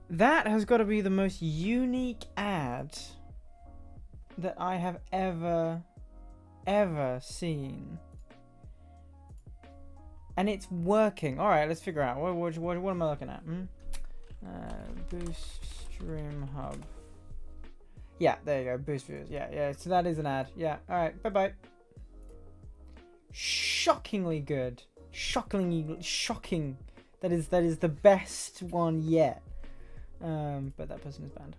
That has got to be the most unique ad that I have ever seen. And it's working. Alright, let's figure out. What am I looking at? Boost Stream Hub. Yeah, there you go. Boost views. Yeah. So that is an ad. Yeah. Alright, bye-bye. Shockingly good. Shocking. That is the best one yet. But that person is banned.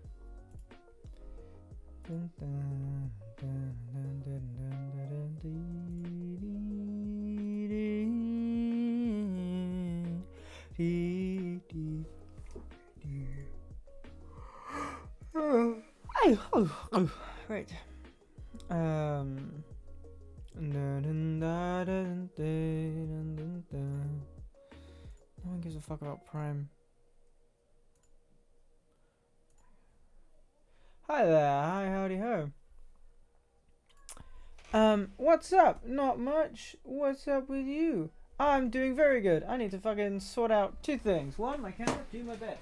Right. No one gives a fuck about Prime. Hi there, hi, howdy ho. What's up? Not much. What's up with you? I'm doing very good. I need to fucking sort out two things. One, my camera, two, my bed.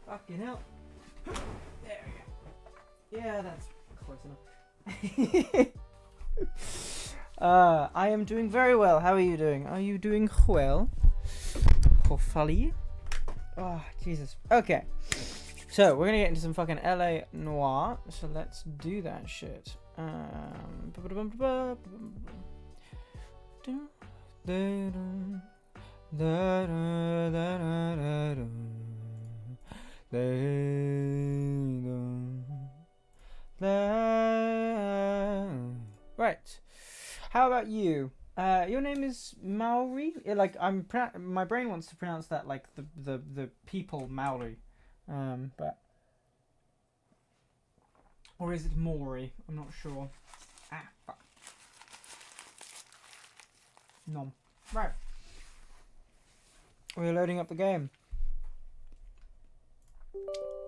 Fucking hell. There we go. Yeah, that's close enough. I am doing very well. How are you doing? Are you doing well? Hopefully. Oh, Jesus. Okay. So, we're gonna get into some fucking LA Noire. So, let's do that shit. Right. How about you? Your name is Maori. Like my brain wants to pronounce that like the people Maori, but or is it Maori? I'm not sure. Ah, fuck. Nom. Right. We're loading up the game.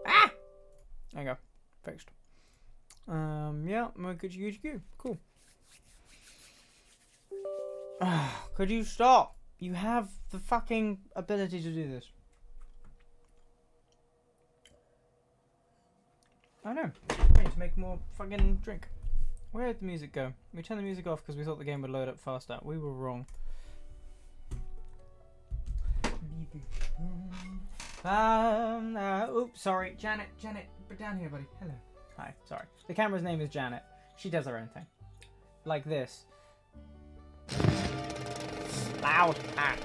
Ah. There you go. Fixed. Yeah. Good. Cool. Could you stop? You have the fucking ability to do this. I know. I need to make more fucking drink. Where did the music go? We turned the music off because we thought the game would load up faster. We were wrong. Oops, sorry. Janet, down here, buddy. Hello. Hi, sorry. The camera's name is Janet. She does her own thing. Like this. Loud. Ah.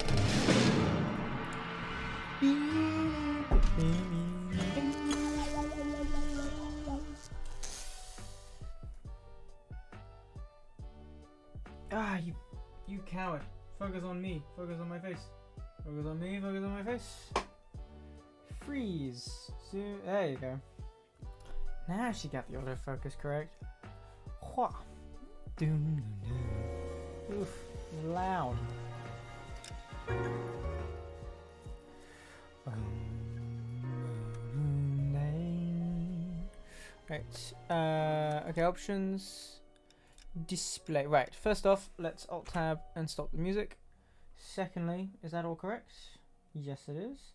You coward. Focus on me. Focus on my face. Focus on me. Focus on my face. Freeze. So, there you go. Now she got the autofocus correct. Wha. Oof. Loud. Right. Okay, options. Display. Right. First off, let's Alt Tab and stop the music. Secondly, is that all correct? Yes, it is.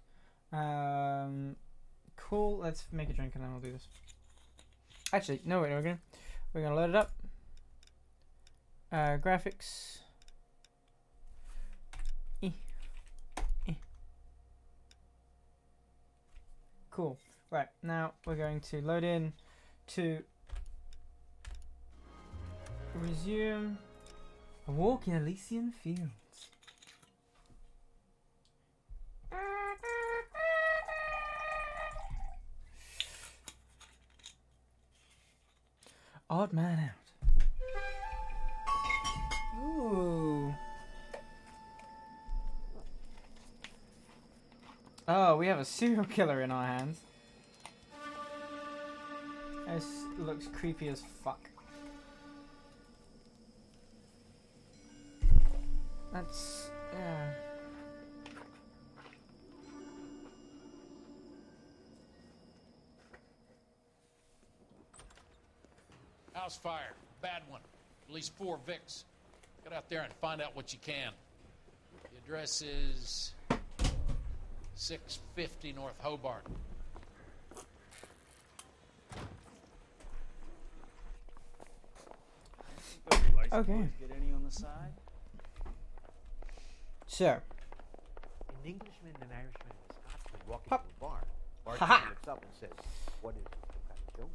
Cool. Let's make a drink and then we'll do this. Actually, no, wait. We're gonna load it up. Graphics. Cool. Right, now we're going to load in to resume a walk in Elysian Fields. Odd man out. Ooh. Oh, we have a serial killer in our hands. This looks creepy as fuck. That's... yeah. House fire. Bad one. At least 4 Vicks. Get out there and find out what you can. You Address is 650 North Hobart. Okay. Get any on the side? So, An Englishman and an Irishman and a Scotsman walking Hup. to a bar. Ha-ha. Bartender looks up and says, "What is it? Some kind of joke?"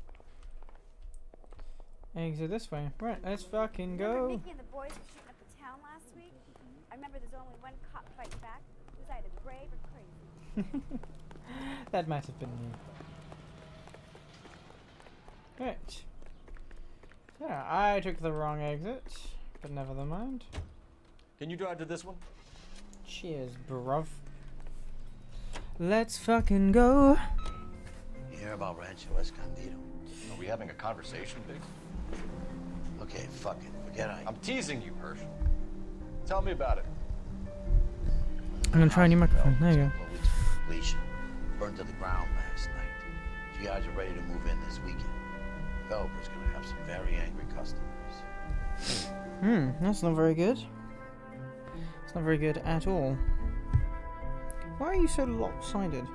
exit this way. Right, let's fucking Remember go. Mickey and the boys were shooting up the town last week? I remember there's only one cop fighting back. He was either brave or crazy. That might have been me. Right. Yeah, I took the wrong exit, but never mind. Can you drive to this one? Cheers, bruv. Let's fucking go. You hear about Rancho Escondido? Are we having a conversation, Biggs? Okay, fuck it. Forget I... I'm teasing you, Herschel. Tell me about it. I'm gonna try a new microphone. There you go. Couple of weeks from completion. Burned to the ground last night. You guys are ready to move in this weekend. Developer's gonna have some very angry customers. That's not very good. It's not very good at all. Why are you so lopsided?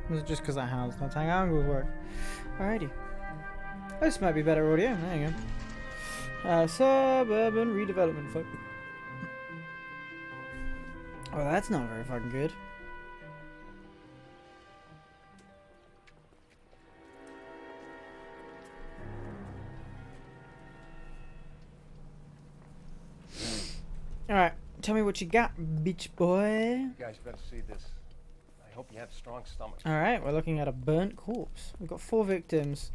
Was it just because that house? That's how angles work. Alrighty. This might be better audio. There you go. Suburban redevelopment. Fuck. Oh, that's not very fucking good. Alright, tell me what you got, bitch boy. You guys better see this. I hope you have strong stomachs. Alright, we're looking at a burnt corpse. We've got 4 victims.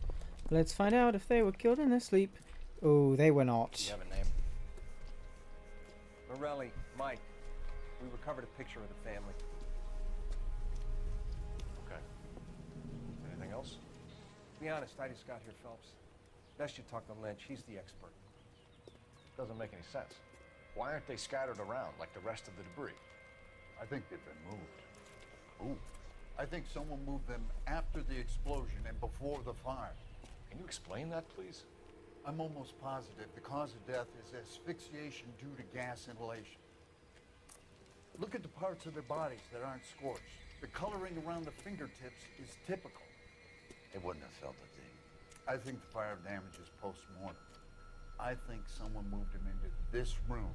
Let's find out if they were killed in their sleep. Oh, they were Do you not. have a name? Morelli, Mike. We recovered a picture of the family. Okay. Anything else? To be honest, I just got here, Phelps. Best you talk to Lynch. He's the expert. Doesn't make any sense. Why aren't they scattered around like the rest of the debris? I think they've been moved. Ooh. I think someone moved them after the explosion and before the fire. Can you explain that, please? I'm almost positive the cause of death is asphyxiation due to gas inhalation. Look at the parts of their bodies that aren't scorched. The coloring around the fingertips is typical. They wouldn't have felt a thing. I think the fire damage is post-mortem. I think someone moved them into this room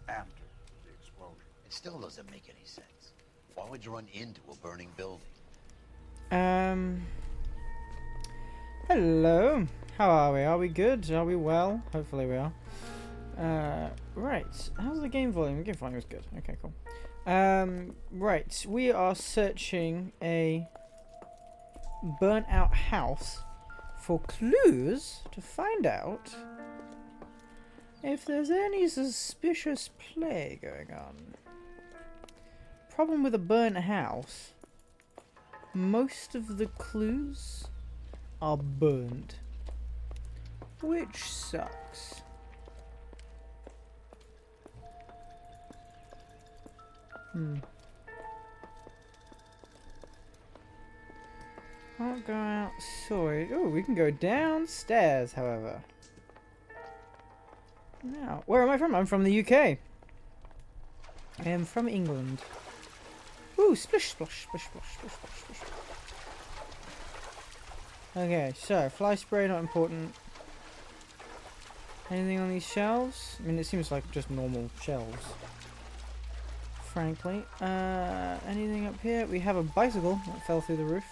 after the explosion. It still doesn't make any sense. Why would you run into a burning building? Hello. How are we? Are we good? Are we well? Hopefully we are. Right. How's the game volume? The game volume is good. Okay, cool. Right. We are searching a burnt out house for clues to find out if there's any suspicious play going on. Problem with a burnt house, most of the clues are burnt, which sucks. Can't go outside. Oh, we can go downstairs, however. Now, where am I from? I'm from the UK. I am from England. Ooh, splish, splash, splish, splash, splish, splash, splish. Okay, so fly spray not important. Anything on these shelves? I mean, it seems like just normal shelves. Frankly, anything up here? We have a bicycle that fell through the roof.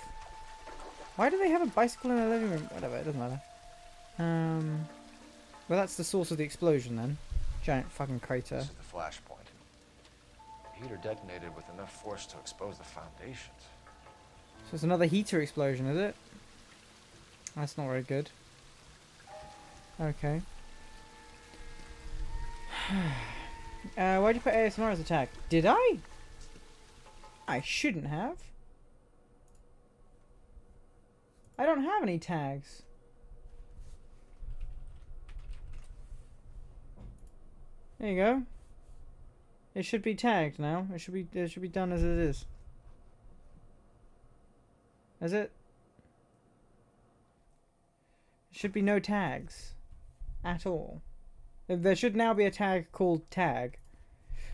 Why do they have a bicycle in their living room? Whatever, it doesn't matter. Well, that's the source of the explosion then. Giant fucking crater. This is the flashpoint. The heater detonated with enough force to expose the foundations. So it's another heater explosion, is it? That's not very good. Okay. Why'd you put ASMR as a tag? Did I? I shouldn't have. I don't have any tags. There you go. It should be tagged now. It should be done as it is. Is it? Should be no tags at all. There should now be a tag called tag.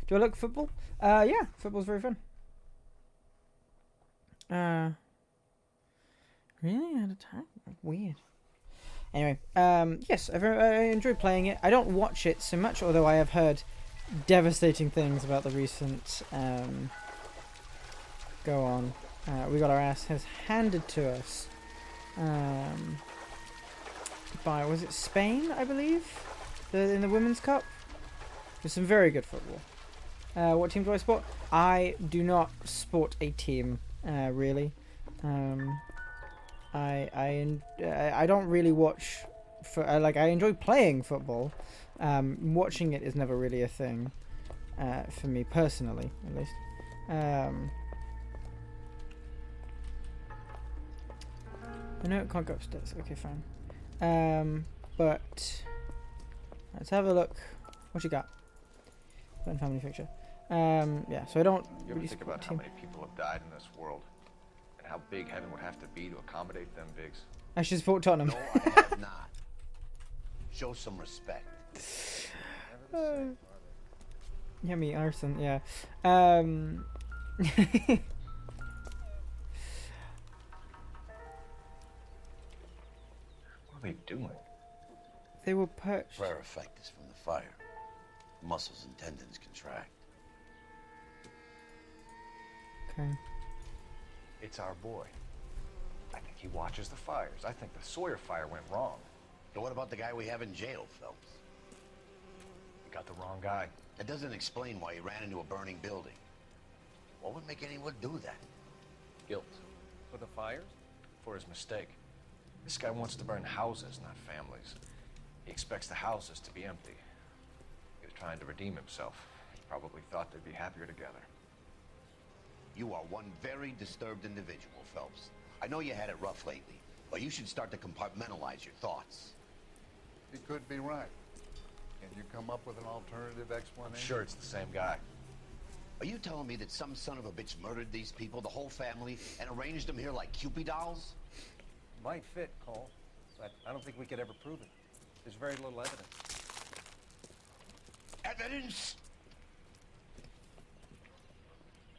Do I like football? Yeah, football's very fun. Really? Out of time? Weird. Anyway, yes, I enjoy playing it. I don't watch it so much, although I have heard devastating things about the recent go on. We got our asses handed to us by, was it Spain, I believe? In the Women's Cup? There's some very good football. What team do I support? I do not sport a team, really. I don't really watch like I enjoy playing football. Watching it is never really a thing for me personally, at least. No, it can't go upstairs. Okay, fine. But let's have a look. What you got? Fun family picture. Yeah. So I don't. You ever really think support about a how team. many people have died in this world? And how big heaven would have to be to accommodate them, Biggs? I should support Tottenham. No, I have not. Show some respect. Yeah, me, Arson. Yeah. What are they doing? They were perched. Prayer effect is from the fire. Muscles and tendons contract. Okay. It's our boy. I think he watches the fires. I think the Sawyer fire went wrong. And what about the guy we have in jail, Phelps? We got the wrong guy. That doesn't explain why he ran into a burning building. What would make anyone do that? Guilt. For the fires? For his mistake. This guy wants to burn houses, not families. He expects the houses to be empty. He was trying to redeem himself. He probably thought they'd be happier together. You are one very disturbed individual, Phelps. I know you had it rough lately, but you should start to compartmentalize your thoughts. He could be right. Can you come up with an alternative I'm explanation? sure it's the same guy. Are you telling me that some son of a bitch murdered these people, the whole family, and arranged them here like Cupid dolls? Might fit, Cole, but I don't think we could ever prove it. There's very little evidence. Evidence?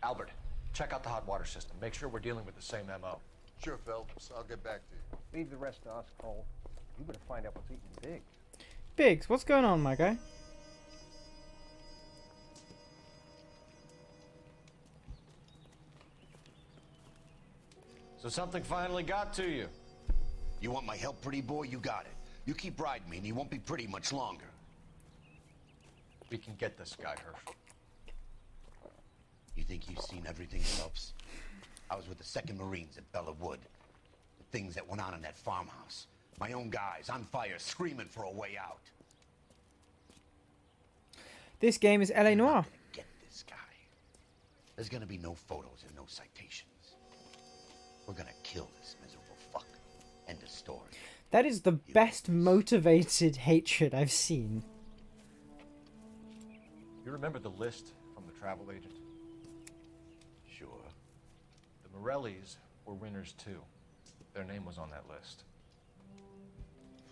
Albert, check out the hot water system. Make sure we're dealing with the same MO. Sure, Phelps. I'll get back to you. Leave the rest to us, Cole. You better find out what's eating Big. Biggs, what's going on, my guy? So something finally got to you. You want my help, pretty boy? You got it. You keep riding me and you won't be pretty much longer. We can get this guy, Herschel. You think you've seen everything, Phelps? I was with the 2nd Marines at Bella Wood. The things that went on in that farmhouse. My own guys on fire, screaming for a way out. This game is LA You're not Noire. gonna get this guy. There's gonna be no photos and no citations. We're gonna kill this miserable fuck. End of story. That is the best motivated hatred I've seen. You remember the list from the travel agent? Sure. The Morellis were winners too. Their name was on that list.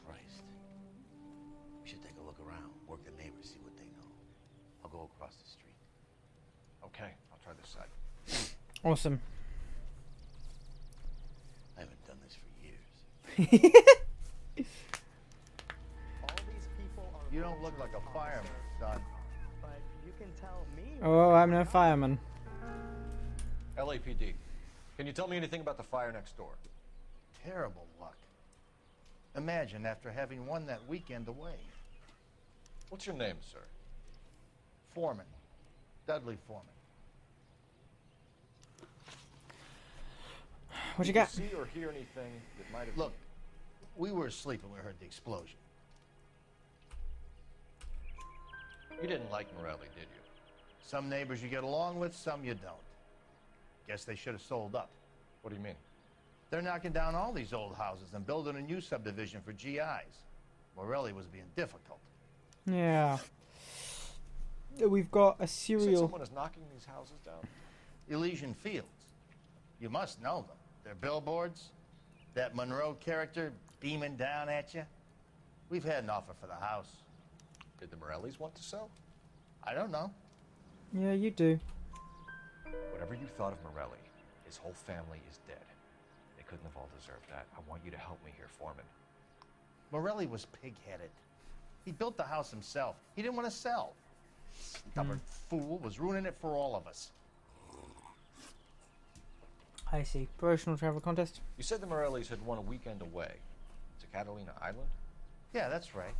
Christ. We should take a look around, work the neighbors, see what they know. I'll go across the street. Okay, I'll try this side. Awesome. I haven't done this for years. All these people are You don't look like a fireman, son. but you can tell me. Oh, I'm no fireman. LAPD, can you tell me anything about the fire next door? Terrible luck. Imagine after having won that weekend away. What's your name, sir? Foreman. Dudley Foreman. What you Did got? see or hear anything that might have... Look, we were asleep when we heard the explosion. You didn't like Morelli, did you? Some neighbors you get along with, some you don't. Guess they should have sold up. What do you mean? They're knocking down all these old houses and building a new subdivision for GIs. Morelli was being difficult. Yeah. We've got a You said serial. someone is knocking these houses down? Elysian Fields. You must know them. Their billboards, that Monroe character beaming down at you. We've had an offer for the house. Did the Morellis want to sell? I don't know. Yeah, you do. Whatever you thought of Morelli, his whole family is dead. They couldn't have all deserved that. I want you to help me here, Foreman. Morelli was pig-headed. He built the house himself. He didn't want to sell. Stubborn fool was ruining it for all of us. I see. Promotional travel contest. You said the Morellis had won a weekend away to Catalina Island? Yeah, that's right.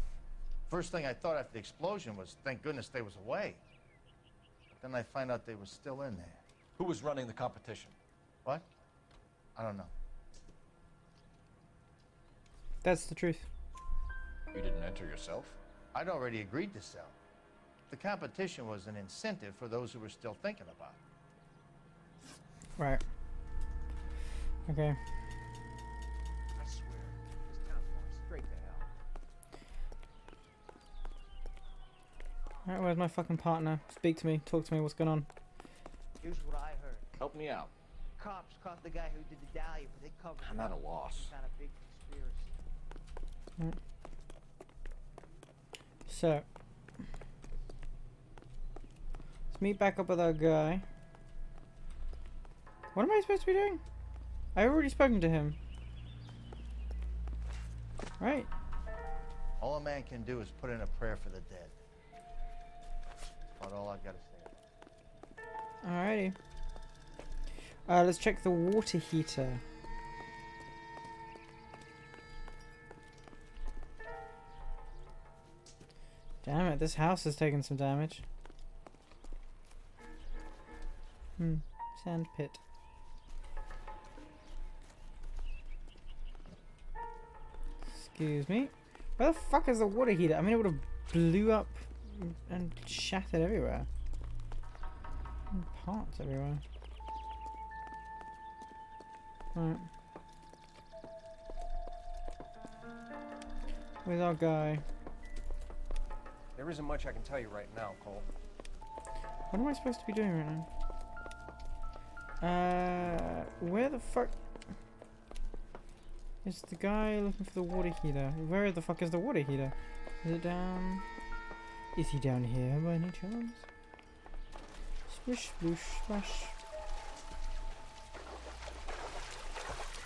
First thing I thought after the explosion was, thank goodness they was away. But then I find out they were still in there. Who was running the competition? What? I don't know. That's the truth. You didn't enter yourself? I'd already agreed to sell. The competition was an incentive for those who were still thinking about it. Right. Okay. I swear, this town's going straight to hell. Alright, where's my fucking partner? Speak to me. Talk to me. What's going on? Here's what I heard. Help me out. Cops caught the guy who did the dahlia, but they covered I'm it at a up. loss. He's got a big conspiracy. So, let's meet back up with our guy. What am I supposed to be doing? I've already spoken to him. Right. All a man can do is put in a prayer for the dead. That's about all I've got to say. Alrighty. Let's check the water heater. Damn it, this house has taken some damage. Sand pit. Excuse me. Where the fuck is the water heater? I mean, it would have blew up and shattered everywhere. And parts everywhere. Right. Where's our guy? There isn't much I can tell you right now, Cole. What am I supposed to be doing right now? Where the fuck is the guy looking for the water heater? Where the fuck is the water heater? Is it down? Is he down here by any chance? Splish, sploosh, splash.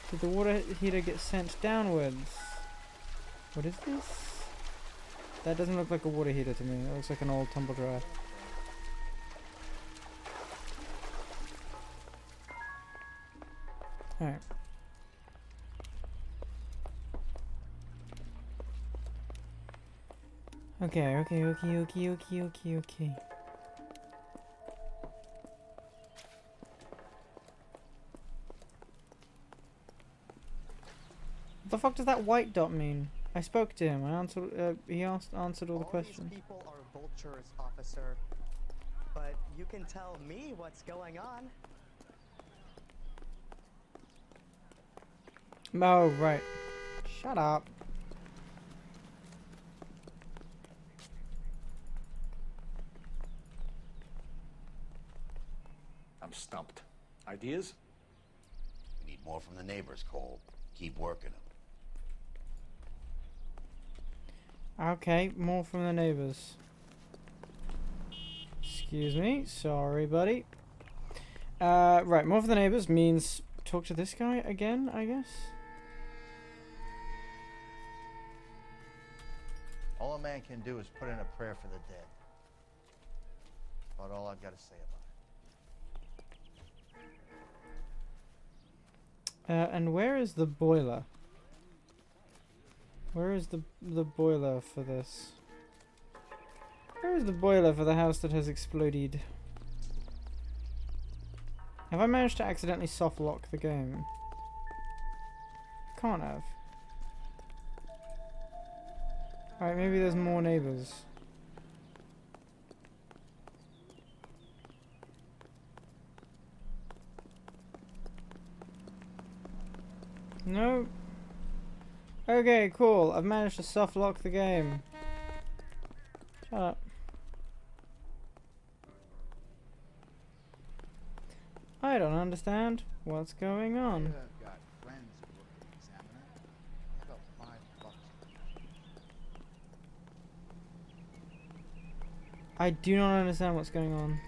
Did the water heater get sent downwards? What is this? That doesn't look like a water heater to me. It looks like an old tumble dryer. Alright. Okay. What the fuck does that white dot mean? I spoke to him. I answered. He answered all the questions. These people are vultures, officer. But you can tell me what's going on. Oh right. Shut up. I'm stumped. Ideas? We need more from the neighbors, Cole. Keep working them. Okay, more from the neighbors. Excuse me. Sorry, buddy. Right, more from the neighbors means talk to this guy again, I guess. All a man can do is put in a prayer for the dead. About all I've got to say about it. And where is the boiler? Where is the boiler for this? Where is the boiler for the house that has exploded? Have I managed to accidentally soft lock the game? Can't have. Alright, maybe there's more neighbors. No. Okay, cool. I've managed to soft lock the game. Shut up. I don't understand what's going on. I've got friends who work at the Examiner. About $5. I do not understand what's going on.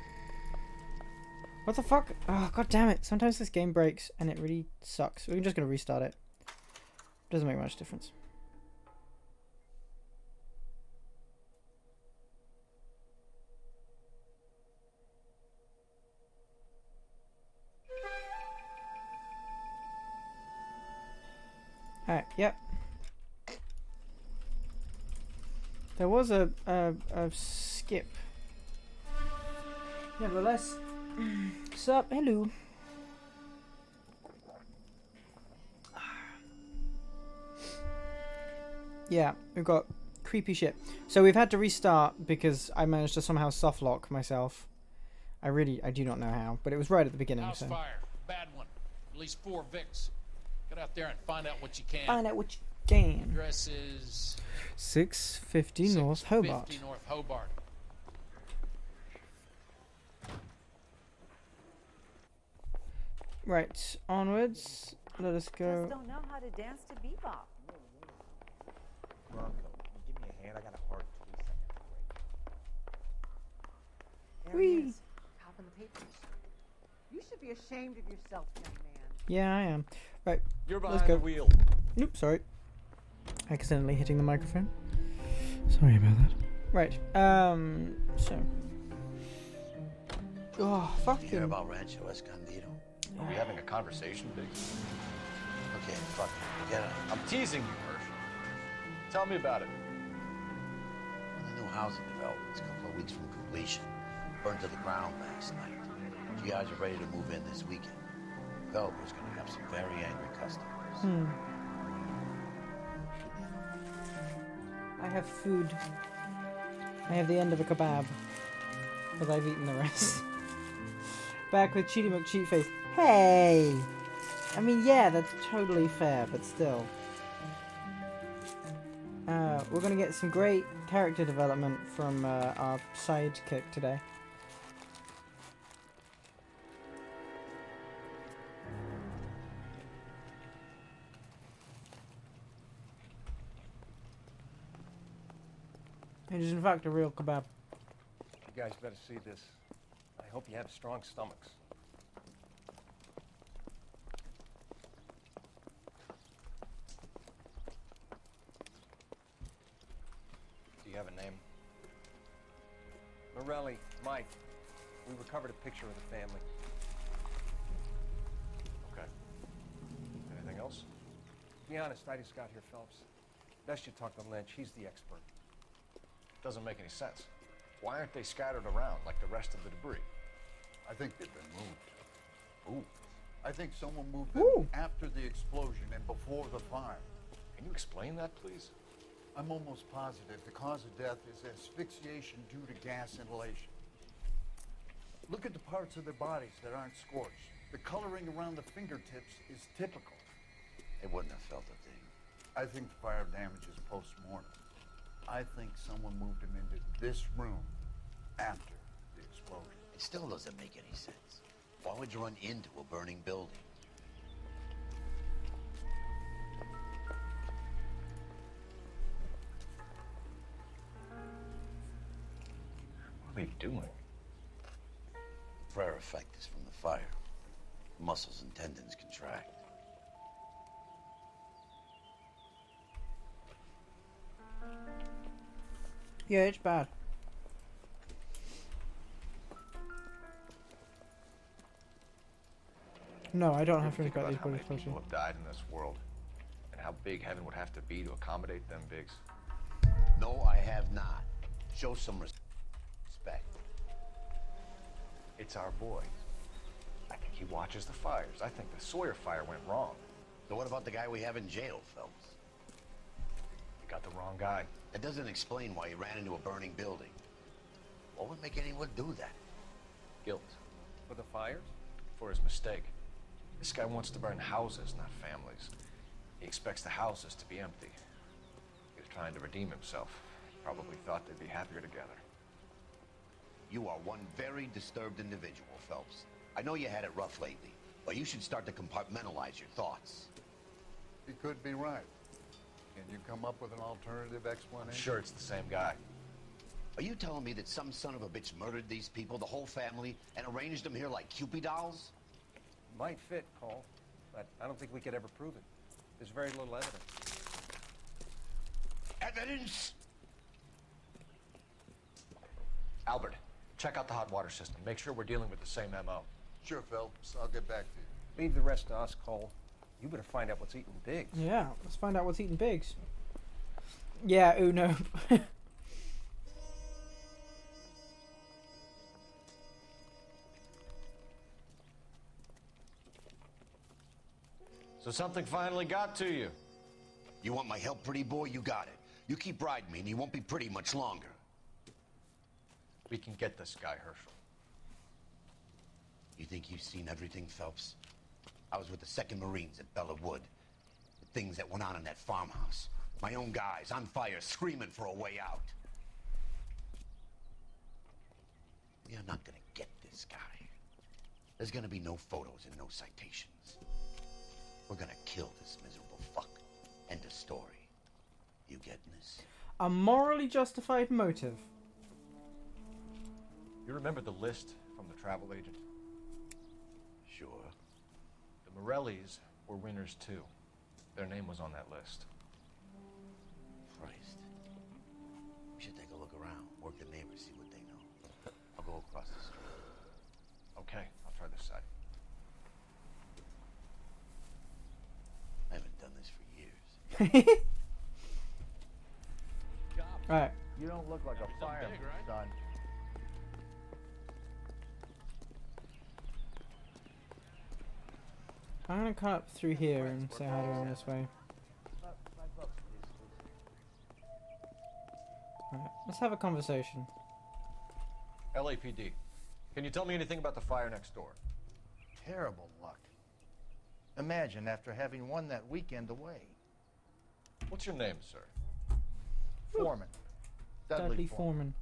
What the fuck? Oh, god damn it. Sometimes this game breaks and it really sucks. We're just going to restart it. Doesn't make much difference. Alright, yep. There was a skip. Nevertheless. Sup, hello. Yeah, we've got creepy shit. So we've had to restart because I managed to somehow soft lock myself. I do not know how, but it was right at the beginning. House So. fire. Bad one. At least 4 Vicks. Get out there and find out what you can. Find out what you can. Address is 650 North Hobart. 650 North Hobart. Right, onwards. Let us go. Just don't know how to dance to bebop. Bronco, give me a hand. I got a hard 2-second break. There he is, copping the papers. You should be ashamed of yourself, young man. Yeah, I am. Right, You're let's behind go. the wheel. Nope, sorry. Accidentally hitting the microphone. Sorry about that. Right, so. Oh, You fucking. hear about Rancho Escondido? Are we having a conversation, Biggs? Okay, fuck it. Forget it. I'm teasing you, Herschel. Tell me about it. Well, the new housing development's a couple of weeks from completion. Burned to the ground last night. GIs are ready to move in this weekend. Developer's gonna have some very angry customers. I have food. I have the end of a kebab. But I've eaten the rest. Back with Cheaty McCheatface. Hey! I mean, yeah, that's totally fair, but still. We're gonna get some great character development from our sidekick today. It is in fact a real kebab. You guys better see this. I hope you have strong stomachs. Do you have a name? Morelli, Mike. We recovered a picture of the family. Okay. Anything else? To be honest, I just got here, Phelps. Best you talk to Lynch. He's the expert. Doesn't make any sense. Why aren't they scattered around like the rest of the debris? I think they've been moved. Ooh. I think someone moved them Ooh. after the explosion and before the fire. Can you explain that, please? I'm almost positive the cause of death is asphyxiation due to gas inhalation. Look at the parts of their bodies that aren't scorched. The coloring around the fingertips is typical. They wouldn't have felt a thing. I think the fire damage is post-mortem. I think someone moved him into this room after the explosion. It still doesn't make any sense. Why would you run into a burning building? What are they doing? Prayer effect is from the fire. Muscles and tendons contract. Yeah, it's bad. No, I don't have to Think think about about these how many bodies closely. people have died in this world, and how big heaven would have to be to accommodate them, Biggs. No, I have not. Show some respect. It's our boy. I think he watches the fires. I think the Sawyer fire went wrong. So what about the guy we have in jail, Phelps? We got the wrong guy. That doesn't explain why he ran into a burning building. What would make anyone do that? Guilt. For the fires? For his mistake. This guy wants to burn houses, not families. He expects the houses to be empty. He was trying to redeem himself. Probably thought they'd be happier together. You are one very disturbed individual, Phelps. I know you had it rough lately, but you should start to compartmentalize your thoughts. He could be right. Can you come up with an alternative explanation? I'm sure it's the same guy. Are you telling me that some son of a bitch murdered these people, the whole family, and arranged them here like Cupid dolls? Might fit, Cole, but I don't think we could ever prove it. There's very little evidence. Evidence? Albert, check out the hot water system. Make sure we're dealing with the same MO. Sure, Phelps. I'll get back to you. Leave the rest to us, Cole. You better find out what's eating Biggs. Yeah, let's find out what's eating Biggs. Yeah, oh no. So something finally got to you. You want my help, pretty boy? You got it. You keep riding me and you won't be pretty much longer. We can get this guy, Herschel. You think you've seen everything, Phelps? I was with the 2nd Marines at Bella Wood. The things that went on in that farmhouse. My own guys on fire, screaming for a way out. You're not gonna get this guy. There's gonna be no photos and no citations. We're gonna kill this miserable fuck. End of story. You getting this? A morally justified motive. You remember the list from the travel agent? Sure. The Morellis were winners too. Their name was on that list. Christ. We should take a look around, work the neighbors, see what they know. I'll go across the street. Okay, I'll try this side. I haven't done this for years. Right. You don't look like a fireman, big, right? son. I'm gonna cut up through here and say hi to him this way. Right, let's have a conversation. LAPD, can you tell me anything about the fire next door? Terrible luck. Imagine after having won that weekend away. What's your name, sir? Foreman. Dudley Foreman.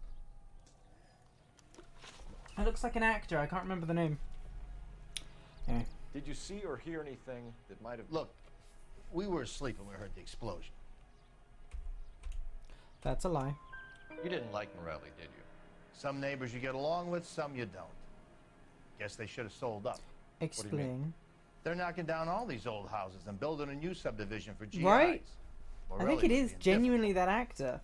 It looks like an actor. I can't remember the name. Yeah. Did you see or hear anything that might have... Look, we were asleep when we heard the explosion. That's a lie. You didn't like Morelli, did you? Some neighbors you get along with, some you don't. Guess they should have sold up. Explain. They're knocking down all these old houses and building a new subdivision for GIs. Right. I Morelli think it was is being genuinely that actor.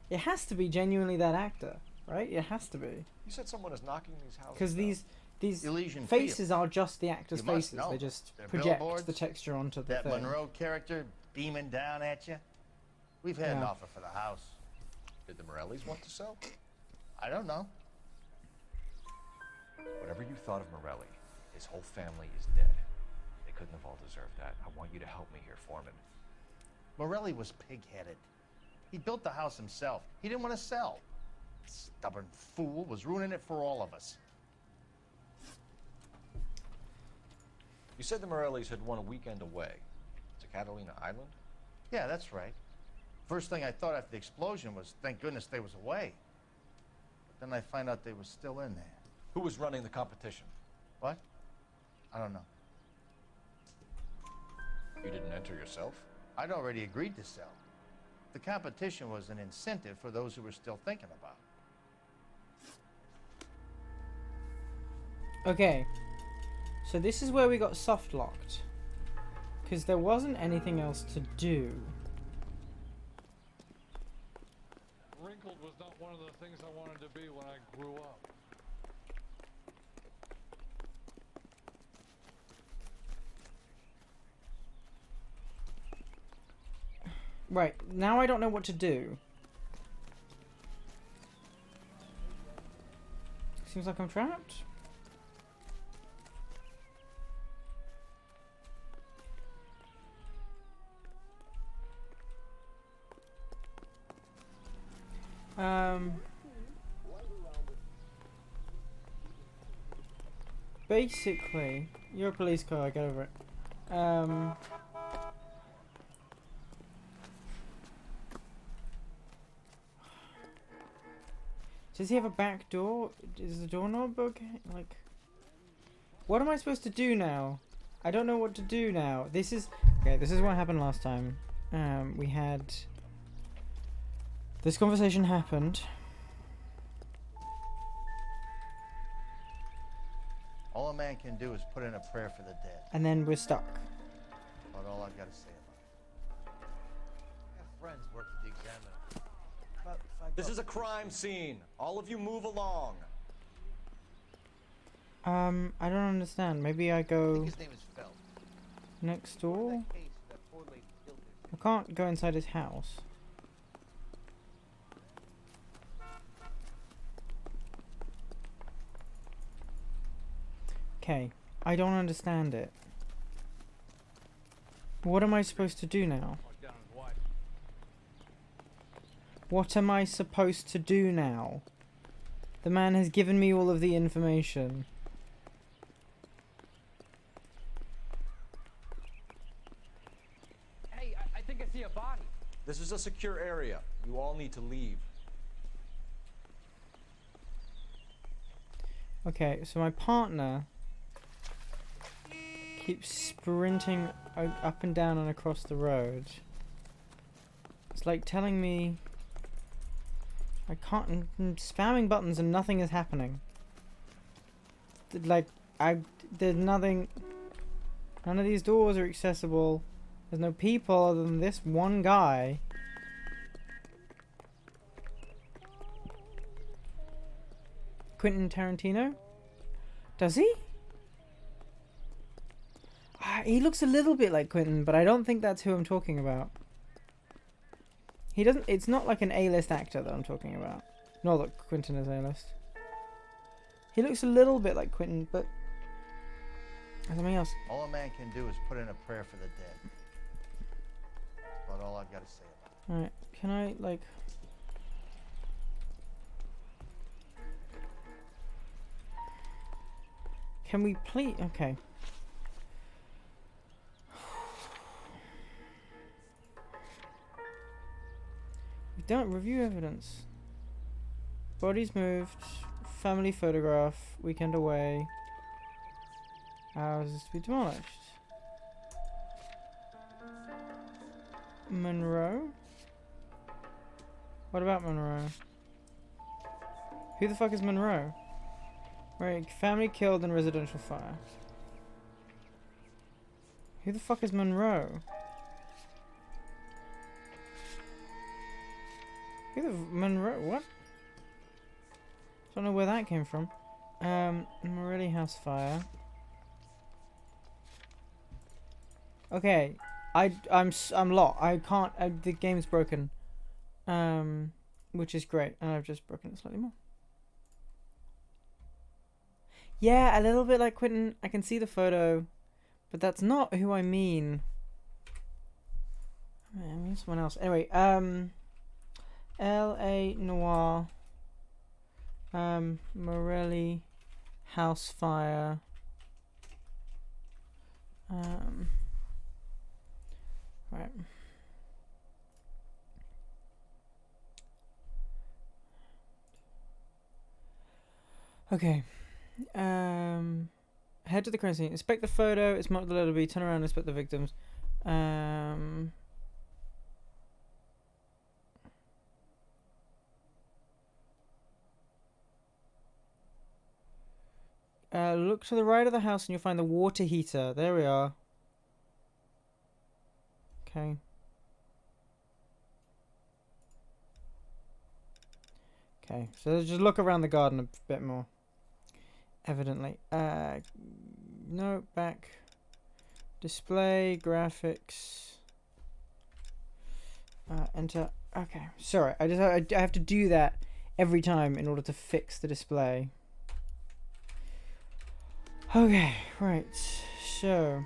It has to be genuinely that actor, right? It has to be. You said someone is knocking these houses Because down. these Elysian faces Field. are just the actors' You must faces. know They them. just They're project billboards. the texture onto the That thing. Monroe character beaming down at you. We've had an Yeah. offer for the house. Did the Morellis want to sell? I don't know. Whatever you thought of Morelli, his whole family is dead. They couldn't have all deserved that. I want you to help me here, Foreman. Morelli was pig-headed. He built the house himself. He didn't want to sell. Stubborn fool was ruining it for all of us. You said the Morellis had won a weekend away to Catalina Island? Yeah, that's right. First thing I thought after the explosion was, thank goodness they was away. But then I find out they was still in there. Who was running the competition? What? I don't know. You didn't enter yourself? I'd already agreed to sell. The competition was an incentive for those who were still thinking about it. Okay. So this is where we got soft locked. Because there wasn't anything else to do. Wrinkled was not one of the things I wanted to be when I grew up. Right, now I don't know what to do. Seems like I'm trapped. Basically, you're a police car, get over it. Does he have a back door? Is the doorknob okay? Like, what am I supposed to do now? I don't know what to do now. This is what happened last time. We had this conversation happened. All a man can do is put in a prayer for the dead. And then we're stuck. That's all I've got to say about it. I have friends work at the Examiner. This is a crime scene. All of you move along. I don't understand. Maybe I go His name is Phelps. next door? That case of that poor lady killed her. I can't go inside his house. Okay, I don't understand it. What am I supposed to do now? What am I supposed to do now? The man has given me all of the information. Hey, I think I see a body. This is a secure area. You all need to leave. Okay, so my partner keeps sprinting up and down and across the road. It's like telling me I can't. I'm spamming buttons and nothing is happening. Like there's nothing. None of these doors are accessible. There's no people other than this one guy. Quentin Tarantino? Does he? He looks a little bit like Quentin, but I don't think that's who I'm talking about. He doesn't. It's not like an A-list actor that I'm talking about. Not that Quentin is A-list. He looks a little bit like Quentin, but something else. All a man can do is put in a prayer for the dead. That's about all I've got to say about it. Alright, can I, like... Can we please... Okay. We don't review evidence. Bodies moved. Family photograph. Weekend away. Houses to be demolished. Monroe? What about Monroe? Who the fuck is Monroe? Right, family killed in residential fire. Who the fuck is Monroe? Who the Monroe? What? Don't know where that came from. Morelli house fire. Okay, I'm locked. I can't. The game's broken. Which is great, and I've just broken it slightly more. Yeah, a little bit like Quentin. I can see the photo, but that's not who I mean. I mean someone else. Anyway, L.A. Noire. Morelli house fire. Right. Okay. Head to the crime scene. Inspect the photo. It's marked the letter B. Turn around and inspect the victims. Look to the right of the house and you'll find the water heater. There we are. Okay. Okay, so just look around the garden a bit more. Evidently. No, back. Display, graphics. Enter. Okay, sorry. I have to do that every time in order to fix the display. Okay, right. So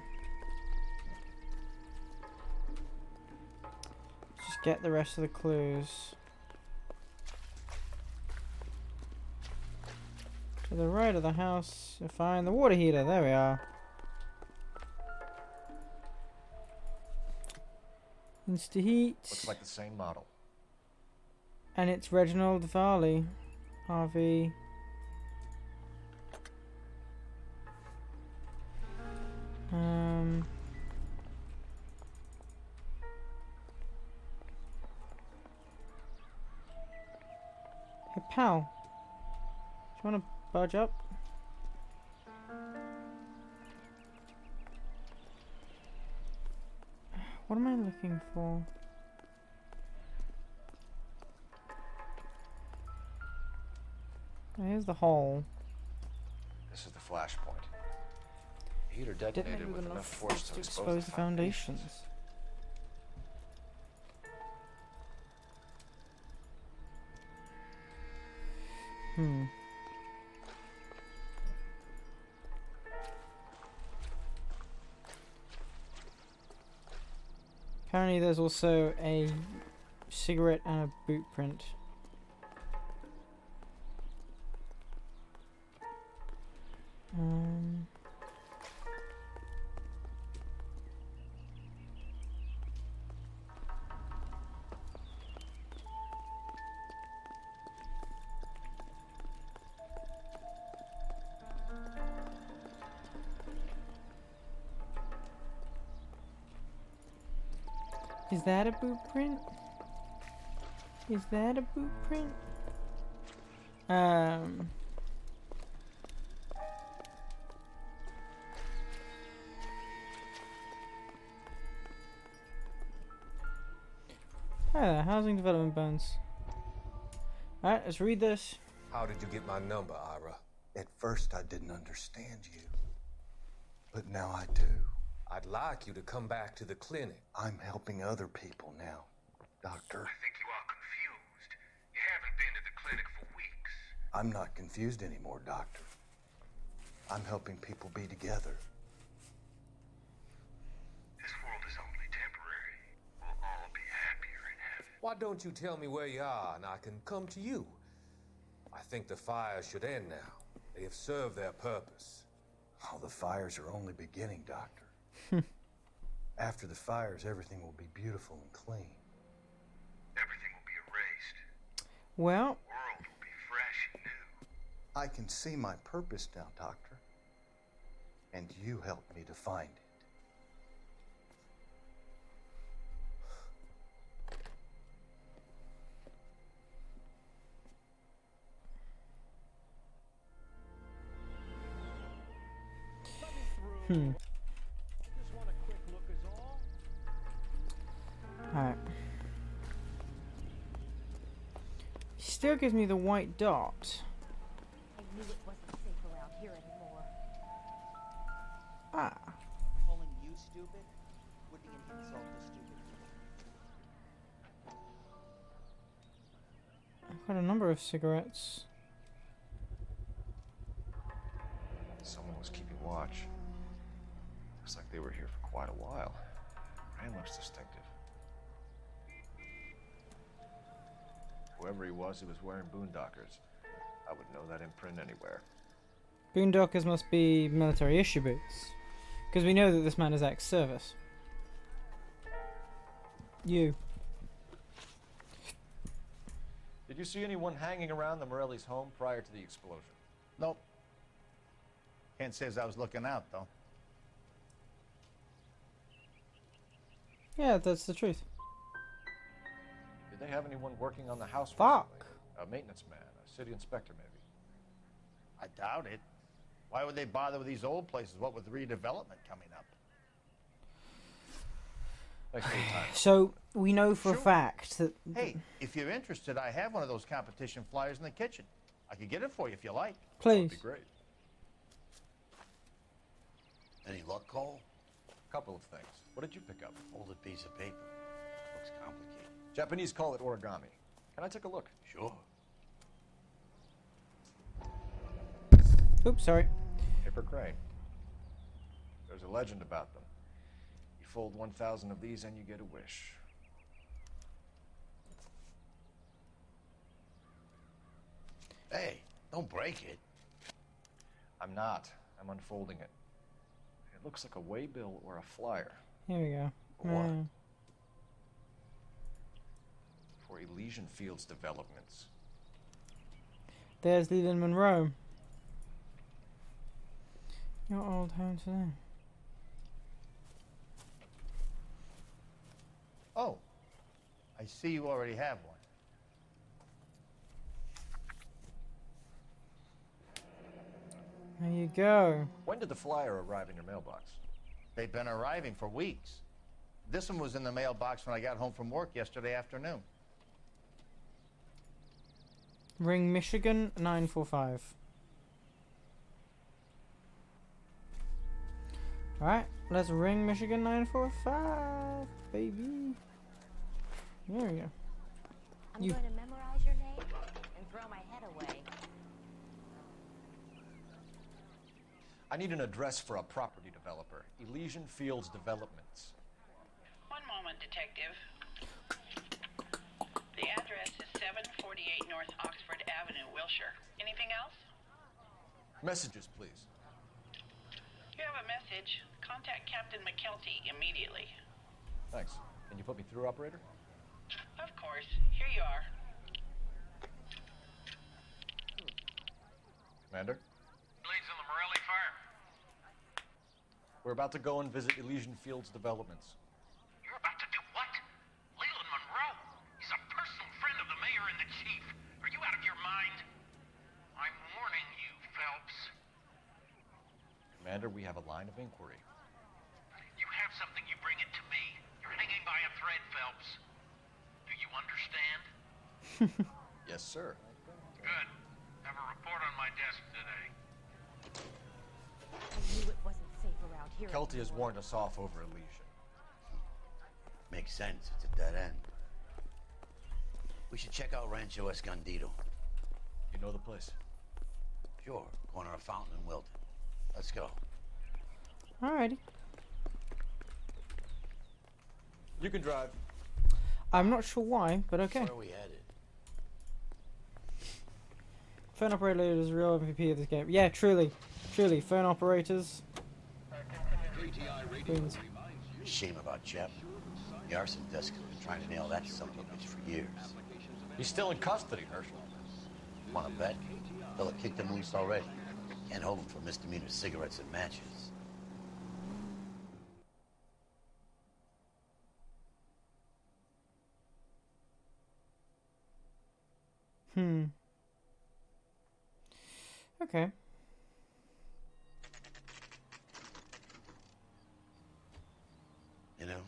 just get the rest of the clues. To the right of the house, you'll find the water heater. There we are. Insta-heat. Looks like the same model. And it's Reginald Varley. RV. Hey pal, do you want to budge up? What am I looking for? Here's the hole. This is the flashpoint. The heater detonated Detonated with enough force to expose the foundations. Apparently there's also a cigarette and a boot print. Is that a boot print? Is that a boot print? Hi there, housing development bonds. Alright, let's read this. How did you get my number, Ira? At first, I didn't understand you. But now I do. I'd like you to come back to the clinic. I'm helping other people now, Doctor. I think you are confused. You haven't been to the clinic for weeks. I'm not confused anymore, Doctor. I'm helping people be together. This world is only temporary. We'll all be happier in heaven. Why don't you tell me where you are and I can come to you? I think the fires should end now. They have served their purpose. Oh, the fires are only beginning, Doctor. After the fires, everything will be beautiful and clean. Everything will be erased. Well, The world will be fresh and new. I can see my purpose now, Doctor. And you helped me to find it. Just want a quick look is all. alright. Still gives me the white dot. I knew it wasn't safe around here anymore. Ah. Calling you stupid would be an insult to stupid people. I've got a number of cigarettes. Someone was keeping watch. Looks like they were here for quite a while. Man looks distinctive. Whoever he was wearing boondockers. I would know that imprint anywhere. Boondockers must be military issue boots. Because we know that this man is ex-service. You. Did you see anyone hanging around the Morelli's home prior to the explosion? Nope. Can't say as I was looking out, though. Yeah, that's the truth. Did they have anyone working on the house Fuck. recently? A maintenance man, a city inspector maybe? I doubt it. Why would they bother with these old places, what with redevelopment coming up? Thanks for your time. So, we know for a Sure. fact that... Hey, if you're interested, I have one of those competition flyers in the kitchen. I could get it for you if you like. Please. That'd be great. Any luck, Cole? Couple of things. What did you pick up? Folded piece of paper. Looks complicated. Japanese call it origami. Can I take a look? Sure. Oops, sorry. Paper crane. There's a legend about them. You fold 1,000 of these and you get a wish. Hey, don't break it. I'm not. I'm unfolding it. It looks like a waybill or a flyer. Here we go. What? For Elysian Fields developments. There's Leland Monroe. Your old home today. Oh, I see you already have one. There you go. When did the flyer arrive in your mailbox? They've been arriving for weeks. This one was in the mailbox when I got home from work yesterday afternoon. Ring Michigan 945. Alright, let's ring Michigan 945, baby. There we go. I'm going to memorize your name and throw my head away. I need an address for a property developer. Elysian Fields Developments. One moment, Detective. The address is 748 North Oxford Avenue, Wilshire. Anything else? Messages, please. You have a message. Contact Captain McKelty immediately. Thanks. Can you put me through, operator? Of course. Here you are. Commander? Leads on the Morelli fire. We're about to go and visit Elysian Fields Developments. You're about to do what? Leland Monroe. He's a personal friend of the mayor and the chief. Are you out of your mind? I'm warning you, Phelps. Commander, we have a line of inquiry. You have something, you bring it to me. You're hanging by a thread, Phelps. Do you understand? Yes, sir. Good. Have a report on my desk today. I knew it wasn't safe around here. Kelty has warned us off over Elysian. Makes sense. It's a dead end. We should check out Rancho Escondido. You know the place? Sure. Corner of Fountain and Wilton. Let's go. Alrighty. You can drive. I'm not sure why, but okay. Where are we headed? Phone operator is the real MVP of this game. Yeah, truly. Truly. Phone operators. Queens. Shame about Jeb. The arson desk has been trying to nail that son of a bitch for years. He's still in custody, Herschel. Wanna bet? Fella kicked him loose already. Can't hold him for misdemeanor cigarettes and matches. Okay. You know,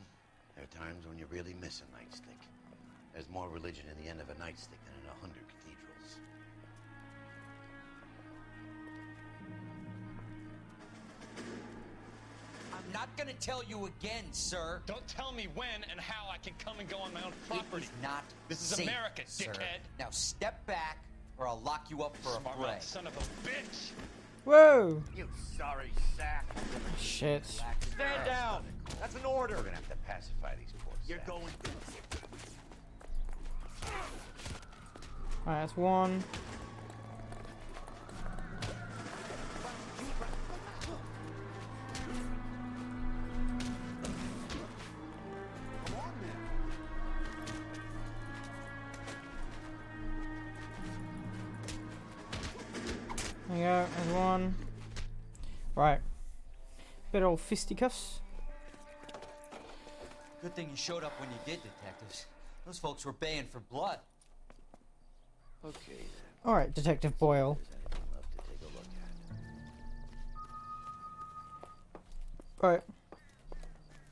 there are times when you really miss a nightstick. There's more religion in the end of a nightstick than in 100 cathedrals. I'm not gonna tell you again, sir. Don't tell me when and how I can come and go on my own property. It is not This is safe, America, sir. dickhead. Now step back, or I'll lock you up for a Smart fray. mouth son of a bitch. Whoa! You sorry sack. Shit. Stand down. That's an order. We're gonna have to pacify these poor You're sacks. going. Alright, that's one. There you go, there's one. Right. Bit old fisticuffs. Good thing you showed up when you did, detectives. Those folks were baying for blood. Okay then. Alright, Detective Boyle. There's anything left to take a look at. Right.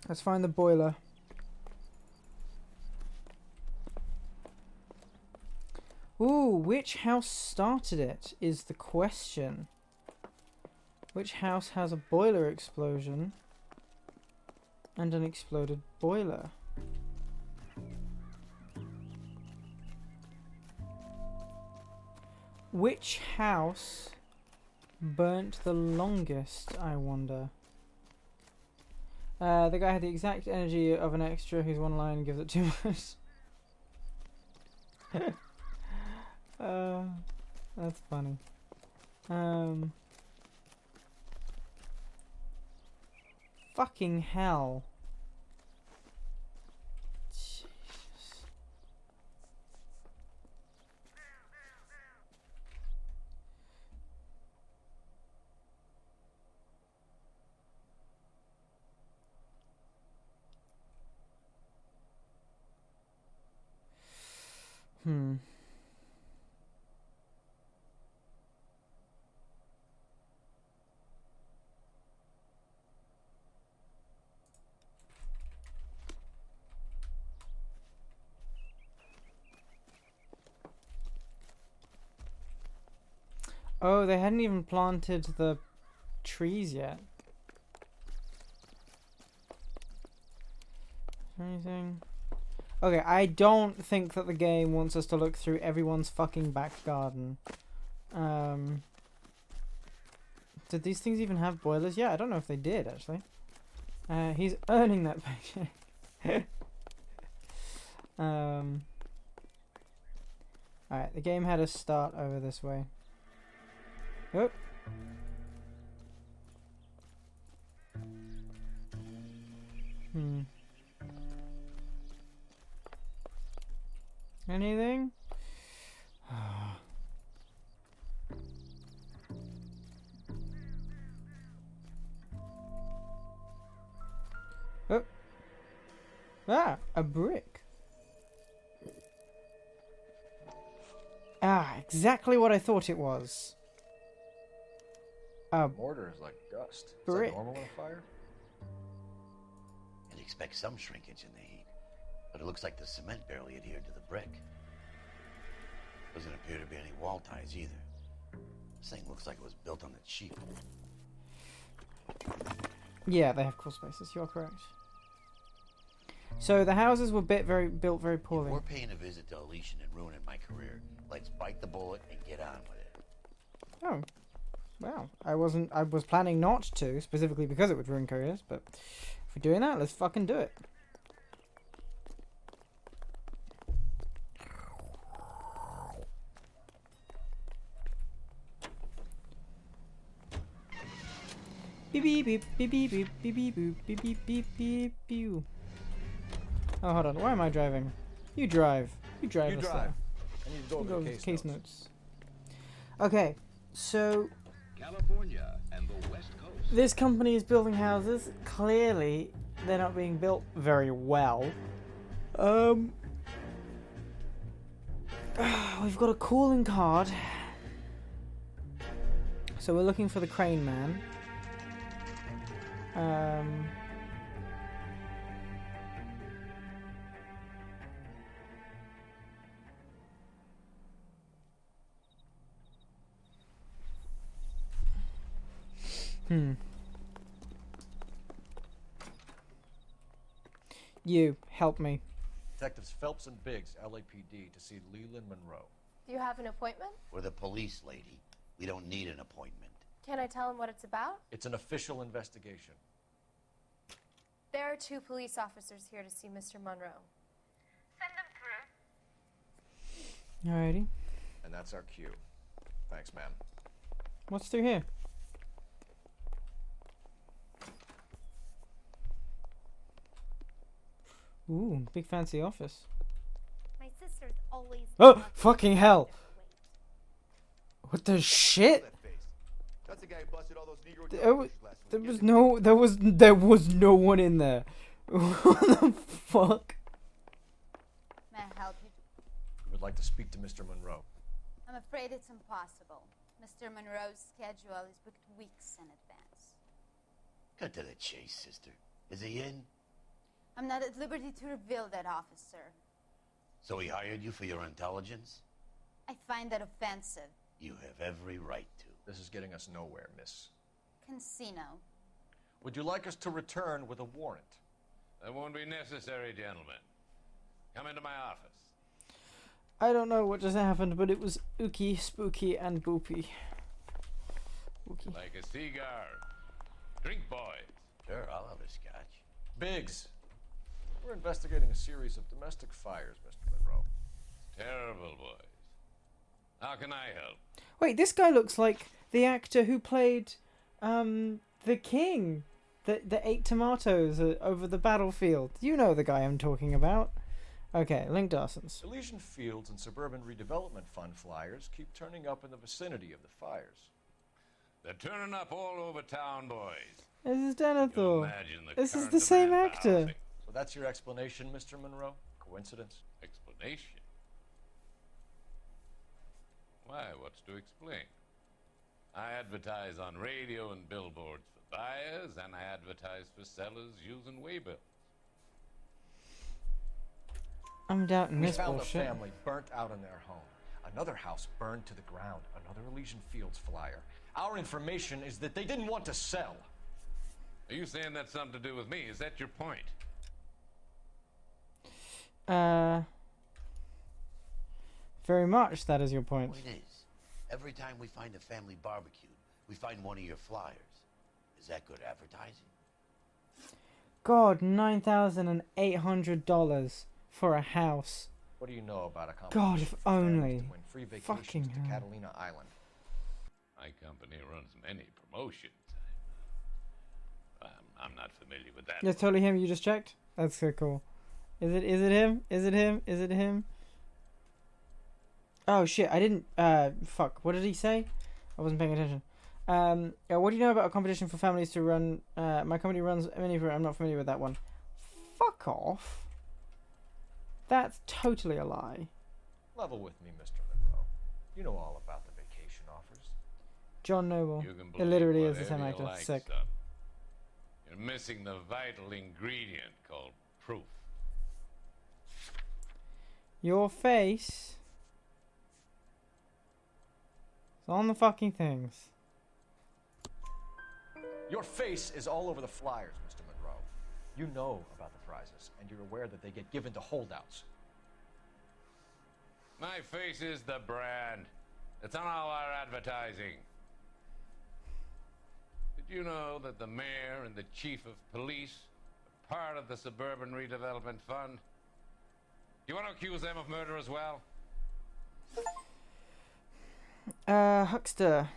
Let's find the boiler. Ooh, which house started it is the question. Which house has a boiler explosion and an exploded boiler? Which house burnt the longest, I wonder? The guy had the exact energy of an extra whose one line gives it too much. That's funny. Fucking hell. Jesus. Oh, they hadn't even planted the trees yet. Anything? Okay, I don't think that the game wants us to look through everyone's fucking back garden. Did these things even have boilers? Yeah, I don't know if they did, actually. He's earning that paycheck. Alright, the game had us start over this way. Oh. Anything? Oh. Ah, a brick. Ah, exactly what I thought it was. Mortar is like dust. Is brick. that normal in a fire? You'd expect some shrinkage in the heat, but it looks like the cement barely adhered to the brick. Doesn't appear to be any wall ties either. This thing looks like it was built on the cheap. Yeah, they have crawl spaces. You're correct. So the houses were built very poorly. If we're paying a visit to Elysian and ruining my career, let's bite the bullet and get on with it. Oh, well, I was planning not to, specifically because it would ruin careers. But if we're doing that, let's fucking do it. Beep beep beep beep beep beep beep beep beep beep beep beep beep. Oh, hold on. Why am I driving? You drive. You drive. You us drive. there. I need to go over Go the with case notes. Okay, so California and the West Coast. this company is building houses. Clearly, they're not being built very well. We've got a calling card. So we're looking for the crane man. You, help me. Detectives Phelps and Biggs, LAPD, to see Leland Monroe. Do you have an appointment? We're the police, lady. We don't need an appointment. Can I tell him what it's about? It's an official investigation. There are 2 police officers here to see Mr. Monroe. Send them through. Alrighty. And that's our cue. Thanks, ma'am. What's through here? Ooh, big fancy office. My sister's always. Oh, fucking hell! What the shit? That's the guy who busted all those Negro There was no one in there. What the fuck? May I help you? We would like to speak to Mr. Monroe. I'm afraid it's impossible. Mr. Monroe's schedule is booked weeks in advance. Cut to the chase, sister. Is he in? I'm not at liberty to reveal that, officer. So he hired you for your intelligence? I find that offensive. You have every right to. This is getting us nowhere, miss. Casino. Would you like us to return with a warrant? That won't be necessary, gentlemen. Come into my office. I don't know what just happened, but it was ooky, spooky, and boopy. Ooky. Like a cigar. Drink, boys. Sure, I'll have a scotch. Biggs, we're investigating a series of domestic fires, Mr. Monroe. Terrible, boys. How can I help? Wait, this guy looks like the actor who played the king that ate tomatoes over the battlefield. You know the guy I'm talking about. Okay, Link Dawson's. Elysian Fields and Suburban Redevelopment Fund flyers keep turning up in the vicinity of the fires. They're turning up all over town, boys. This is Denethor. Imagine the This is current the same demand for actor. housing. So that's your explanation, Mr. Monroe? Coincidence? Explanation? Why, what's to explain? I advertise on radio and billboards for buyers, and I advertise for sellers using waybills. I'm doubting We this found bullshit. a family burnt out in their home. A Another house burned to the ground. Another Elysian Fields flyer. Our information is that they didn't want to sell. Are you saying that's something to do with me? Is that your point? Very much that is your point. Point is, every time we find a family barbecue, we find one of your flyers. Is that good advertising? God, $9,800 for a house. What do you know about a company? God, if only. To win free vacations Fucking to hell. Catalina Island. My company runs many promotions. I'm not familiar with that. That's totally him. You just checked. That's so cool. Is it him? Is it him? Is it him? Oh shit! I didn't. Fuck. What did he say? I wasn't paying attention. What do you know about a competition for families to run? My company runs many. I'm not familiar with that one. Fuck off. That's totally a lie. Level with me, Mr. Monroe. You know all about the vacation offers. John Noble. You can It believe literally is the whatever same you actor. like, Sick. son. You're missing the vital ingredient called proof. Your face. It's on the fucking things. Your face is all over the flyers, Mr. Monroe. You know about the prizes, and you're aware that they get given to holdouts. My face is the brand. It's on all our advertising. Did you know that the mayor and the chief of police are part of the Suburban Redevelopment Fund? You want to accuse them of murder as well? Huckster.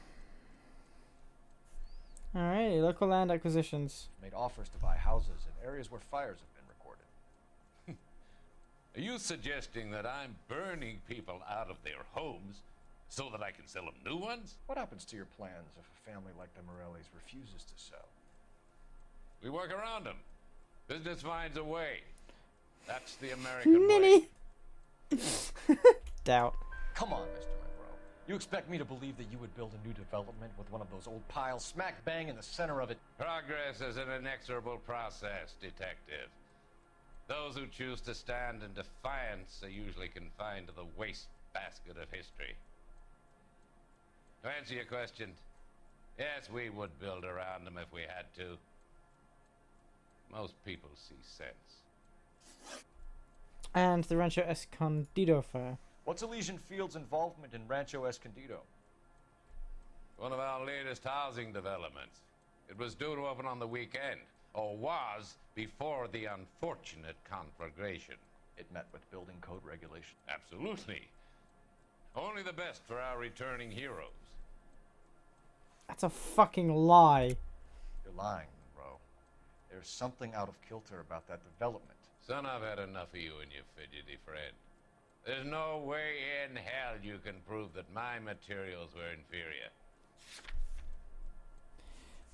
Alright, local land acquisitions. Made offers to buy houses in areas where fires have been recorded. Are you suggesting that I'm burning people out of their homes so that I can sell them new ones? What happens to your plans if a family like the Morellis refuses to sell? We work around them. Business finds a way. That's the American way. Doubt. Come on, Mr. Monroe. You expect me to believe that you would build a new development with one of those old piles smack bang in the center of it? Progress is an inexorable process, detective. Those who choose to stand in defiance are usually confined to the wastebasket of history. To answer your question, yes, we would build around them if we had to. Most people see sense. And the Rancho Escondido Fair. What's Elysian Fields' involvement in Rancho Escondido? One of our latest housing developments. It was due to open on the weekend, or was before the unfortunate conflagration. It met with building code regulations. Absolutely. Only the best for our returning heroes. That's a fucking lie. You're lying, Monroe. There's something out of kilter about that development. Son, I've had enough of you and your fidgety friend. There's no way in hell you can prove that my materials were inferior.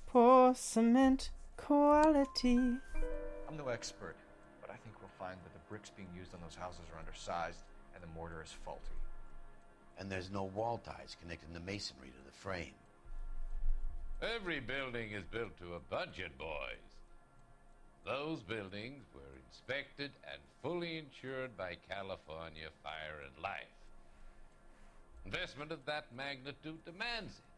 Poor cement quality. I'm no expert, but I think we'll find that the bricks being used on those houses are undersized and the mortar is faulty. And there's no wall ties connecting the masonry to the frame. Every building is built to a budget, boys. Those buildings were inspected and fully insured by California Fire and Life. Investment of that magnitude demands it.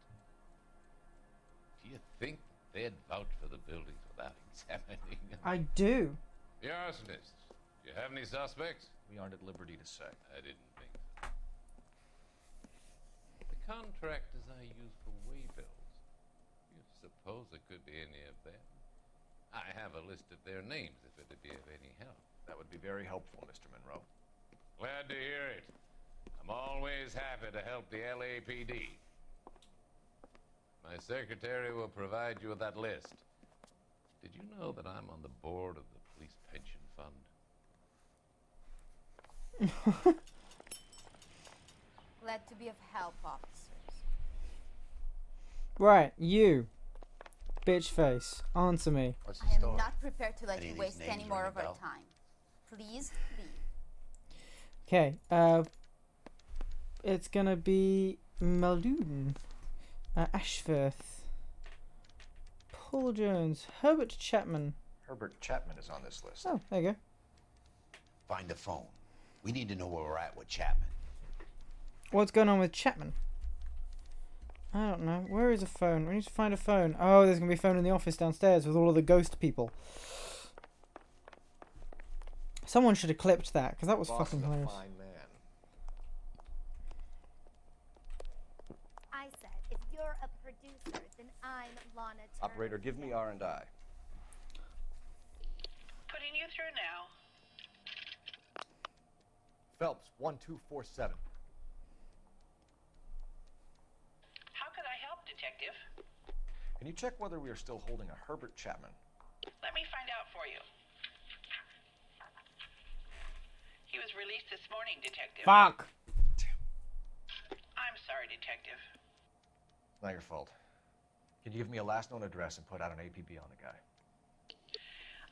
Do you think they'd vouch for the buildings without examining them? I do. The arsonists. Do you have any suspects? We aren't at liberty to say. I didn't think so. The contractors I use for waybills. You suppose it could be any of them? I have a list of their names if it'd be of any help. That would be very helpful, Mr. Monroe. Glad to hear it. I'm always happy to help the LAPD. My secretary will provide you with that list. Did you know that I'm on the board of the police pension fund? Glad to be of help, officers. Right, you. Bitch face. Answer me. What's the I am story? not prepared to let Any you of these waste names any more ring a of our bell? time. Please leave. Okay, it's gonna be Muldoon, Ashworth, Paul Jones, Herbert Chapman. Herbert Chapman is on this list. Oh, there you go. Find the phone. We need to know where we're at with Chapman. What's going on with Chapman? I don't know. Where is a phone? We need to find a phone. Oh, there's going to be a phone in the office downstairs with all of the ghost people. Someone should have clipped that, because that was Boss fucking is a hilarious. fine man. I said, if you're a producer, then I'm Lana Turner. Operator, give me R&I. Putting you through now. Phelps, 1247. How could I help, Detective? Can you check whether we are still holding a Herbert Chapman? Let me find out for you. He was released this morning, Detective. Fuck! I'm sorry, Detective. Not your fault. Can you give me a last known address and put out an APB on the guy?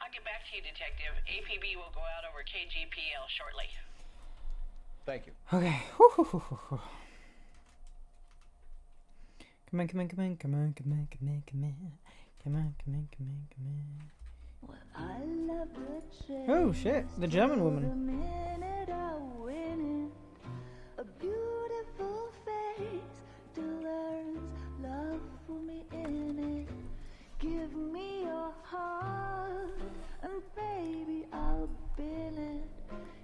I'll get back to you, Detective. APB will go out over KGPL shortly. Thank you. Okay. Come on, come on, come on, come on, come on, come on, come on. Come on, come on, come on, come on. Oh shit, the German woman. A beautiful face delivers love for me in it. Give me your heart, and baby, I'll bill it.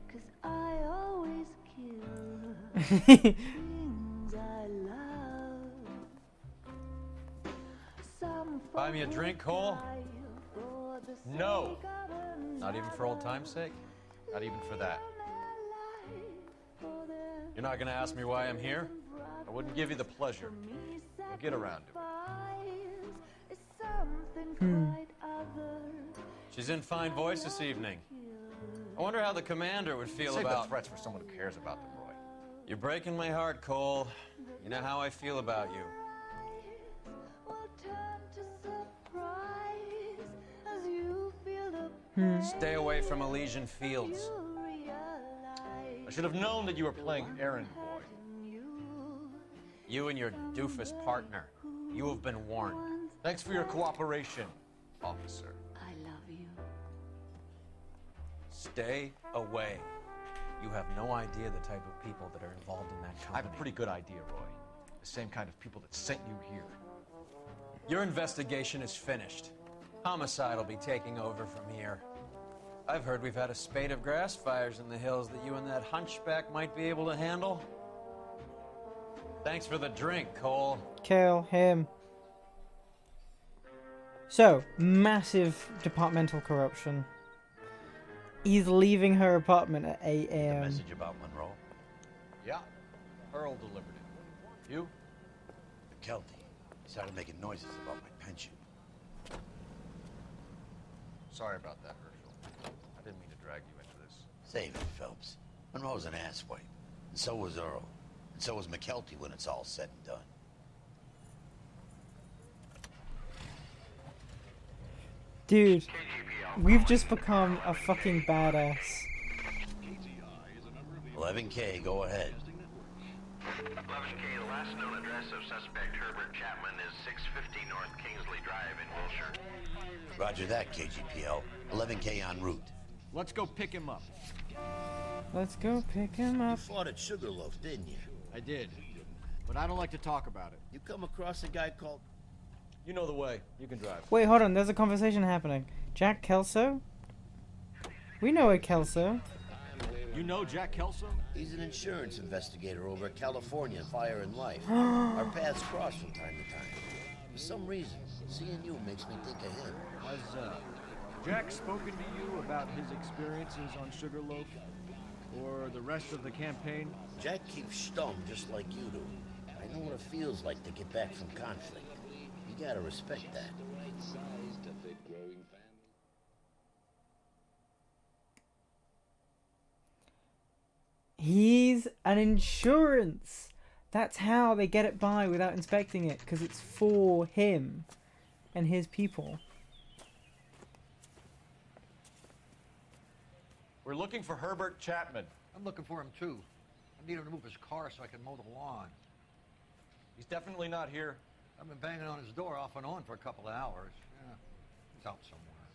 'Cause I always kill things I love. Some Buy me a drink, Cole? for the No. sake of Not even for old time's sake? Not even for that. You're not gonna ask me why I'm here? I wouldn't give you the pleasure. We'll get around to it. She's in fine voice this evening. I wonder how the commander would feel Save about... the threats for someone who cares about them, Roy. You're breaking my heart, Cole. You know how I feel about you. Stay away from Elysian Fields. I should have known that you were playing errand boy. You and your doofus partner. You have been warned. Thanks for your cooperation, officer. I love you. Stay away. You have no idea the type of people that are involved in that company. I have a pretty good idea, Roy. The same kind of people that sent you here. Your investigation is finished. Homicide will be taking over from here. I've heard we've had a spate of grass fires in the hills that you and that hunchback might be able to handle. Thanks for the drink, Cole. Kill him. So, massive departmental corruption. He's leaving her apartment at 8 a.m. Message about Monroe. Yeah, Earl delivered it. You? McKelty. He started making noises about my pension. Sorry about that, Herschel. I didn't mean to drag you into this. Save it, Phelps. Monroe's an asswipe. And so was Earl. And so was McKelty when it's all said and done. Dude, we've just become a fucking badass. 11K, go ahead. 11K, the last known address of suspect Herbert Chapman is 650 North Kingsley Drive in Wilshire. Roger that, KGPL. 11K en route. Let's go pick him up. Let's go pick him up. You fought at Sugarloaf, didn't you? I did. But I don't like to talk about it. You come across a guy called... You know the way. You can drive. Wait, hold on. There's a conversation happening. Jack Kelso? We know a Kelso. You know Jack Kelso? He's an insurance investigator over at California Fire and Life. Our paths cross from time to time. For some reason, seeing you makes me think of him. Has Jack spoken to you about his experiences on Sugarloaf? Or the rest of the campaign? Jack keeps stum just like you do. I know what it feels like to get back from conflict. You gotta respect that. He's an insurance. That's how they get it by without inspecting it, because it's for him and his people. We're looking for Herbert Chapman. I'm looking for him too. I need him to move his car so I can mow the lawn. He's definitely not here. I've been banging on his door off and on for a couple of hours. Yeah, he's out somewhere.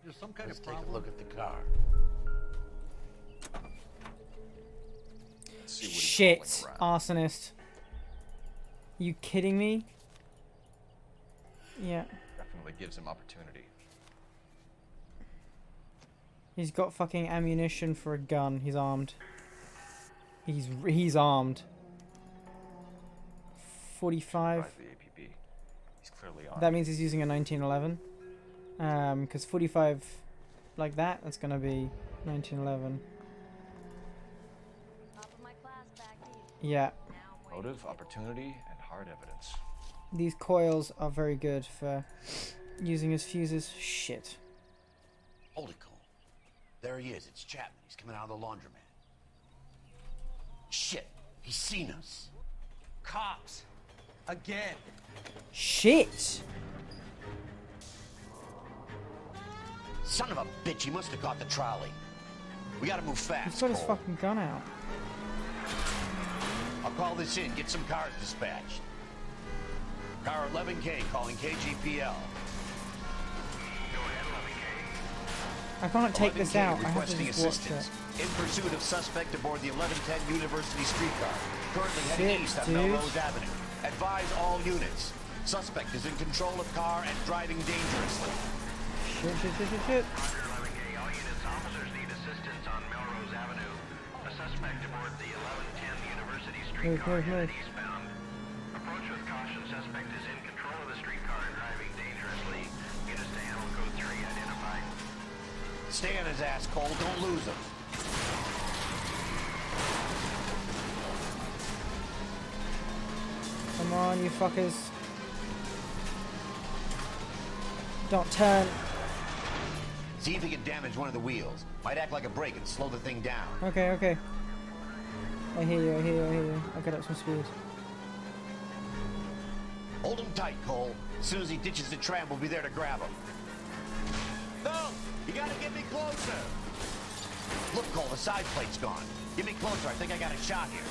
There's some kind Let's of take problem. a look at the car. Let's see what he's Shit, hauling around. arsonist. You kidding me? Yeah. Definitely gives him opportunity. He's got fucking ammunition for a gun. He's armed. He's armed. 45. Surprised the APB. He's clearly armed. That means he's using a 1911. Because 45 like that, that's gonna be 1911. Yeah. Motive, opportunity, and hard evidence. These coils are very good for using as fuses. Shit. Hold it, Cole. There he is. It's Chapman. He's coming out of the laundromat. Shit. He's seen us. Cops. Again. Shit. Son of a bitch. He must have caught the trolley. We gotta move fast, He's got his Cole. fucking gun out. I'll call this in. Get some cars dispatched. Car 11K calling KGPL. I can't take this 11K out. I have to requesting just watch assistance. it. In pursuit of suspect aboard the 1110 University streetcar. Currently Shit, heading east on dude. Melrose Avenue. Advise all units. Suspect is in control of car and driving dangerously. Shit, shit, shit, shit, shit. All units, officers need assistance on Melrose Avenue. A suspect aboard the 1110 University streetcar headed eastbound. Approach with caution. Suspect is in control of the streetcar and driving dangerously. Units to handle code 3 identified. Stay on his ass, Cole. Don't lose him. Come on, you fuckers. Don't turn. See if he can damage one of the wheels. Might act like a brake and slow the thing down. Okay, okay. I hear you, I hear you, I hear you. I'll get up some speed. Hold him tight, Cole. As soon as he ditches the tram, we'll be there to grab him. No! You gotta get me closer! Look, Cole, the side plate's gone. Get me closer. I think I got a shot here.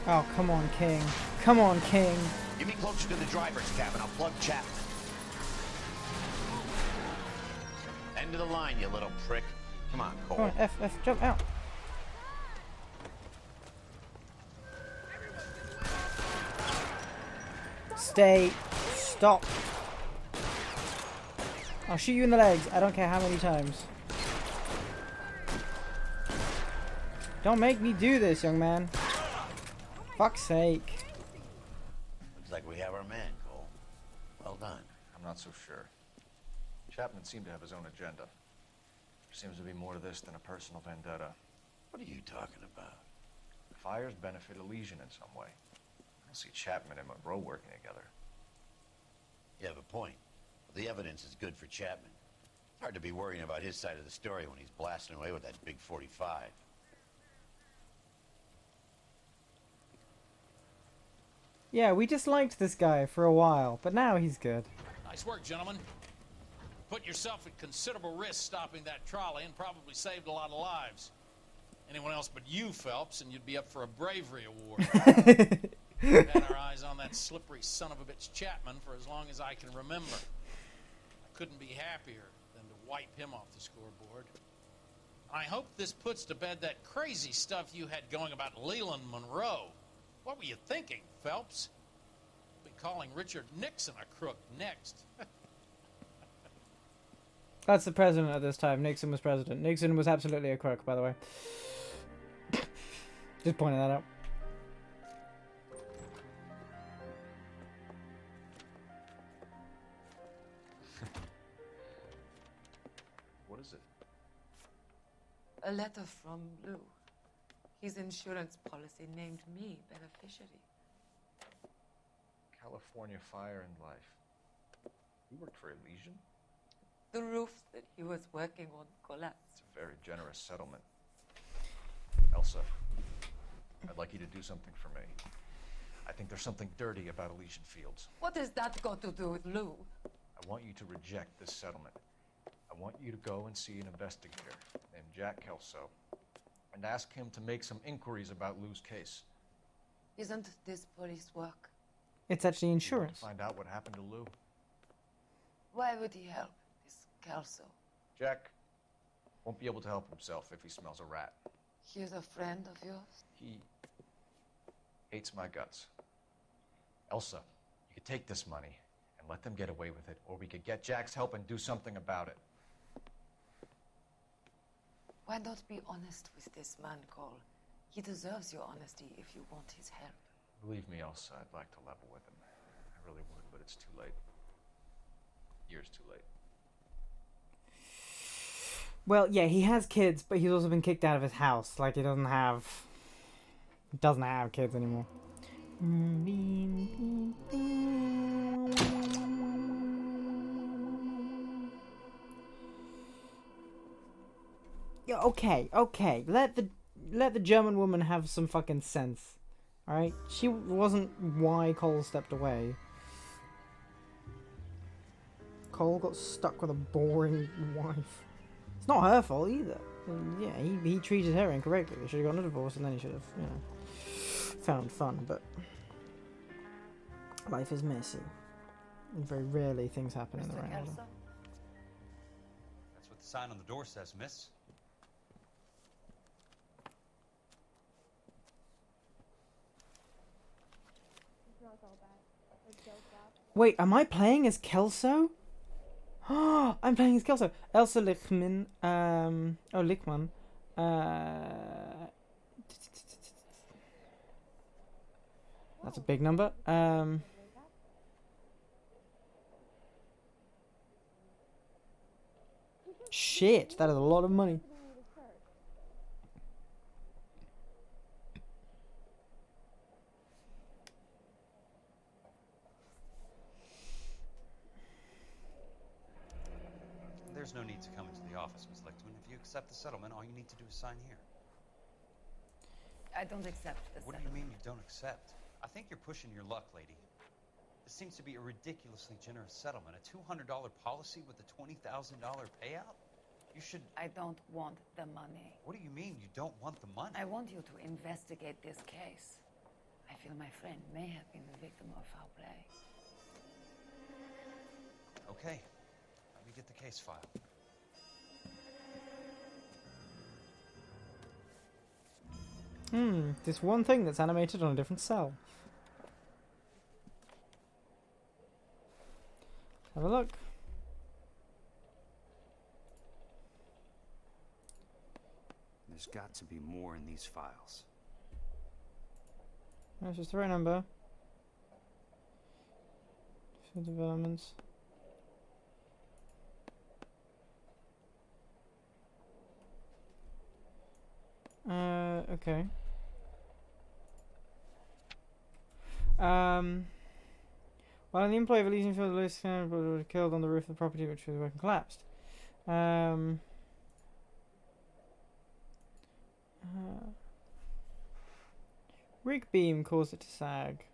Oh, come on, King. Come on, King. Get me closer to the driver's cabin. I'll plug Chapman. End of the line, you little prick. Come on, Cole. Come on, F, jump out. Stay. Stop. I'll shoot you in the legs. I don't care how many times. Don't make me do this, young man. Fuck's sake. Looks like we have our man, Cole. Well done. I'm not so sure. Chapman seemed to have his own agenda. There seems to be more to this than a personal vendetta. What are you talking about? The fires benefit Elysian in some way. I don't see Chapman and Monroe working together. You have a point. The evidence is good for Chapman. It's hard to be worrying about his side of the story when he's blasting away with that big 45. Yeah, we disliked this guy for a while, but now he's good. Nice work, gentlemen. Put yourself at considerable risk stopping that trolley and probably saved a lot of lives. Anyone else but you, Phelps, and you'd be up for a bravery award. We've had our eyes on that slippery son of a bitch Chapman for as long as I can remember. I couldn't be happier than to wipe him off the scoreboard. I hope this puts to bed that crazy stuff you had going about Leland Monroe. What were you thinking, Phelps? We'll be calling Richard Nixon a crook next. That's the president at this time. Nixon was president. Nixon was absolutely a crook, by the way. Just pointing that out. What is it? A letter from Lou. His insurance policy named me beneficiary. California Fire and Life. You worked for Elysian? The roof that he was working on collapsed. It's a very generous settlement. Elsa, I'd like you to do something for me. I think there's something dirty about Elysian Fields. What has that got to do with Lou? I want you to reject this settlement. I want you to go and see an investigator named Jack Kelso and ask him to make some inquiries about Lou's case. Isn't this police work? It's actually To insurance. find out what happened to Lou. Why would he help this Kelso? Jack won't be able to help himself if he smells a rat. He's a friend of yours? He Hates my guts. Elsa, you could take this money and let them get away with it, or we could get Jack's help and do something about it. Why not be honest with this man, Cole? He deserves your honesty if you want his help. Believe me, Elsa, I'd like to level with him. I really would, but it's too late. Years too late. Well, yeah, he has kids, but he's also been kicked out of his house. Like, he doesn't have kids anymore. Yeah, okay. Let the German woman have some fucking sense. Alright? She wasn't why Cole stepped away. Cole got stuck with a boring wife. It's not her fault either. Yeah, he treated her incorrectly. They should have gotten a divorce and then he should have, you know, found fun, but life is messy. And very rarely things happen in the right order. That's what the sign on the door says, miss. Wait, am I playing as Kelso? I'm playing as Kelso. Elsa Lichtman. Lichtman. That's a big number. Shit, that is a lot of money. There's no need to come into the office, Miss Lichtman. If you accept the settlement, all you need to do is sign here. I don't accept the What do you mean you don't accept? I think you're pushing your luck, lady. This seems to be a ridiculously generous settlement. A $200 policy with a $20,000 payout? You should... I don't want the money. What do you mean you don't want the money? I want you to investigate this case. I feel my friend may have been the victim of foul play. Okay. Let me get the case file. This one thing that's animated on a different cell. Have a look. There's got to be more in these files. That's just the right number. For developments. Okay. While the employee of a leasing field was killed on the roof of the property which was working collapsed. Rig beam caused it to sag.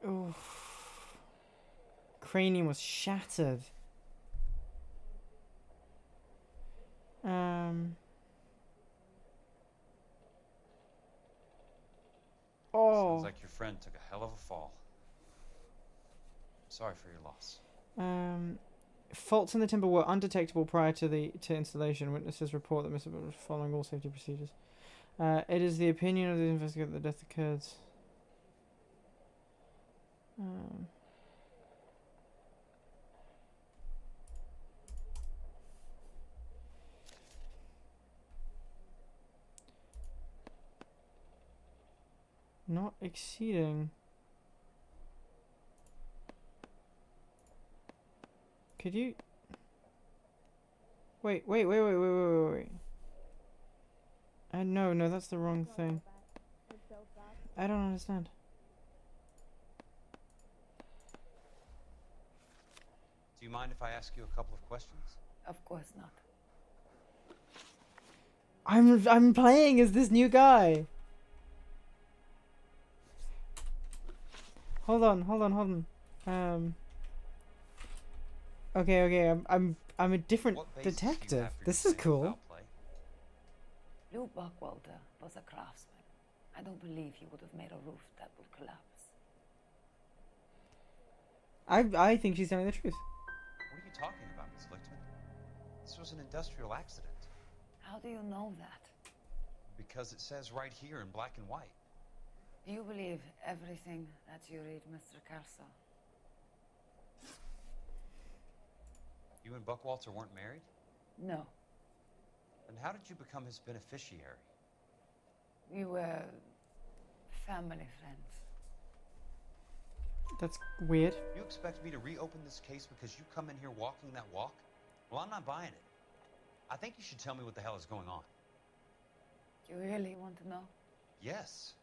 Oof. Cranium was shattered. Sounds like your friend took a hell of a fall. Sorry for your loss. Faults in the timber were undetectable prior to installation. Witnesses report that Mr. Butler was following all safety procedures. It is the opinion of the investigator that the death occurred. Not exceeding. Could you... Wait. No, that's the wrong thing. I don't understand. Do you mind if I ask you a couple of questions? Of course not. I'm playing as this new guy. Hold on. Okay. I'm a different detective. This is cool. Lou Buckwalter was a craftsman. I don't believe he would have made a roof that would collapse. I think she's telling the truth. What are you talking about, Miss Lichtman? This was an industrial accident. How do you know that? Because it says right here in black and white. Do you believe everything that you read, Mr. Kelso? You and Buckwalter weren't married? No. Then how did you become his beneficiary? We were family friends. That's weird. You expect me to reopen this case because you come in here walking that walk? Well, I'm not buying it. I think you should tell me what the hell is going on. Do you really want to know? Yes.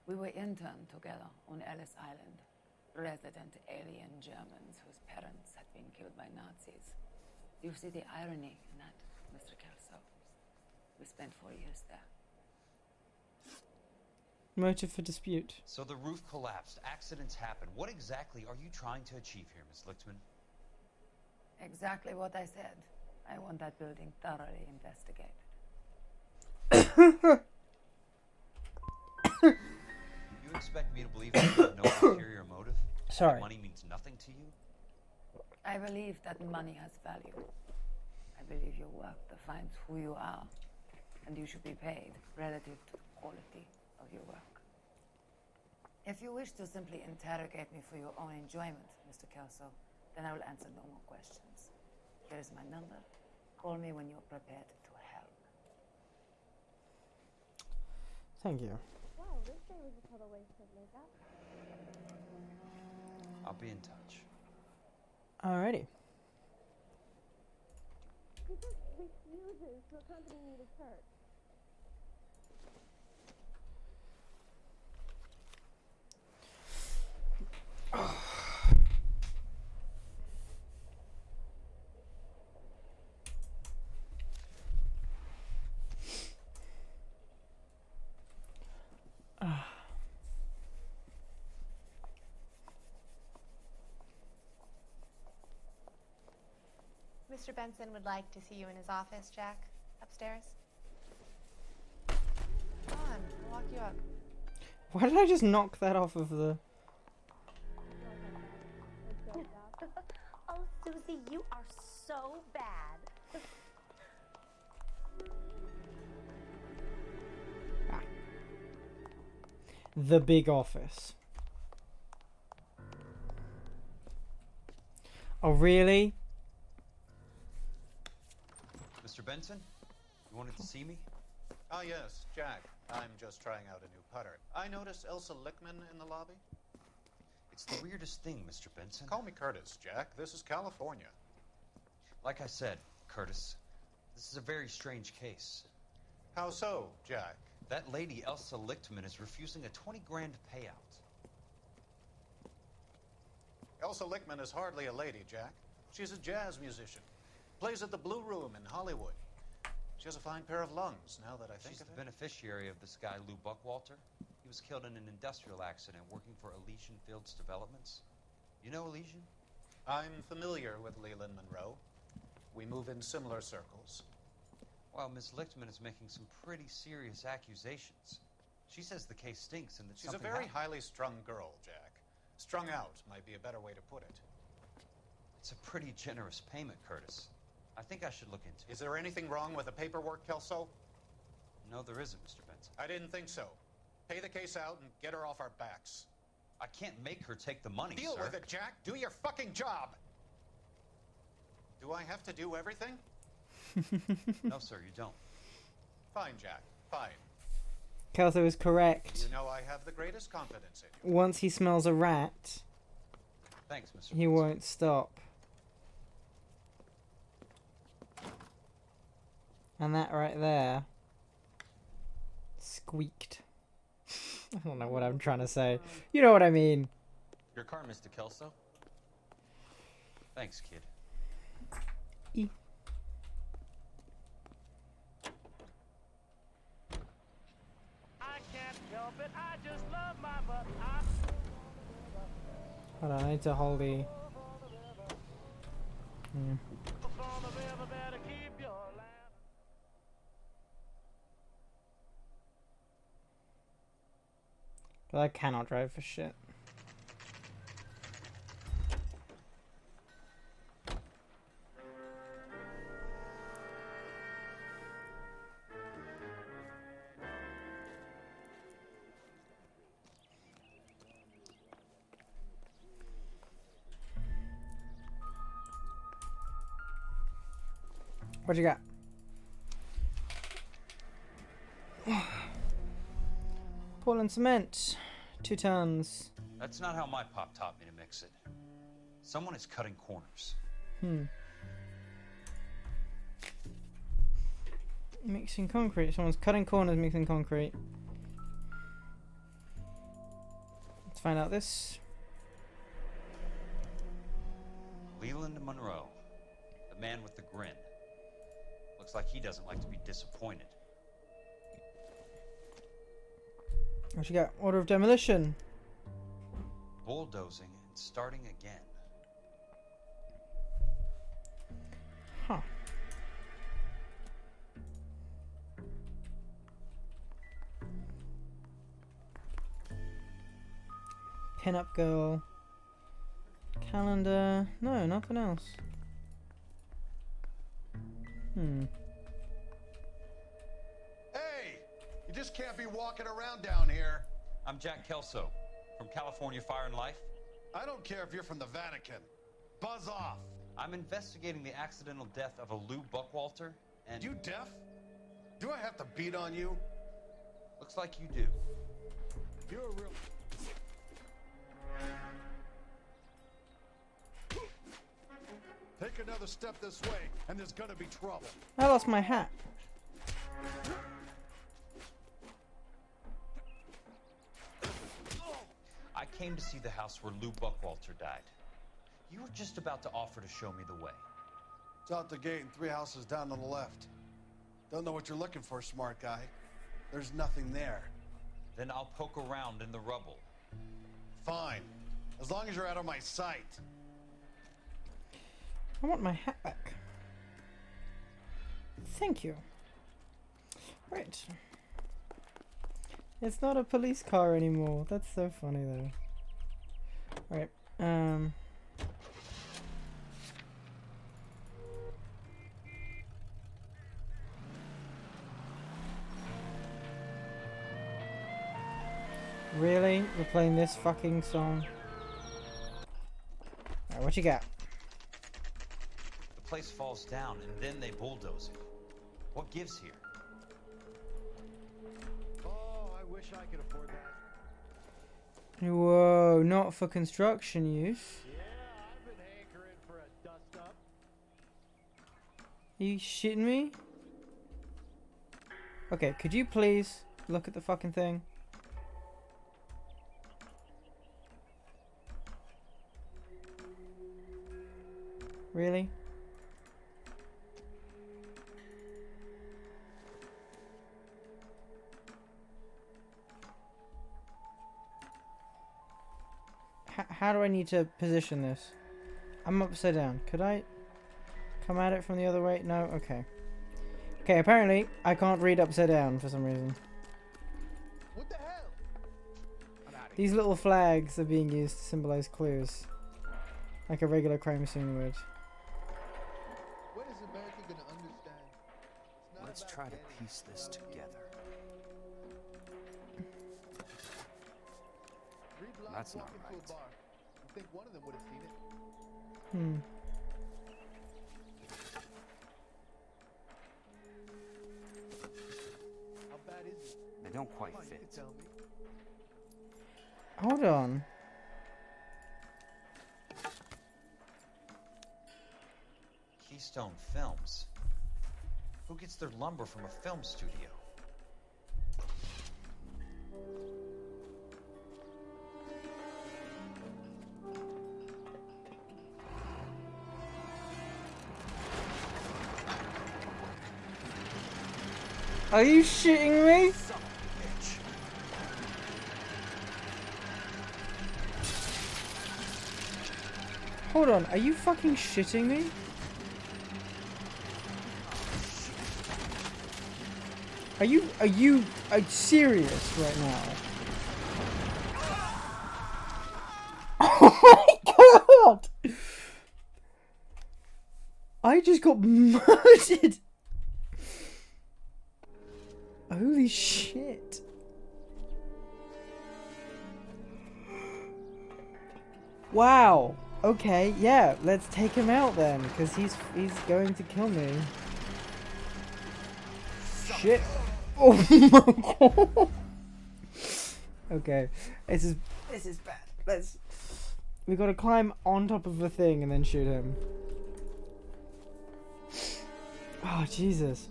We were interned together on Ellis Island, resident alien Germans whose parents had been killed by Nazis. Do you see the irony in that, Mr. Kelso? We spent 4 years there. Motive for dispute. So the roof collapsed, accidents happen. What exactly are you trying to achieve here, Miss Lichtman? Exactly what I said. I want that building thoroughly investigated. You expect me to believe that you have no ulterior motive? Sorry. That money means nothing to you? I believe that money has value. I believe your work defines who you are, and you should be paid relative to the quality of your work. If you wish to simply interrogate me for your own enjoyment, Mr. Kelso, then I will answer no more questions. Here is my number. Call me when you're prepared to help. Thank you. Wow, this day was a total waste of makeup. I'll be in touch. Alrighty. He just refuses to accompany me to church. Mr. Benson would like to see you in his office, Jack. Upstairs. Come on, I'll walk you up. Why did I just knock that off of the... Oh, Susie, you are so bad. The big office. Oh, really? Mr. Benson, you wanted to see me? Ah, yes, Jack. I'm just trying out a new putter. I noticed Elsa Lichtman in the lobby. It's the weirdest thing, Mr. Benson. Call me Curtis, Jack. This is California. Like I said, Curtis, this is a very strange case. How so, Jack? That lady, Elsa Lichtman, is refusing a 20 grand payout. Elsa Lichtman is hardly a lady, Jack. She's a jazz musician. Plays at the Blue Room in Hollywood. She has a fine pair of lungs, now that I think She's of the it. beneficiary of this guy, Lou Buckwalter. He was killed in an industrial accident working for Elysian Fields Developments. You know Elysian? I'm familiar with Leland Monroe. We move in similar circles. Well, Miss Lichtman is making some pretty serious accusations. She says the case stinks and that She's a something very happened. highly strung girl, Jack. Strung out might be a better way to put it. It's a pretty generous payment, Curtis. I think I should look into it. Is there anything wrong with the paperwork, Kelso? No, there isn't, Mr. Benson. I didn't think so. Pay the case out and get her off our backs. I can't make her take the money, Deal sir. with it, Jack. Do your fucking job. Do I have to do everything? No, sir, you don't. Fine, Jack. Fine. Kelso is correct. You know I have the greatest confidence in you. Once he smells a rat, Thanks, Mr. he won't stop. And that right there squeaked. I don't know what I'm trying to say. You know what I mean. Your car, Mr. Kelso. Thanks, kid. E. I can't help it. I just love my butt. Hold on, I need to hold the... But I cannot drive for shit. What you got? Portland cement. 2 tons. That's not how my pop taught me to mix it. Someone is cutting corners. Mixing concrete. Someone's cutting corners, mixing concrete. Let's find out this. Leland Monroe, the man with the grin. Looks like he doesn't like to be disappointed. What you got? Order of demolition. Bulldozing and starting again. Huh. Pin-up girl. Calendar. No, nothing else. Hey! You just can't be walking around down here. I'm Jack Kelso, from California Fire and Life. I don't care if you're from the Vatican. Buzz off. I'm investigating the accidental death of a Lou Buckwalter, and... You deaf? Do I have to beat on you? Looks like you do. You're a real... Take another step this way, and there's gonna be trouble. I lost my hat. I came to see the house where Lou Buckwalter died. You were just about to offer to show me the way. It's out the gate and 3 houses down on the left. Don't know what you're looking for, smart guy. There's nothing there. Then I'll poke around in the rubble. Fine. As long as you're out of my sight. I want my hat back. Thank you. Right. It's not a police car anymore. That's so funny though. Alright, Really? We're playing this fucking song? Alright, what you got? The place falls down and then they bulldoze it. What gives here? Oh, I wish I could afford that. Whoa, not for construction use. Yeah, I've been hankering for a dust up. Are you shitting me? Okay, could you please look at the fucking thing? Really? How do I need to position this? I'm upside down. Could I come at it from the other way? No? Okay. Okay, apparently I can't read upside down for some reason. What the hell? These little flags are being used to symbolize clues. Like a regular crime scene would. When is America gonna understand? Let's try to piece this together. That's not right. You think one of them would have seen it? How bad is it? They don't quite Come on, fit. you can tell me. Hold on. Keystone Films. Who gets their lumber from a film studio? Are you shitting me? Son of a bitch. Hold on, are you fucking shitting me? Are you serious right now? Oh my god! I just got murdered! Holy shit. Wow. Okay, yeah, let's take him out then, because he's going to kill me. shit. Oh my god. Okay, this is bad. We gotta climb on top of the thing and then shoot him. Oh Jesus.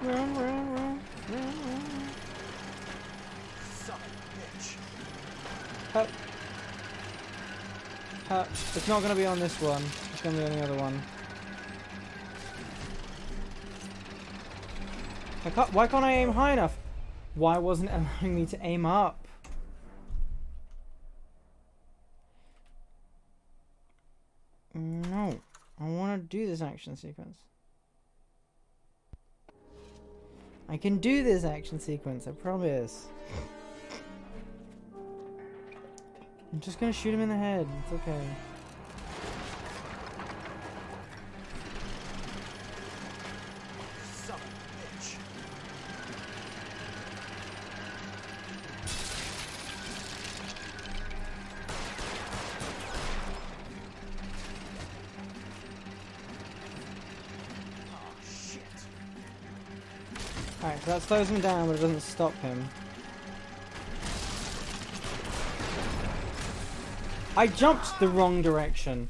Run, run, run, run, run. Son of a bitch. It's not gonna be on this one. It's gonna be on the other one. Why can't I aim high enough? Why wasn't it allowing me to aim up? No. I want to do this action sequence. I can do this action sequence, I promise. I'm just gonna shoot him in the head. It's okay. Son of a bitch. Oh, shit. Alright, so that slows him down, but it doesn't stop him. I jumped the wrong direction.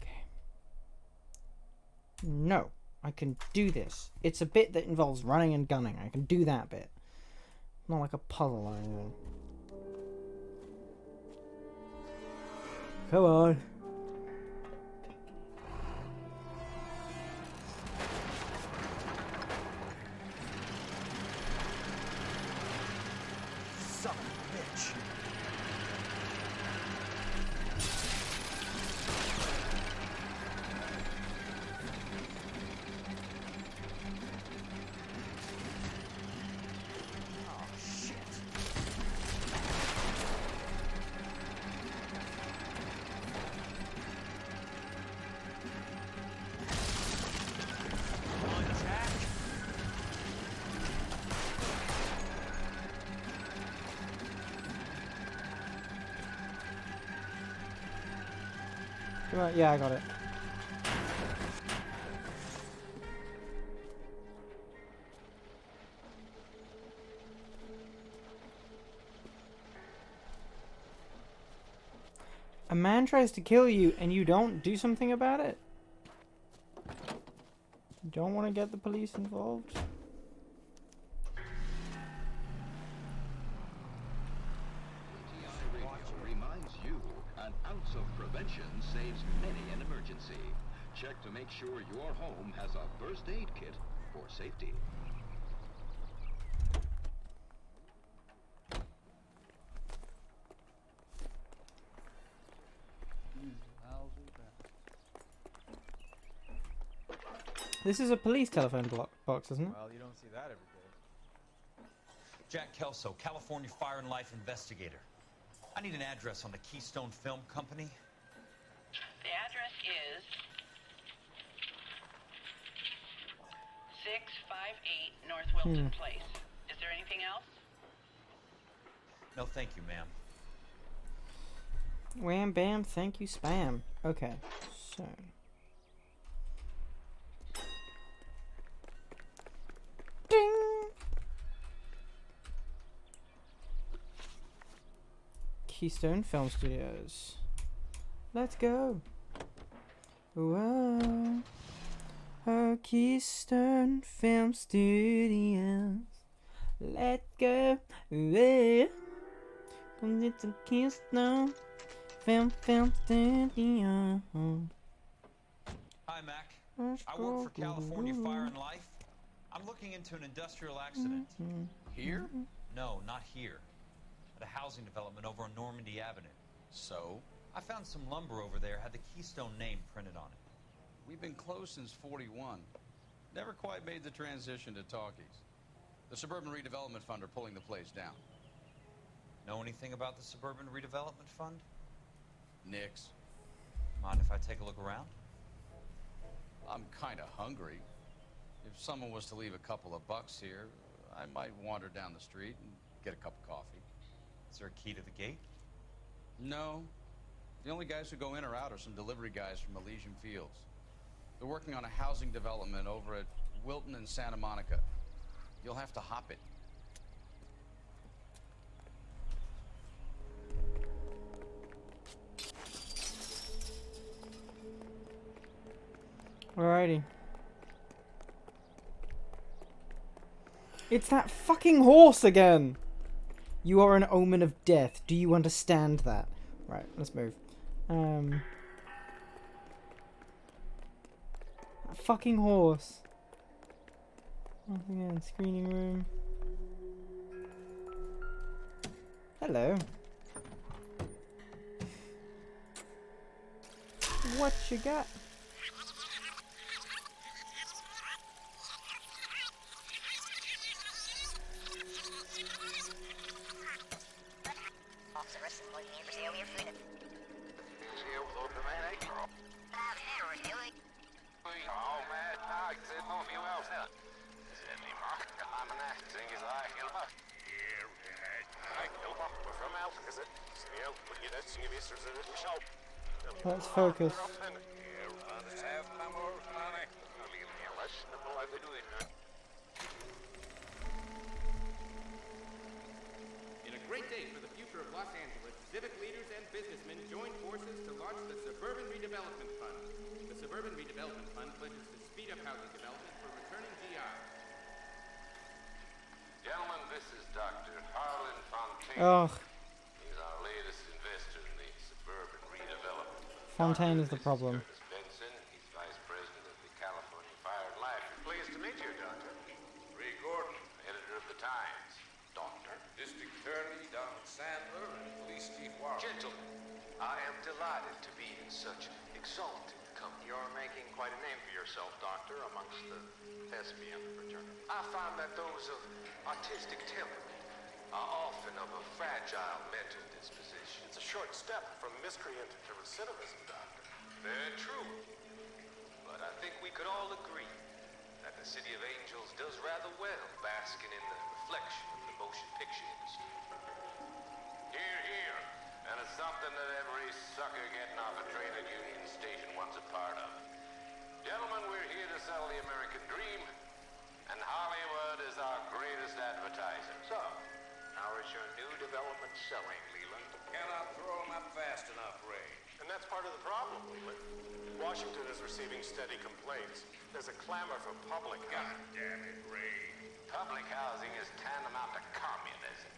Okay. No, I can do this. It's a bit that involves running and gunning. I can do that bit. Not like a puzzle or anything. Come on. Son of a bitch. Oh, shit. One attack. Come on. Yeah, I got it. A man tries to kill you and you don't do something about it? You don't want to get the police involved? Reminds you, an ounce of prevention saves many an emergency. Check to make sure your home has a first aid kit for safety. This is a police telephone box, isn't it? Well, you don't see that every day. Jack Kelso, California Fire and Life investigator. I need an address on the Keystone Film Company. The address is 658 North Wilton Place. Is there anything else? No, thank you, ma'am. Wham bam, thank you, spam. Okay, so. Ding! Keystone Film Studios. Let's go. Whoa. Oh, Keystone Film Studios. Let's go. Whoa. It's a Keystone Film Studios. Hi, Mac. I work for California Fire and Life. I'm looking into an industrial accident. Here? No, not here. At a housing development over on Normandy Avenue. So? I found some lumber over there, had the Keystone name printed on it. We've been closed since 41. Never quite made the transition to talkies. The Suburban Redevelopment Fund are pulling the place down. Know anything about the Suburban Redevelopment Fund? Nix. Mind if I take a look around? I'm kinda hungry. If someone was to leave a couple of bucks here, I might wander down the street and get a cup of coffee. Is there a key to the gate? No. The only guys who go in or out are some delivery guys from Elysian Fields. They're working on a housing development over at Wilton and Santa Monica. You'll have to hop it. Alrighty. It's that fucking horse again! You are an omen of death. Do you understand that? Right, let's move. That fucking horse. Once again, screening room. Hello. What you got? Let's focus. In a great day for the future of Los Angeles, civic leaders and businessmen joined forces to launch the Suburban Redevelopment Fund. The Suburban Redevelopment Fund pledges to speed up housing development for returning GIs. Gentlemen, this is Dr. Harlan Fontaine. Oh. He's our latest investor in the Suburban Redevelopment Fund. Fontaine is the problem. Benson, he's Vice President of the California Fire and Life. Pleased to meet you, Doctor. Ray Gordon, editor of the Times. Doctor. District Attorney Donald Sandler and Police Chief Warren. Gentlemen, I am delighted to be in such exalted company. You're making quite a name for yourself, Doctor, amongst the thespian fraternity. I find that those of artistic temperament are often of a fragile mental disposition. It's a short step from miscreant to recidivism, Doctor. Very true. But I think we could all agree that the City of Angels does rather well basking in the reflection of the motion picture industry. Here, here. And it's something that every sucker getting off a train at Union Station wants a part of. Gentlemen, we're here to sell the American dream, and Hollywood is our greatest advertiser. So, how is your new development selling, Leland? Cannot throw them up fast enough, Ray. And that's part of the problem, Leland. Washington is receiving steady complaints. There's a clamor for public God damn it, Ray. Public housing is tantamount to communism.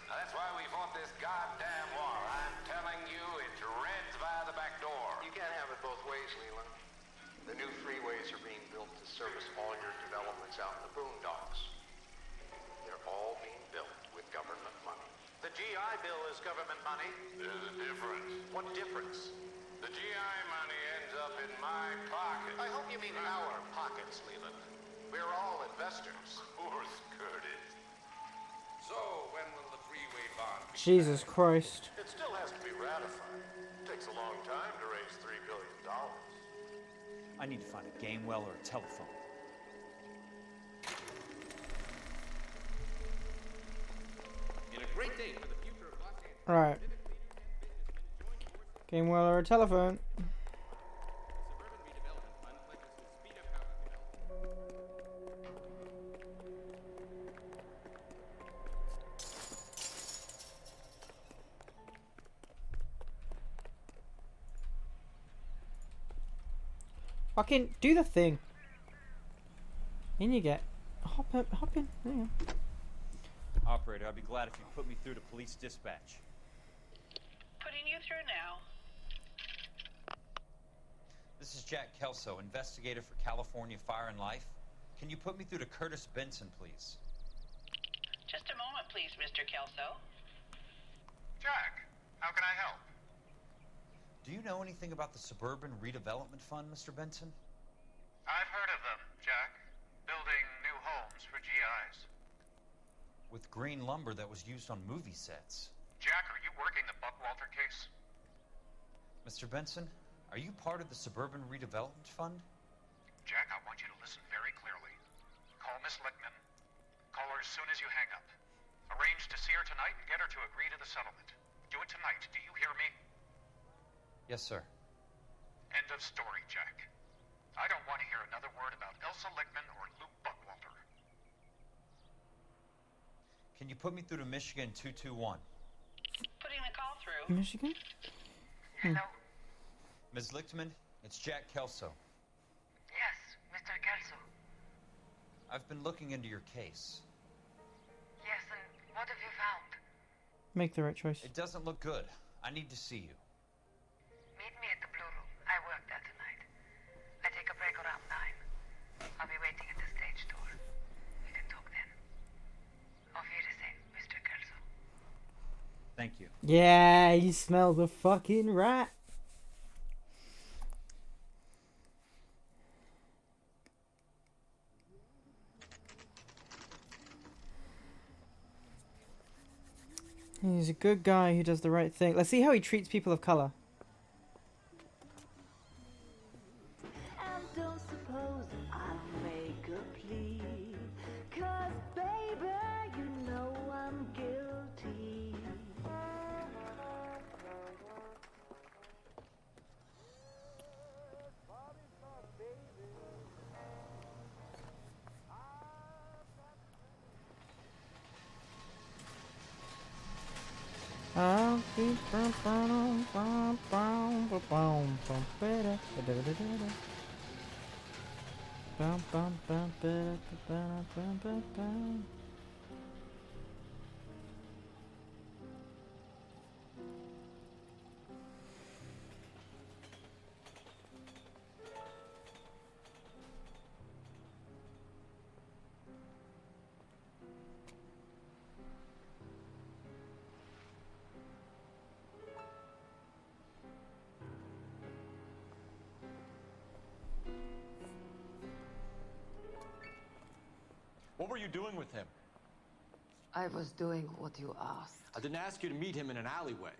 Now, that's why we fought this goddamn war. I'm telling you, it's Reds via the back door. You can't have it both ways, Leland. The new freeways are being built to service all your developments out in the boondocks. They're all being built with government money. The GI Bill is government money. There's a difference. What difference? The GI money ends up in my pocket. I hope you mean our pockets, Leland. We're all investors. Of course, Curtis. So, when will the freeway bond be? Jesus Christ. It still has to be ratified. It takes a long time to raise $3 billion. I need to find a game well or a telephone. In a great day for the future of Los Angeles. Right. Game well or a telephone. Fucking do the thing. In you get. Hop in. There you go. Operator, I'd be glad if you put me through to police dispatch. Putting you through now. This is Jack Kelso, investigator for California Fire and Life. Can you put me through to Curtis Benson, please? Just a moment, please, Mr. Kelso. Jack, how can I help? Do you know anything about the Suburban Redevelopment Fund, Mr. Benson? I've heard of them, Jack. Building new homes for GIs. With green lumber that was used on movie sets. Jack, are you working the Buckwalter case? Mr. Benson, are you part of the Suburban Redevelopment Fund? Jack, I want you to listen very clearly. Call Miss Lickman. Call her as soon as you hang up. Arrange to see her tonight and get her to agree to the settlement. Do it tonight, do you hear me? Yes, sir. End of story, Jack. I don't want to hear another word about Elsa Lickman or Luke Buckwalter. Can you put me through to Michigan 221? Putting the call through. Michigan? Hello? Ms. Lichtman, it's Jack Kelso. Yes, Mr. Kelso. I've been looking into your case. Yes, and what have you found? Make the right choice. It doesn't look good. I need to see you. Meet me at the Blue Room. I work there tonight. I take a break around 9. I'll be waiting at the stage door. We can talk then. Auf Wiedersehen, Mr. Kelso. Thank you. Yeah, you smell the fucking rat. He's a good guy who does the right thing. Let's see how he treats people of color. And don't suppose I'll make a plea, 'cause baby, you know I'm guilty. I'll be What were you doing with him? I was doing what you asked. I didn't ask you to meet him in an alleyway.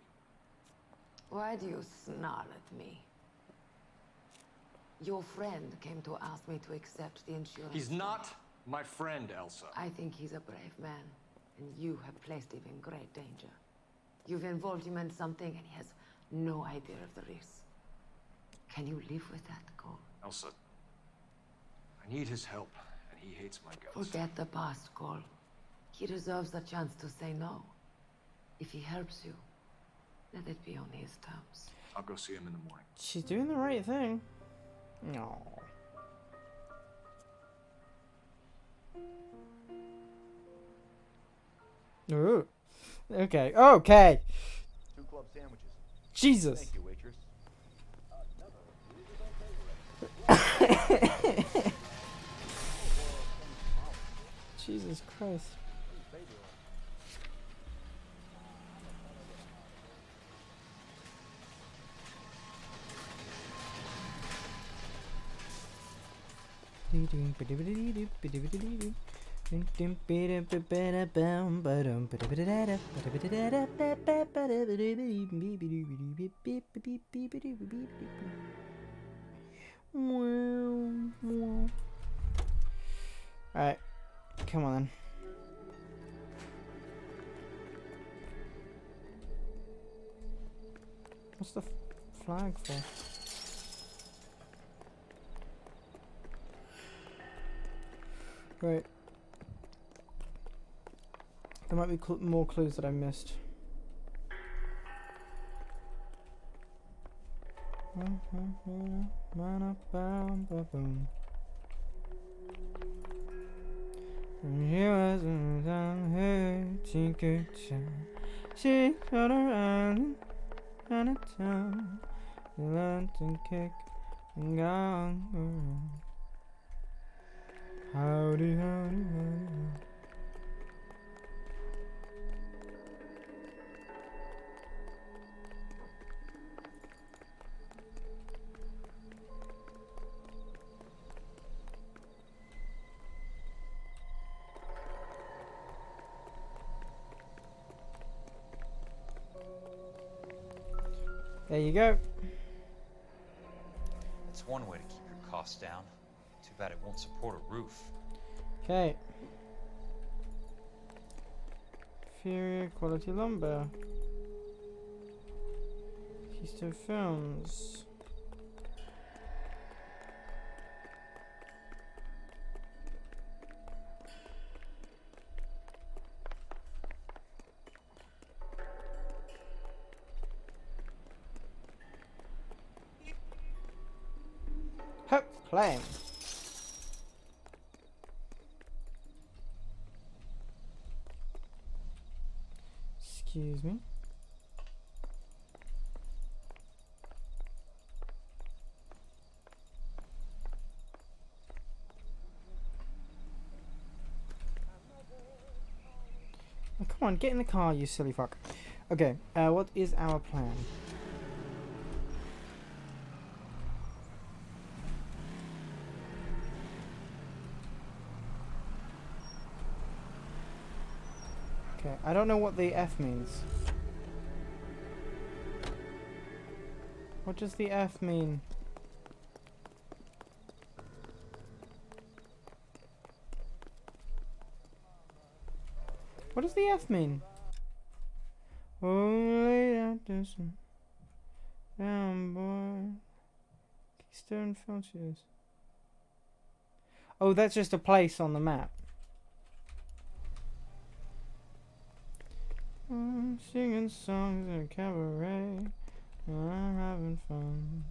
Why do you snarl at me? Your friend came to ask me to accept the insurance. He's not my friend, Elsa. I think he's a brave man, and you have placed him in great danger. You've involved him in something, and he has no idea of the risks. Can you live with that, Cole? Elsa, I need his help, and he hates my guts. Forget the past, Cole. He deserves a chance to say no. If he helps you, let it be on his terms. I'll go see him in the morning. She's doing the right thing. No. Ooh. Okay. Okay. 2 club sandwiches. Jesus. Thank you, waitress. Jesus Christ. Alright, come on then. What's the flag for? Right. There might be more clues that I missed. She was on her secret side. She got around on a tongue. She learned to kick and gone around. Howdy, howdy, howdy. There you go. That's one way to keep your costs down. Too bad it won't support a roof. Okay. Inferior quality lumber. Keystone Films. Hup, playing. Excuse me. Oh, come on, get in the car, you silly fuck. Okay, what is our plan? Okay, I don't know what the F means. What does the F mean? What does the F mean? Only that doesn't down, boy. Keystone Films. Oh, that's just a place on the map. I'm singing songs in a cabaret. I'm having fun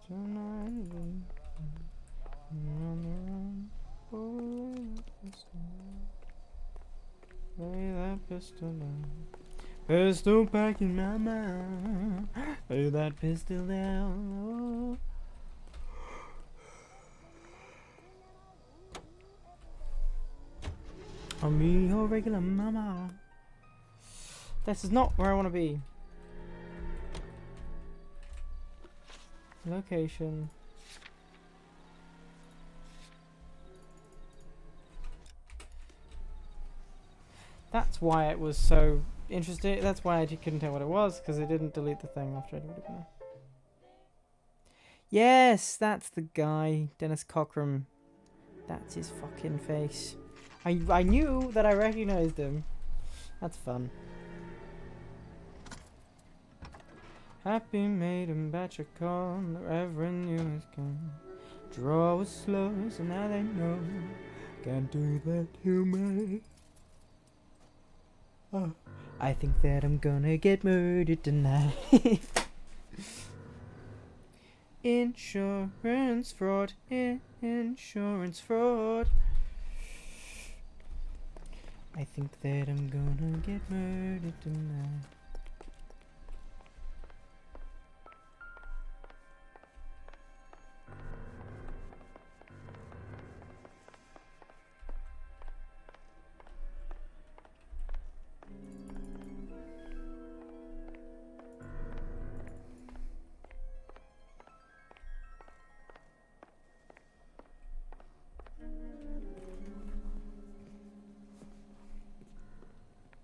tonight. On the run. Oh, lay that pistol down. Pistol back in my mind. Lay that pistol down. Oh. I'm me, your regular mama. This is not where I want to be. Location. That's why it was so interesting. That's why I couldn't tell what it was, because it didn't delete the thing after I did it. Yes, that's the guy, Dennis Cockrum. That's his fucking face. I knew that I recognized him. That's fun. Happy maiden batch of corn, the Reverend knew his gun. Draw was slow, so now they know. Can't do that to me. Oh, I think that I'm gonna get murdered tonight. Insurance fraud, insurance fraud. I think that I'm gonna get murdered tonight.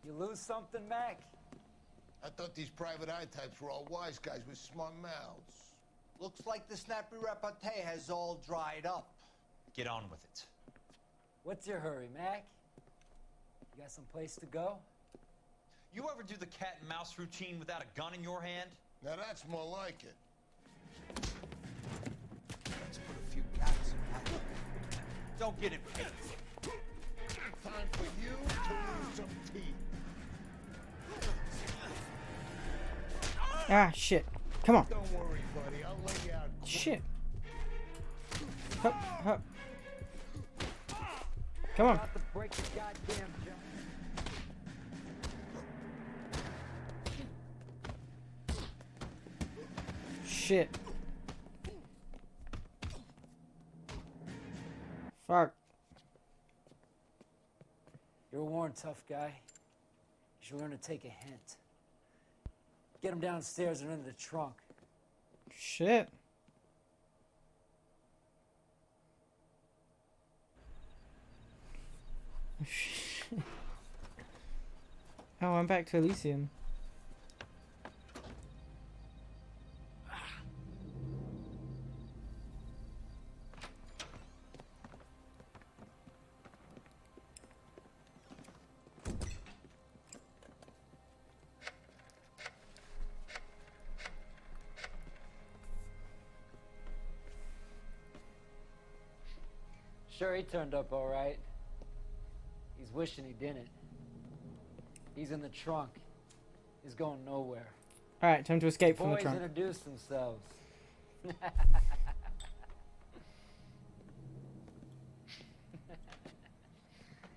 You lose something, Mac? I thought these private eye types were all wise guys with smart mouths. Looks like the snappy repartee has all dried up. Get on with it. What's your hurry, Mac? You got some place to go? You ever do the cat and mouse routine without a gun in your hand? Now that's more like it. Let's put a few cats in that. Don't get impatient. Time for you to lose some teeth. Ah, shit. Come on. Don't worry, buddy. I'll lay you out. Shit. Hup, hup. Come on. About to break the goddamn jump. Shit. Fuck. You're a worn, tough guy. You should learn to take a hint. Get him downstairs and into the trunk. Shit. Oh, I'm back to Elysium. Sure, he turned up all right. He's wishing he didn't. He's in the trunk. He's going nowhere. Alright, time to escape from the Boys trunk. introduce themselves.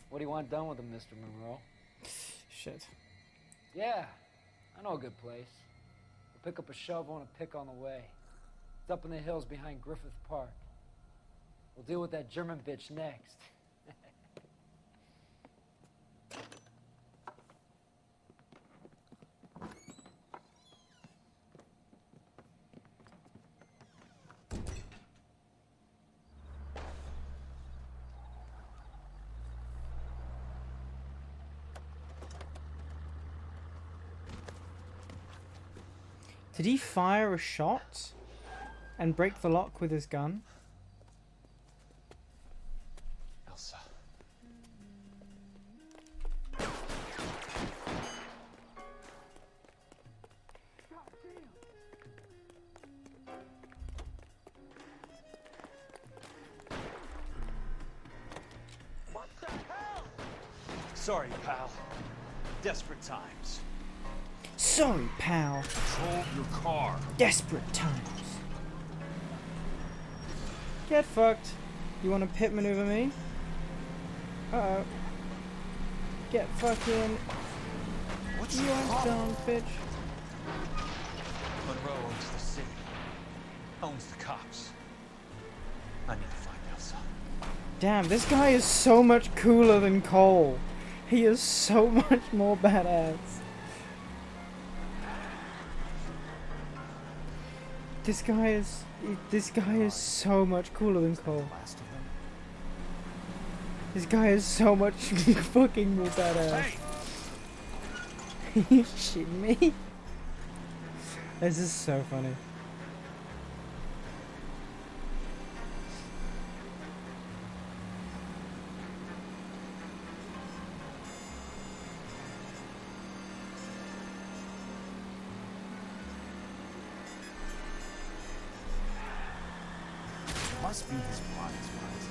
What do you want done with him, Mr. Monroe? Shit. Yeah, I know a good place. We'll pick up a shovel and a pick on the way. It's up in the hills behind Griffith Park. We'll deal with that German bitch next. Did he fire a shot and break the lock with his gun? Elsa. What the hell? Sorry, pal. Desperate times. Sorry, pal. Control your car. Desperate times. Get fucked. You want to pit maneuver me? Uh-oh. Get fucking... What's you your ain't problem? done, bitch. Monroe owns the city. Owns the cops. I need to find Elsa. Damn, this guy is so much cooler than Cole. He is so much more badass. This guy is so much cooler than Cole. This guy is so much fucking more badass. You shitting me? This is so funny. Must be his prize,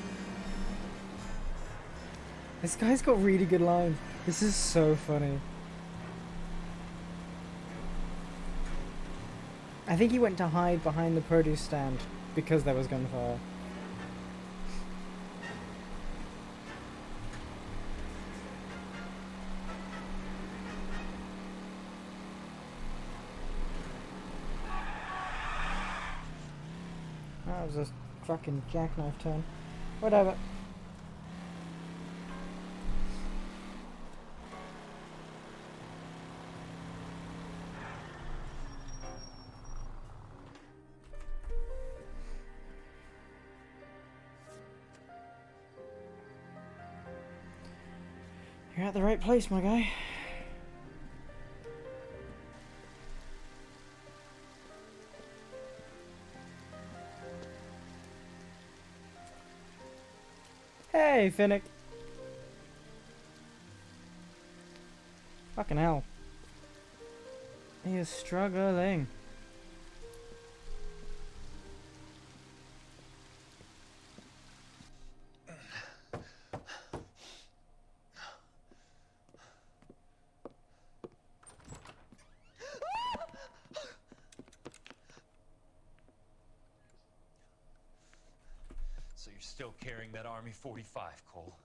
This guy's got really good lines. This is so funny. I think he went to hide behind the produce stand because there was gunfire. That was a fucking jackknife turn. Whatever. You're at the right place, my guy. Hey, Finnick. Fucking hell. He is struggling. So you're still carrying that Army 45, Cole?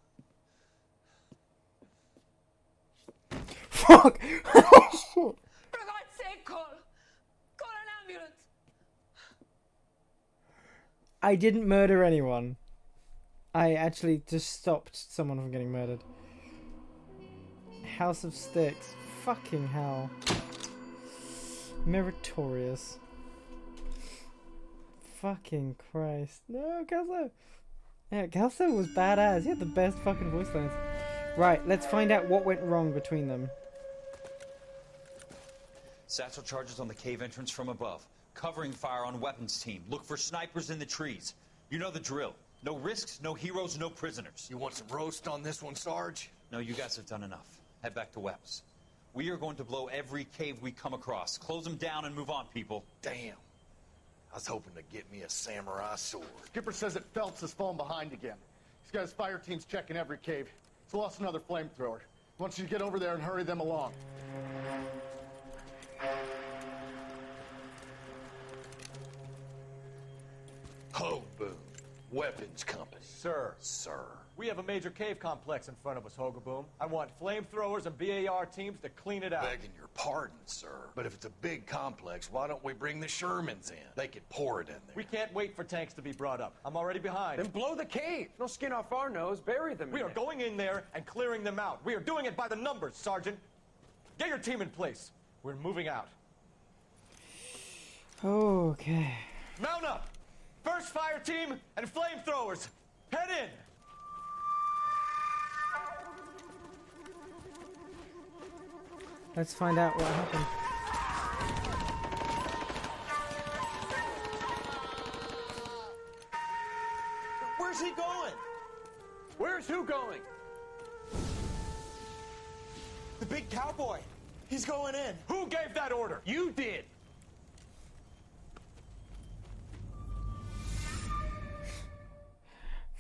Fuck! For God's sake, Cole! Call an ambulance! I didn't murder anyone. I actually just stopped someone from getting murdered. House of Sticks. Fucking hell. Meritorious. Fucking Christ. No, Kelso! Yeah, Kelso was badass. He had the best fucking voice lines. Right, let's find out what went wrong between them. Satchel charges on the cave entrance from above. Covering fire on weapons team. Look for snipers in the trees. You know the drill. No risks, no heroes, no prisoners. You want some roast on this one, Sarge? No, you guys have done enough. Head back to Weps. We are going to blow every cave we come across. Close them down and move on, people. Damn. I was hoping to get me a samurai sword. Skipper says that Phelps has fallen behind again. These guys' fire team's checking every cave. It's lost another flamethrower. I want you to get over there and hurry them along. Ho, Boom. Weapons Company. Sir. Sir. We have a major cave complex in front of us, Hogaboom. I want flamethrowers and BAR teams to clean it out. Begging your pardon, sir. But if it's a big complex, why don't we bring the Shermans in? They could pour it in there. We can't wait for tanks to be brought up. I'm already behind. Then blow the cave. No skin off our nose. Bury them. We are going in there and clearing them out. We are doing it by the numbers, Sergeant. Get your team in place. We're moving out. Okay. Mount up! First fire team and flamethrowers. Head in! Let's find out what happened. Where's he going? Where's who going? The big cowboy. He's going in. Who gave that order? You did.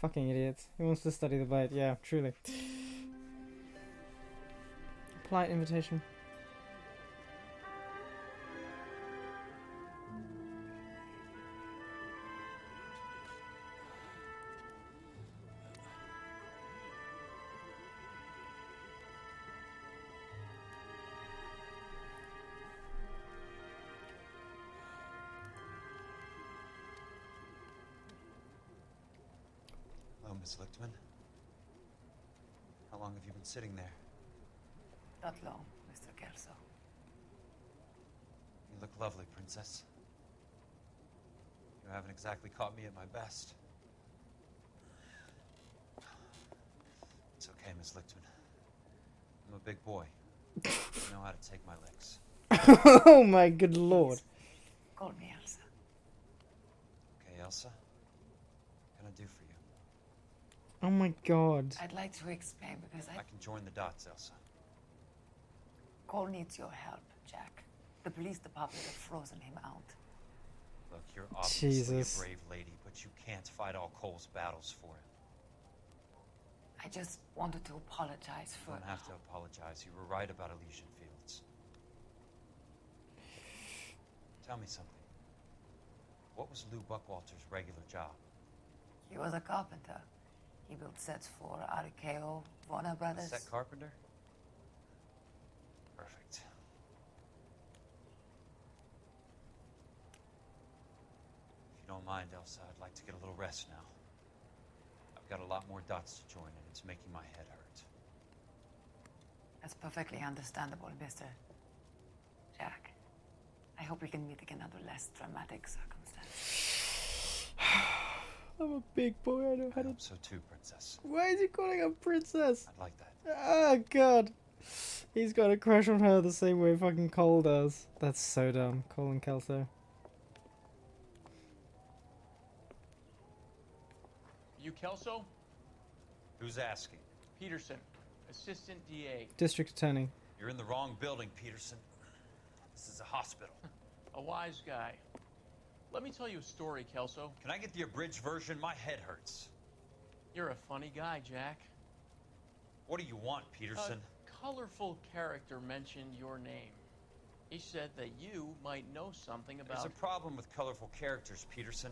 Fucking idiots. He wants to study the blade. Yeah, truly. Polite invitation. Hello, Miss Lichtman. How long have you been sitting there? Not long, Mr. Kelso. You look lovely, Princess. You haven't exactly caught me at my best. It's okay, Miss Lichtman. I'm a big boy. I know how to take my licks. Oh my good lord. Call me Elsa. Okay, Elsa? What can I do for you? Oh my god. I'd like to explain because I can join the dots, Elsa. Cole needs your help, Jack. The police department have frozen him out. Look, you're obviously Jesus. a brave lady, but you can't fight all Cole's battles for him. I just wanted to apologize You for... don't have to apologize. You were right about Elysian Fields. Tell me something. What was Lou Buckwalter's regular job? He was a carpenter. He built sets for RKO, Warner Brothers. Set carpenter? Perfect. If you don't mind, Elsa, I'd like to get a little rest now. I've got a lot more dots to join, and it's making my head hurt. That's perfectly understandable, Mr. Jack. I hope we can meet again under less dramatic circumstances. I'm a big boy, I know how I to... hope so too, Princess. Why is he calling her princess? I'd like that. Oh god. He's got a crush on her the same way fucking Cole does. That's so dumb. Cole and Kelso. You Kelso? Who's asking? Peterson, Assistant DA. District Attorney. You're in the wrong building, Peterson. This is a hospital. A wise guy. Let me tell you a story, Kelso. Can I get the abridged version? My head hurts. You're a funny guy, Jack. What do you want, Peterson? A colorful character mentioned your name. He said that you might know something about... There's a problem with colorful characters, Peterson.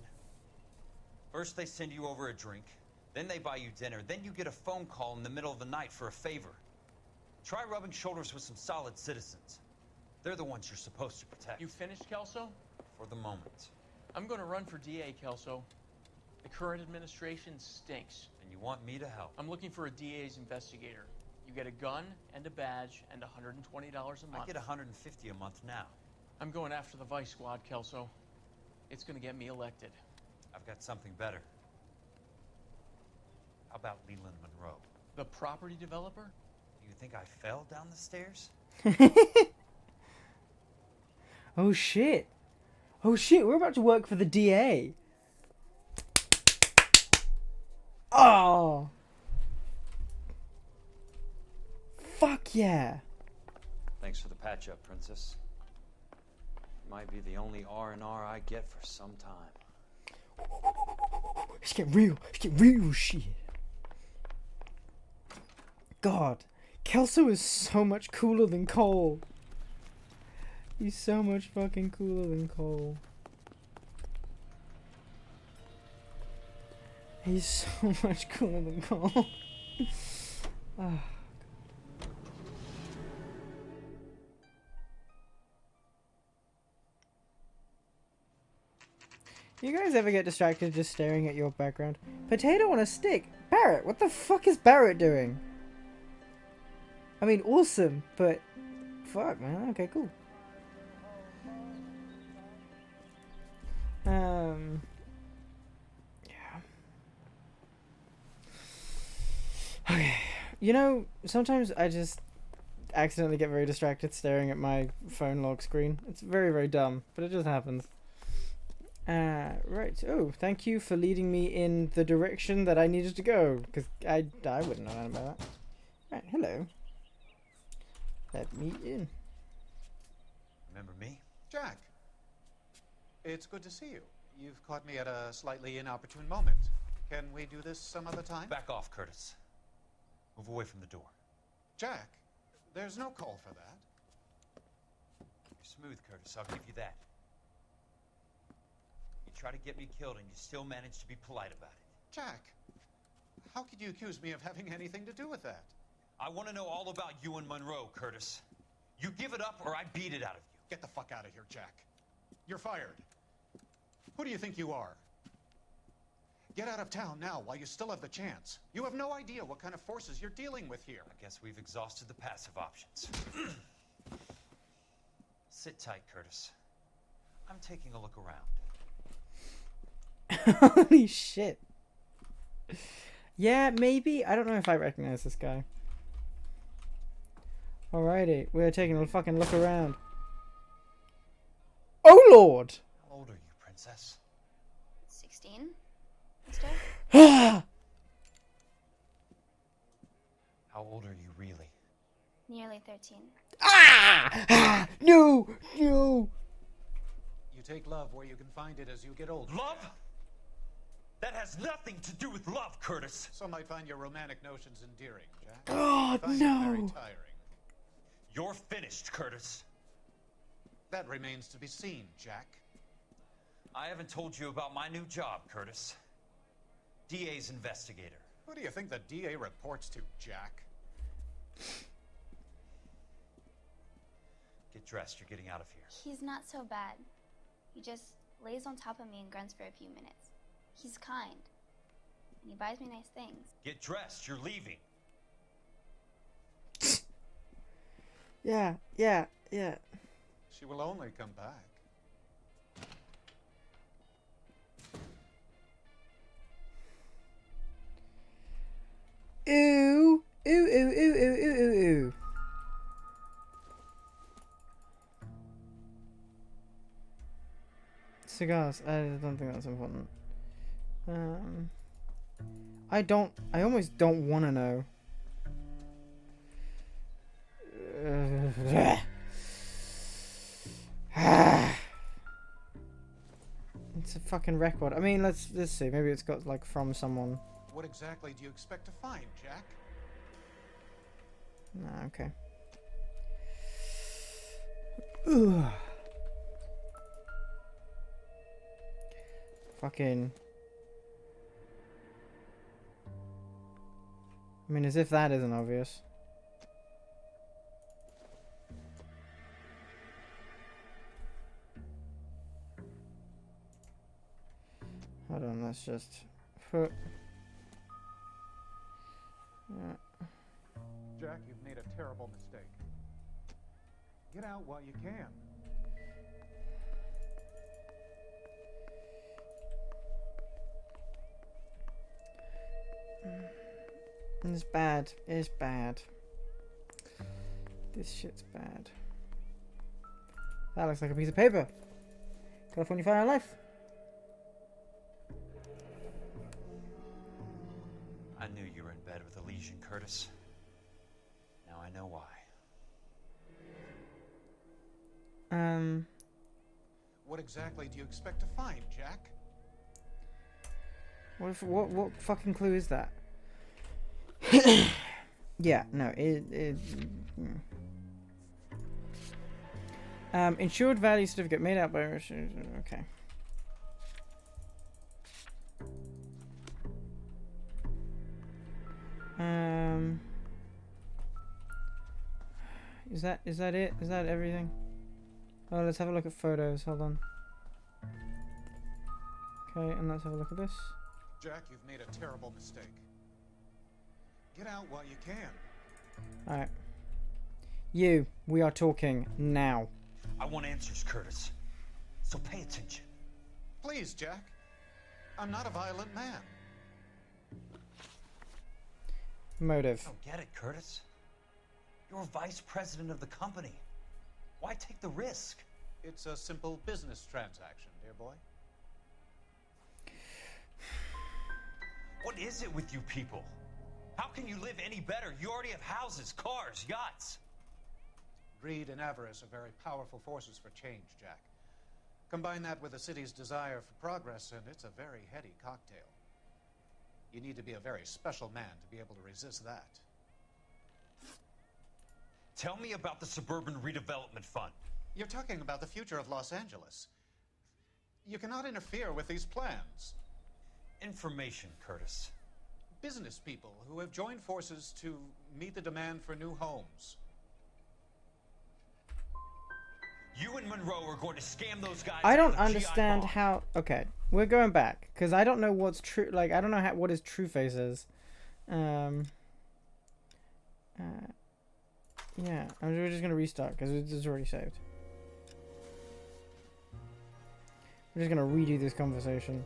First they send you over a drink, then they buy you dinner, then you get a phone call in the middle of the night for a favor. Try rubbing shoulders with some solid citizens. They're the ones you're supposed to protect. You finished, Kelso? For the moment. I'm going to run for DA, Kelso. The current administration stinks. And you want me to help? I'm looking for a DA's investigator. You get a gun and a badge and $120 a month. I get $150 a month now. I'm going after the Vice Squad, Kelso. It's going to get me elected. I've got something better. How about Leland Monroe? The property developer? Do you think I fell down the stairs? Oh shit. Oh shit, we're about to work for the DA. Oh. Fuck yeah. Thanks for the patch-up, Princess. Might be the only R&R I get for some time. It's getting real. It's getting real shit. God, Kelso is so much cooler than Cole. He's so much fucking cooler than Cole. He's so much cooler than Cole. Ah. You guys ever get distracted just staring at your background? Potato on a stick? Barrett, what the fuck is Barrett doing? I mean, awesome, but fuck, man. Okay, cool. Yeah. Okay. You know, sometimes I just accidentally get very distracted staring at my phone lock screen. It's very, very dumb, but it just happens. Right. Oh, thank you for leading me in the direction that I needed to go, because I wouldn't know anything about that. Right, hello. Let me in. Remember me? Jack, it's good to see you. You've caught me at a slightly inopportune moment. Can we do this some other time? Back off, Curtis. Move away from the door. Jack, there's no call for that. You're smooth, Curtis. I'll give you that. You try to get me killed and you still manage to be polite about it. Jack, how could you accuse me of having anything to do with that? I want to know all about you and Monroe, Curtis. You give it up or I beat it out of you. Get the fuck out of here, Jack. You're fired. Who do you think you are? Get out of town now while you still have the chance. You have no idea what kind of forces you're dealing with here. I guess we've exhausted the passive options. Sit tight, Curtis. I'm taking a look around. Holy shit. Yeah, maybe. I don't know if I recognize this guy. Alrighty, we're taking a fucking look around. Oh lord! How old are you, princess? 16, mister? How old are you really? Nearly 13. Ah! No! No! You take love where you can find it as you get older. Love? That has nothing to do with love, Curtis. Some might find your romantic notions endearing, Jack. God, Find no! it very tiring. You're finished, Curtis. That remains to be seen, Jack. I haven't told you about my new job, Curtis. DA's investigator. Who do you think the DA reports to, Jack? Get dressed, you're getting out of here. He's not so bad. He just lays on top of me and grunts for a few minutes. He's kind. And he buys me nice things. Get dressed, you're leaving. Yeah. She will only come back. Ooh. Ooh. Cigars. I don't think that's important. I almost don't want to know. It's a fucking record. I mean, let's see. Maybe it's got like from someone. What exactly do you expect to find, Jack? Nah, okay. Ugh. Fucking. I mean, as if that isn't obvious. Hold on, let's just put. Jack, you've made a terrible mistake. Get out while you can. It's bad. It's bad. This shit's bad. That looks like a piece of paper. California Fire Life. I knew you were in bed with Elysian, Curtis. Now I know why. What exactly do you expect to find, Jack? What fucking clue is that? Yeah, no, insured value certificate made out by... Okay. Is that it? Is that everything? Oh, let's have a look at photos. Hold on. Okay, and let's have a look at this. Jack, you've made a terrible mistake. Get out while you can. Alright. You, we are talking now. I want answers, Curtis. So pay attention. Please, Jack. I'm not a violent man. Motive. I don't get it, Curtis. You're vice president of the company. Why take the risk? It's a simple business transaction, dear boy. What is it with you people? How can you live any better? You already have houses, cars, yachts. Greed and avarice are very powerful forces for change, Jack. Combine that with the city's desire for progress, and it's a very heady cocktail. You need to be a very special man to be able to resist that. Tell me about the Suburban Redevelopment Fund. You're talking about the future of Los Angeles. You cannot interfere with these plans. Information, Curtis. Business people who have joined forces to meet the demand for new homes. You and Monroe are going to scam those guys. I don't out of understand GI how... Okay, we're going back. Because I don't know what's true... Like, I don't know what his true face is. Yeah, we're just going to restart. Because it's already saved. We're just going to redo this conversation.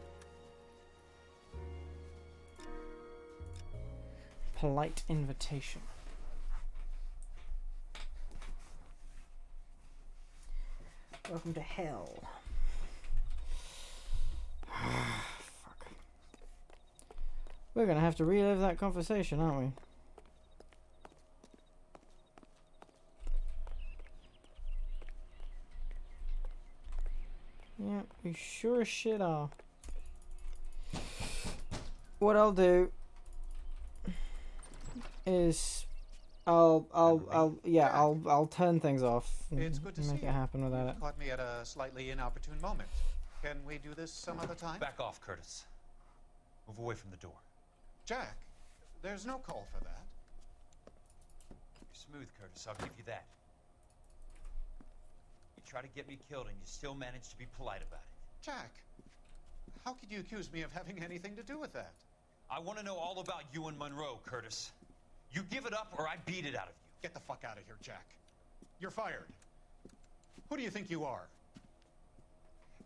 Polite invitation. Welcome to hell. Fuck. We're gonna have to relive that conversation, aren't we? Yeah, we sure as shit are. What I'll do is I'll turn things off and It's good to make see it happen without it. you. Caught me at a slightly inopportune moment. Can we do this some other time? Back off, Curtis. Move away from the door. Jack, there's no call for that. You're smooth, Curtis. I'll give you that. You try to get me killed and you still manage to be polite about it. Jack, how could you accuse me of having anything to do with that? I want to know all about you and Monroe, Curtis. You give it up or I beat it out of you. Get the fuck out of here, Jack. You're fired. Who do you think you are?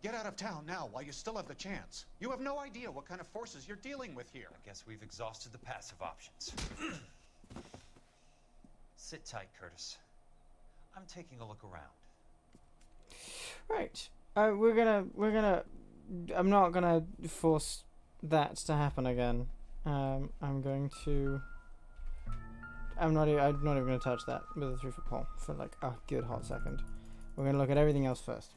Get out of town now while you still have the chance. You have no idea what kind of forces you're dealing with here. I guess we've exhausted the passive options. Sit tight, Curtis. I'm taking a look around. Right. We're gonna. I'm not gonna force that to happen again. I'm not even gonna touch that with a 3-foot pole for like a good hot second. We're gonna look at everything else first.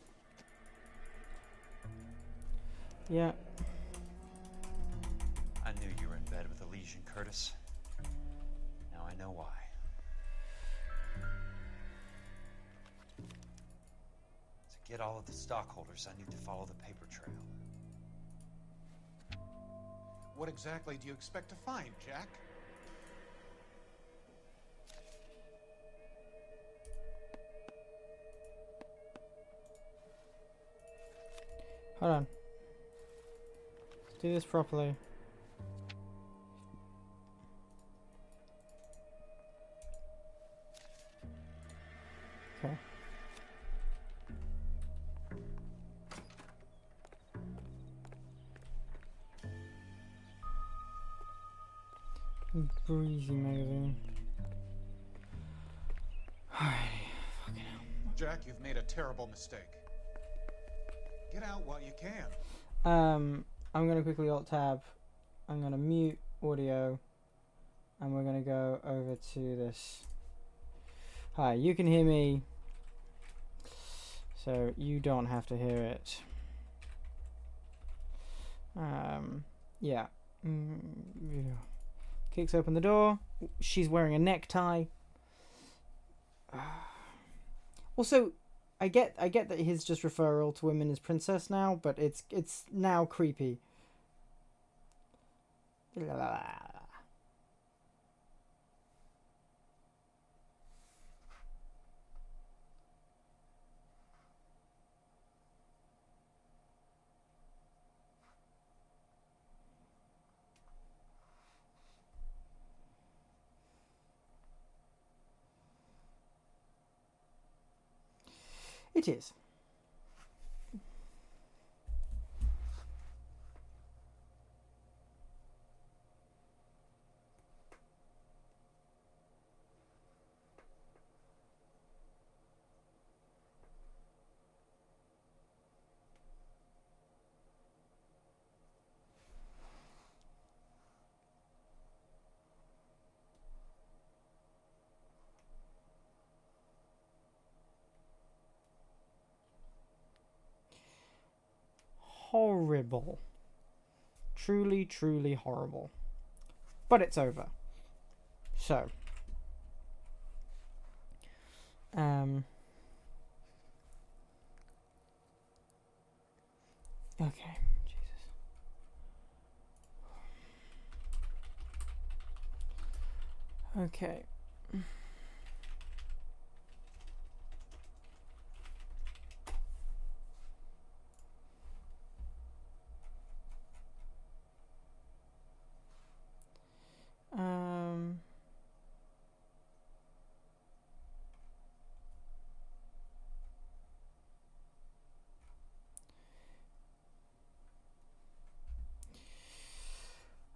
Yeah. I knew you were in bed with a lesion, Curtis. Now I know why. To get all of the stockholders, I need to follow the paper trail. What exactly do you expect to find, Jack? Hold on. Let's do this properly. Okay. Breezy magazine. Alright. Fucking hell. Jack, you've made a terrible mistake. Get out while you can. I'm gonna quickly alt tab. I'm gonna mute audio, and we're gonna go over to this. Hi, you can hear me, so you don't have to hear it. Yeah. Kicks open the door. She's wearing a necktie. Also, I get that his just referral to women is princess now, but it's now creepy. It is. Horrible. Truly, truly horrible. But it's over. So. Okay. Jesus. Okay.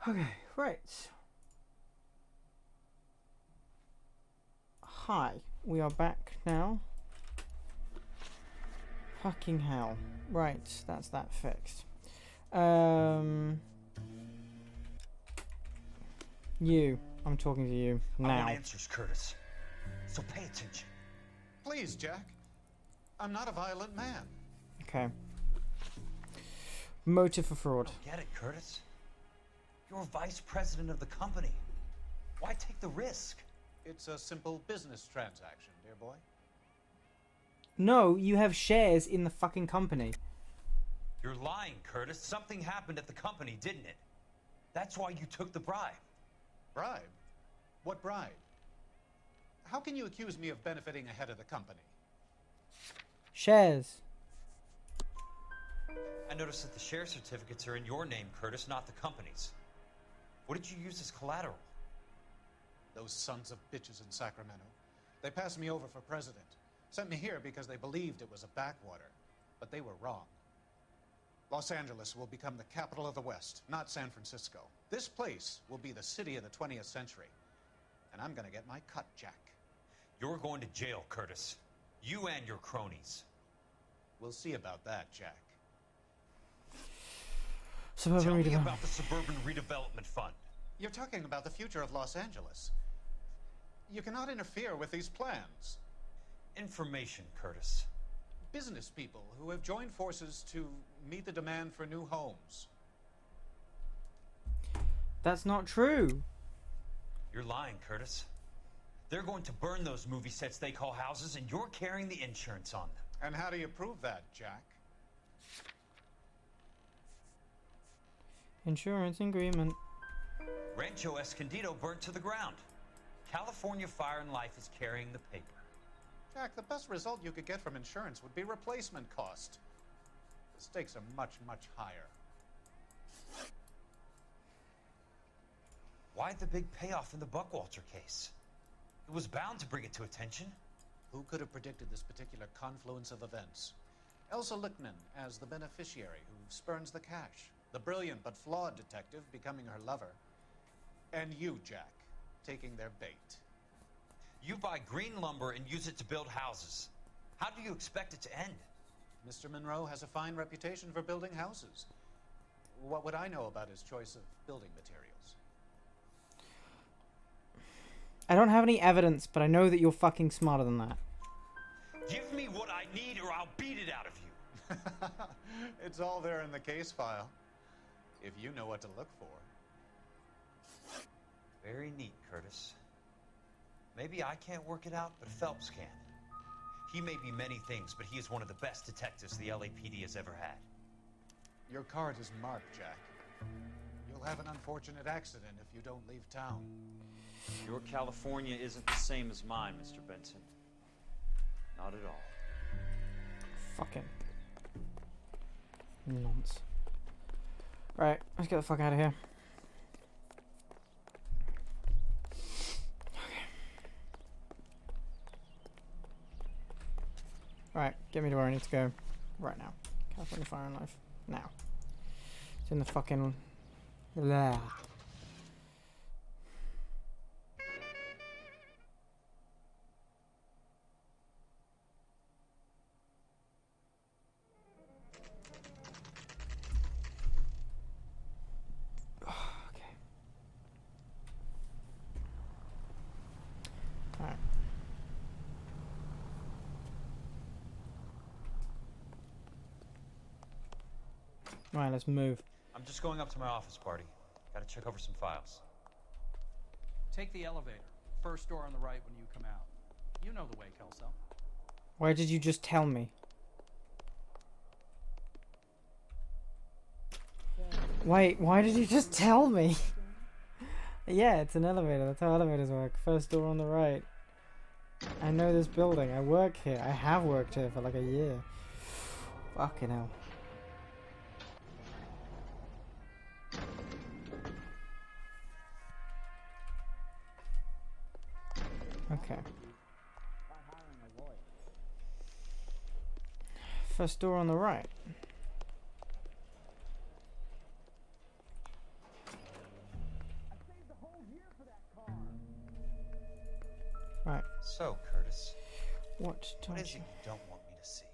Okay, right. Hi, we are back now. Fucking hell. Right, that's that fixed. You. I'm talking to you now. I want answers, Curtis. So pay attention. Please, Jack. I'm not a violent man. Okay. Motive for fraud. Get it, Curtis? You're vice president of the company. Why take the risk? It's a simple business transaction, dear boy. No, you have shares in the fucking company. You're lying, Curtis. Something happened at the company, didn't it? That's why you took the bribe. Bribe? What bribe? How can you accuse me of benefiting ahead of the company? Shares. I noticed that the share certificates are in your name, Curtis, not the company's. What did you use as collateral? Those sons of bitches in Sacramento. They passed me over for president. Sent me here because they believed it was a backwater. But they were wrong. Los Angeles will become the capital of the West, not San Francisco. This place will be the city of the 20th century. And I'm gonna get my cut, Jack. You're going to jail, Curtis. You and your cronies. We'll see about that, Jack. Suburban Tell me redevelopment. about the Suburban Redevelopment Fund. You're talking about the future of Los Angeles. You cannot interfere with these plans. Information, Curtis. Business people who have joined forces to meet the demand for new homes. That's not true. You're lying, Curtis. They're going to burn those movie sets they call houses, and you're carrying the insurance on them. And how do you prove that, Jack? Insurance agreement. Rancho Escondido burnt to the ground. California Fire and Life is carrying the paper. Jack, the best result you could get from insurance would be replacement cost. The stakes are much, much higher. Why the big payoff in the Buckwalter case? It was bound to bring it to attention. Who could have predicted this particular confluence of events? Elsa Lichtman as the beneficiary who spurns the cash. The brilliant but flawed detective becoming her lover. And you, Jack, taking their bait. You buy green lumber and use it to build houses. How do you expect it to end? Mr. Monroe has a fine reputation for building houses. What would I know about his choice of building materials? I don't have any evidence, but I know that you're fucking smarter than that. Give me what I need or I'll beat it out of you. It's all there in the case file. If you know what to look for. Very neat, Curtis. Maybe I can't work it out, but Phelps can. He may be many things, but he is one of the best detectives the LAPD has ever had. Your card is marked, Jack. You'll have an unfortunate accident if you don't leave town. Your California isn't the same as mine, Mr. Benson. Not at all. Fucking nonce. Right, let's get the fuck out of here. Right, get me to where I need to go right now. California Fire and Life. Now. It's in the fucking... Blah. Right, let's move. I'm just going up to my office party. Gotta check over some files. Take the elevator. First door on the right when you come out. You know the way, Kelso. Why did you just tell me? Wait, why did you just tell me? Yeah, it's an elevator. That's how elevators work. First door on the right. I know this building. I work here. I have worked here for like a year. Fucking hell. Okay. First door on the right. Right. So, Curtis. What is it you don't want me to see?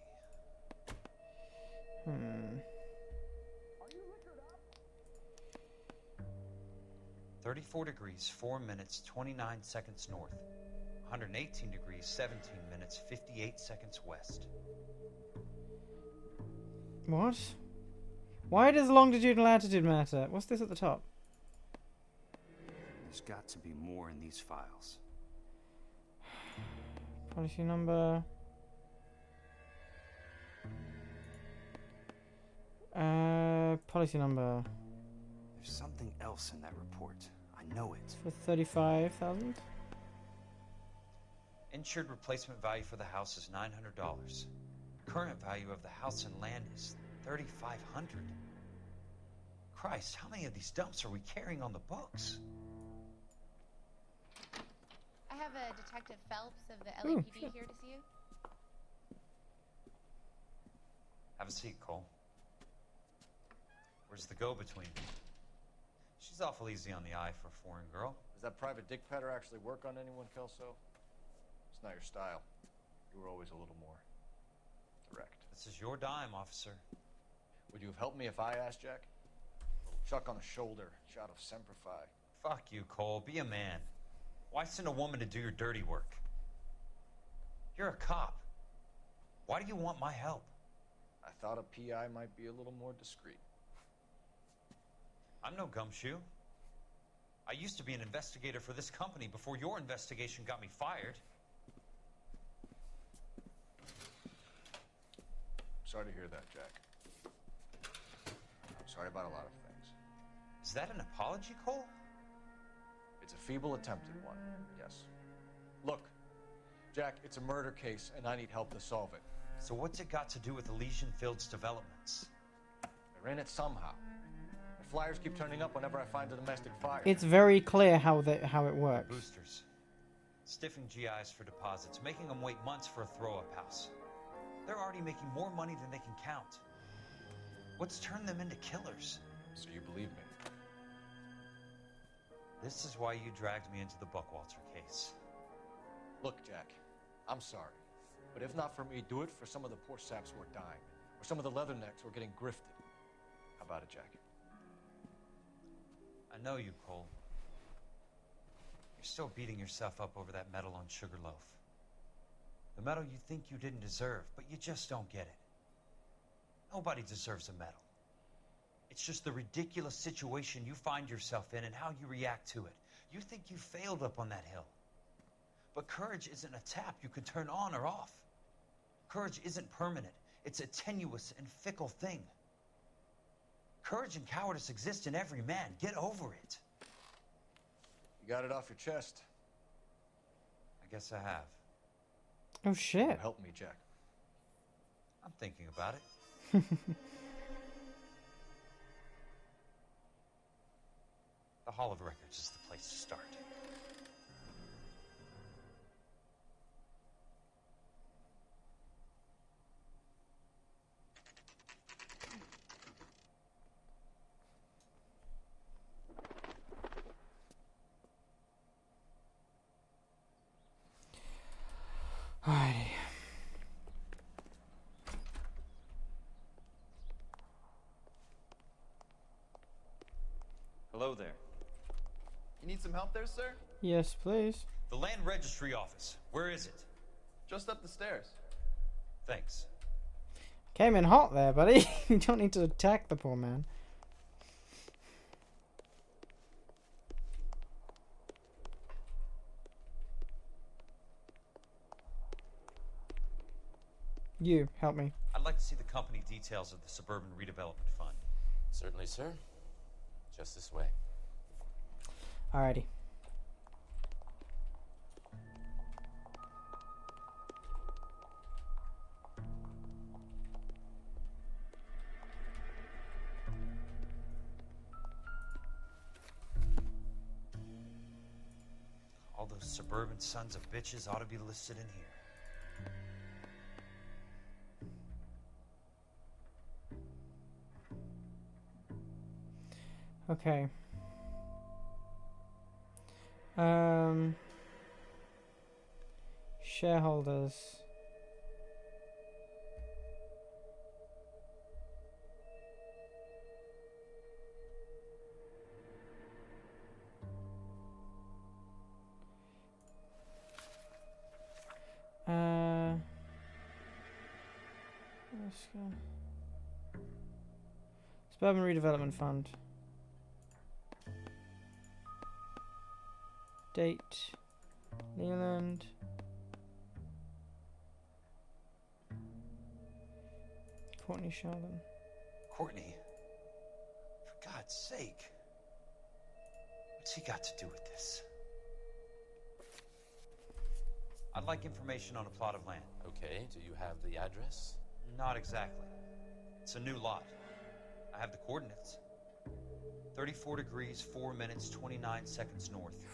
34 degrees, 4 minutes, 29 seconds north. 118 degrees, 17 minutes, 58 seconds west. What? Why does longitude and latitude matter? What's this at the top? There's got to be more in these files. Policy number. Policy number. There's something else in that report. I know it. For 35,000? Insured replacement value for the house is $900. Current value of the house and land is $3,500. Christ, how many of these dumps are we carrying on the books? I have a Detective Phelps of the LAPD here to see you. Have a seat, Cole. Where's the go-between? She's awful easy on the eye for a foreign girl. Does that private dick petter actually work on anyone, Kelso? It's not your style. You were always a little more direct. This is your dime, officer. Would you have helped me if I asked, Jack? A little chuck on the shoulder, shot of Semper Fi. Fuck you, Cole. Be a man. Why send a woman to do your dirty work? You're a cop. Why do you want my help? I thought a PI might be a little more discreet. I'm no gumshoe. I used to be an investigator for this company before your investigation got me fired. Sorry to hear that, Jack. I'm sorry about a lot of things. Is that an apology, Cole? It's a feeble attempted one, yes. Look, Jack, it's a murder case, and I need help to solve it. So what's it got to do with Elysian Fields developments? They're in it somehow. The flyers keep turning up whenever I find a domestic fire. It's very clear how it works. Boosters. Stiffing GIs for deposits, making them wait months for a throw-up house. They're already making more money than they can count. What's turned them into killers? So you believe me? This is why you dragged me into the Buckwalter case. Look, Jack, I'm sorry. But if not for me, do it for some of the poor saps who are dying. Or some of the leathernecks who are getting grifted. How about it, Jack? I know you, Cole. You're still beating yourself up over that medal on Sugarloaf. The medal you think you didn't deserve, but you just don't get it. Nobody deserves a medal. It's just the ridiculous situation you find yourself in and how you react to it. You think you failed up on that hill. But courage isn't a tap you can turn on or off. Courage isn't permanent. It's a tenuous and fickle thing. Courage and cowardice exist in every man. Get over it. You got it off your chest. I guess I have. Oh shit. Help me, Jack. I'm thinking about it. The Hall of Records is the place to start. Alrighty. Hello there. You need some help there, sir? Yes, please. The Land Registry Office. Where is it? Just up the stairs. Thanks. Came in hot there, buddy. You don't need to attack the poor man. You, help me. I'd like to see the company details of the Suburban Redevelopment Fund. Certainly, sir. Just this way. Alrighty. All those suburban sons of bitches ought to be listed in here. Okay. Shareholders. Let's go. Suburban Redevelopment Fund. Date. Leland. Courtney Sheldon. Courtney? For God's sake. What's he got to do with this? I'd like information on a plot of land. Okay, do you have the address? Not exactly. It's a new lot. I have the coordinates. 34 degrees, 4 minutes, 29 seconds north.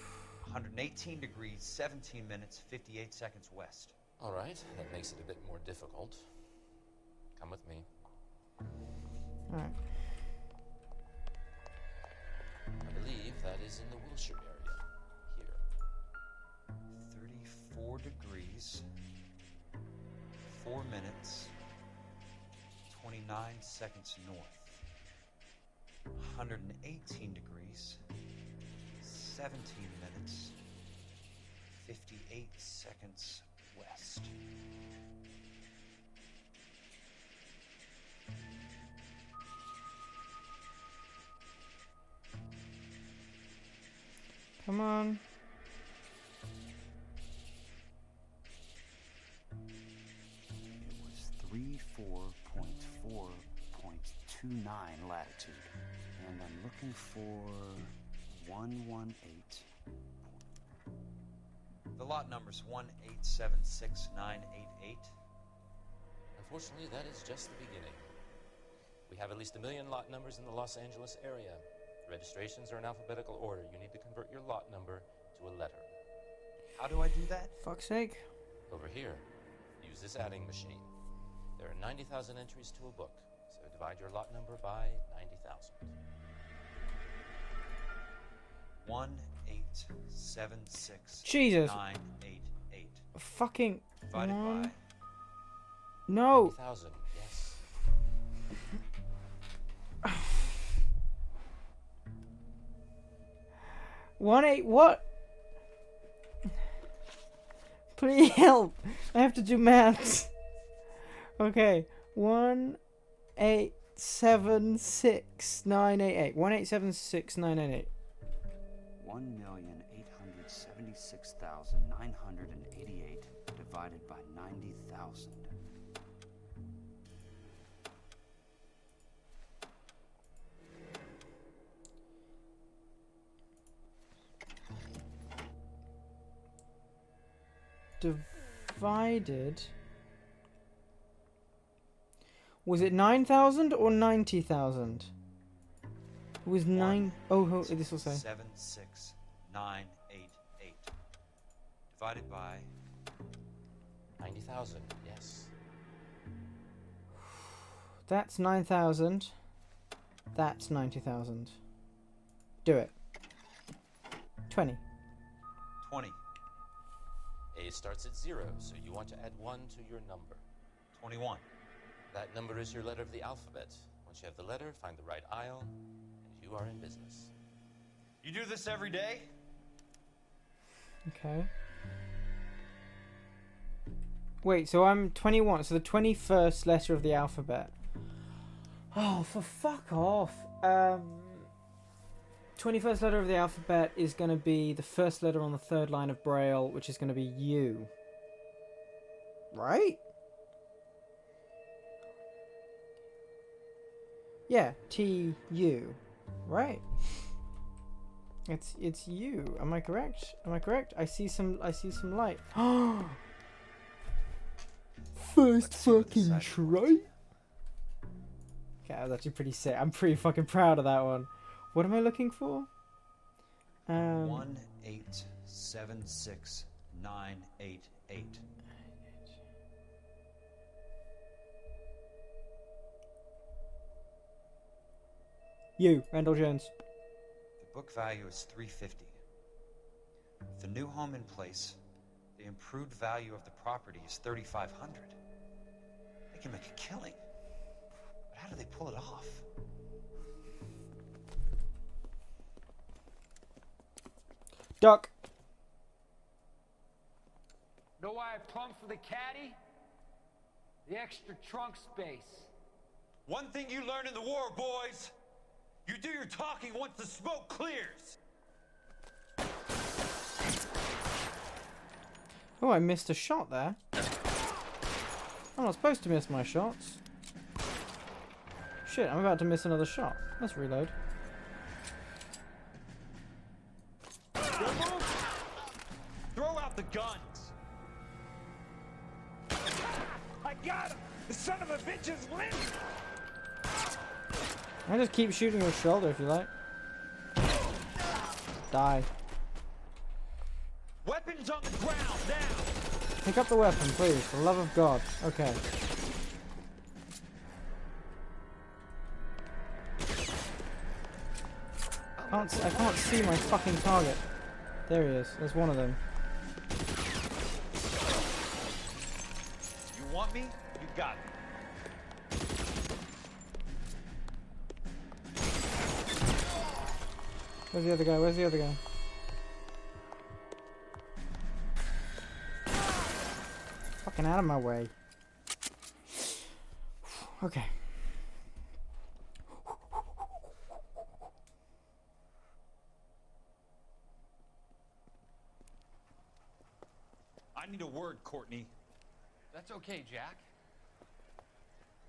118 degrees, 17 minutes, 58 seconds west. All right, that makes it a bit more difficult. Come with me. All right. I believe that is in the Wilshire area. Here. 34 degrees, 4 minutes, 29 seconds north. 118 degrees, 17 minutes, 58 seconds west. Come on. It was 34.4.29 latitude. And I'm looking for 118. The lot number's 1876988. Unfortunately, that is just the beginning. We have at least 1 million lot numbers in the Los Angeles area. Registrations are in alphabetical order. You need to convert your lot number to a letter. How do I do that? Fuck's sake. Over here, use this adding machine. There are 90,000 entries to a book, so divide your lot number by 90,000. 1876988. Jesus. Fucking. Divided by No. 90,000, yes. What? Please help. I have to do maths. Okay. 1876988. 1876988. 1,876,988 divided by 90,000. Divided. Was it 9,000 or 90,000? It was 9. Oh, this will say 76988 divided by 90,000. Yes. That's 9,000. That's 90,000. Do it. 20. 20. A starts at 0, so you want to add 1 to your number. 21. That number is your letter of the alphabet. Once you have the letter, find the right aisle, and you are in business. You do this every day? Okay. Wait, so I'm 21, so the 21st letter of the alphabet. Oh, for fuck off. 21st letter of the alphabet is going to be the first letter on the third line of Braille, which is going to be U. Right? Yeah, T-U. Right. It's U. Am I correct? Am I correct? I see some light. First fucking try. Okay, that was actually pretty sick. I'm pretty fucking proud of that one. What am I looking for? 1,876,988. You, Randall Jones. The book value is $350. With the new home in place, the improved value of the property is $3,500. They can make a killing. But how do they pull it off? Duck. Know why I plumbed for the caddy? The extra trunk space. One thing you learn in the war, boys. You do your talking once the smoke clears. Oh, I missed a shot there. I'm not supposed to miss my shots. Shit, I'm about to miss another shot. Let's reload. Throw out the guns. I got him! The son of a bitch is limp! I just keep shooting your shoulder if you like. Die. Weapons on the ground now. Pick up the weapon, please. For the love of God. Okay. I can't see my fucking target. There he is. There's one of them. You want me? You got me. Where's the other guy? Where's the other guy? Fucking out of my way. Okay. I need a word, Courtney. That's okay, Jack.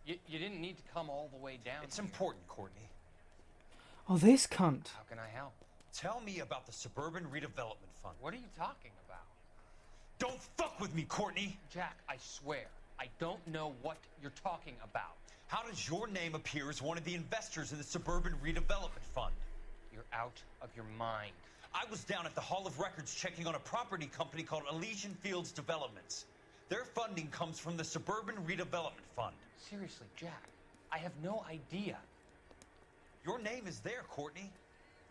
You didn't need to come all the way down. It's important, Courtney. Oh, this cunt. How can I help? Tell me about the Suburban Redevelopment Fund. What are you talking about? Don't fuck with me, Courtney! Jack, I swear, I don't know what you're talking about. How does your name appear as one of the investors in the Suburban Redevelopment Fund? You're out of your mind. I was down at the Hall of Records checking on a property company called Elysian Fields Developments. Their funding comes from the Suburban Redevelopment Fund. Seriously, Jack, I have no idea. Your name is there, Courtney,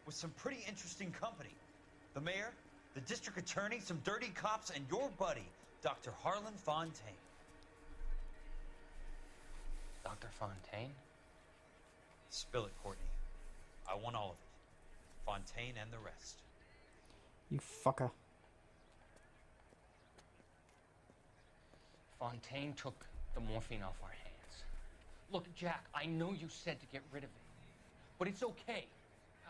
with some pretty interesting company. The mayor, the district attorney, some dirty cops, and your buddy, Dr. Harlan Fontaine. Dr. Fontaine? Spill it, Courtney. I want all of it. Fontaine and the rest. You fucker. Fontaine took the morphine off our hands. Look, Jack, I know you said to get rid of it, but it's okay.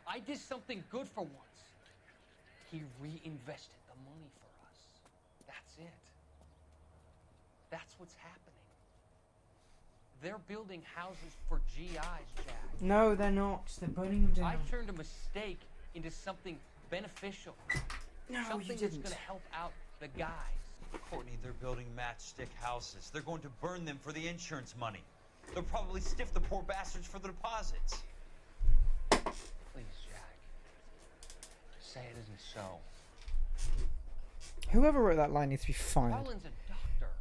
I did something good for once. He reinvested the money for us. That's it. That's what's happening. They're building houses for GIs, Jack. No, they're not. They're burning them down. I turned a mistake into something beneficial. No, something you that's didn't. going to help out the guys. Courtney, they're building matchstick houses. They're going to burn them for the insurance money. They'll probably stiff the poor bastards for the deposits. Please, Jack. Say it isn't so. Whoever wrote that line needs to be fired. Harlan's a doctor.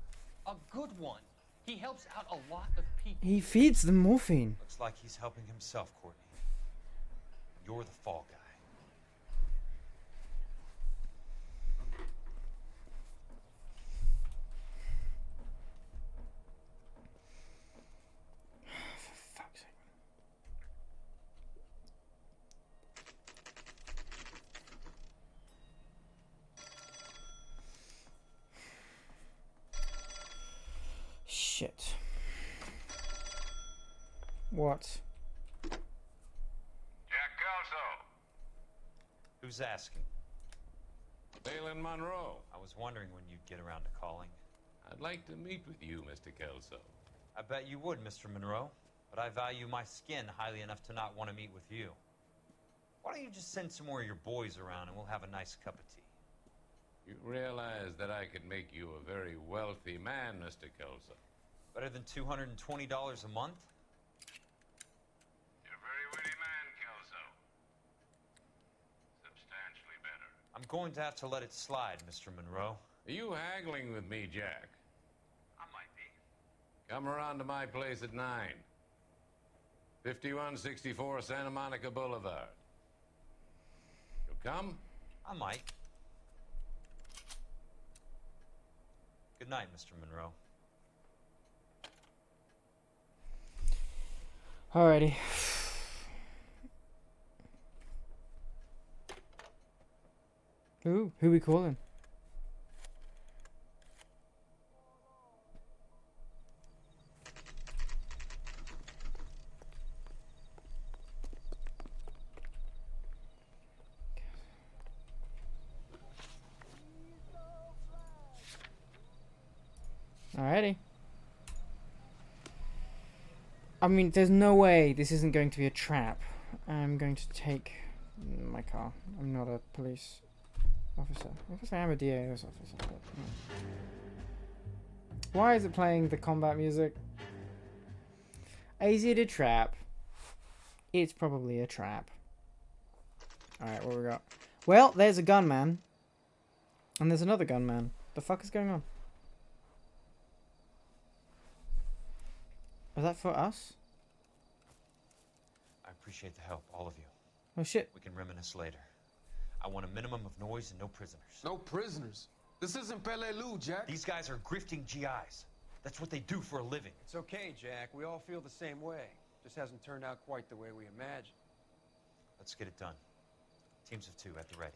A good one. He helps out a lot of people. He feeds them morphine. Looks like he's helping himself, Courtney. You're the fall guy. For fuck's sake. Shit. What? Jack Kelso. Who's asking? Leyland Monroe. I was wondering when you'd get around to calling. I'd like to meet with you, Mr. Kelso. I bet you would, Mr. Monroe. But I value my skin highly enough to not want to meet with you. Why don't you just send some more of your boys around and we'll have a nice cup of tea? You realize that I could make you a very wealthy man, Mr. Kelso. Better than $220 a month? You're a very witty man, Kelso. Substantially better. I'm going to have to let it slide, Mr. Monroe. Are you haggling with me, Jack? I might be. Come around to my place at 9. 5164 Santa Monica Boulevard. You'll come? I might. Good night, Mr. Monroe. Alrighty. Ooh, who we calling? Alrighty. I mean, there's no way this isn't going to be a trap. I'm going to take my car. I'm not a police officer. I guess I am a DAO's officer. But, Why is it playing the combat music? Is it a trap? It's probably a trap. Alright, what we got? Well, there's a gunman. And there's another gunman. The fuck is going on? Is that for us? I appreciate the help, all of you. Oh shit. We can reminisce later. I want a minimum of noise and no prisoners. No prisoners? This isn't Peleliu, Jack. These guys are grifting GIs. That's what they do for a living. It's okay, Jack. We all feel the same way. Just hasn't turned out quite the way we imagined. Let's get it done. Teams of 2 at the ready.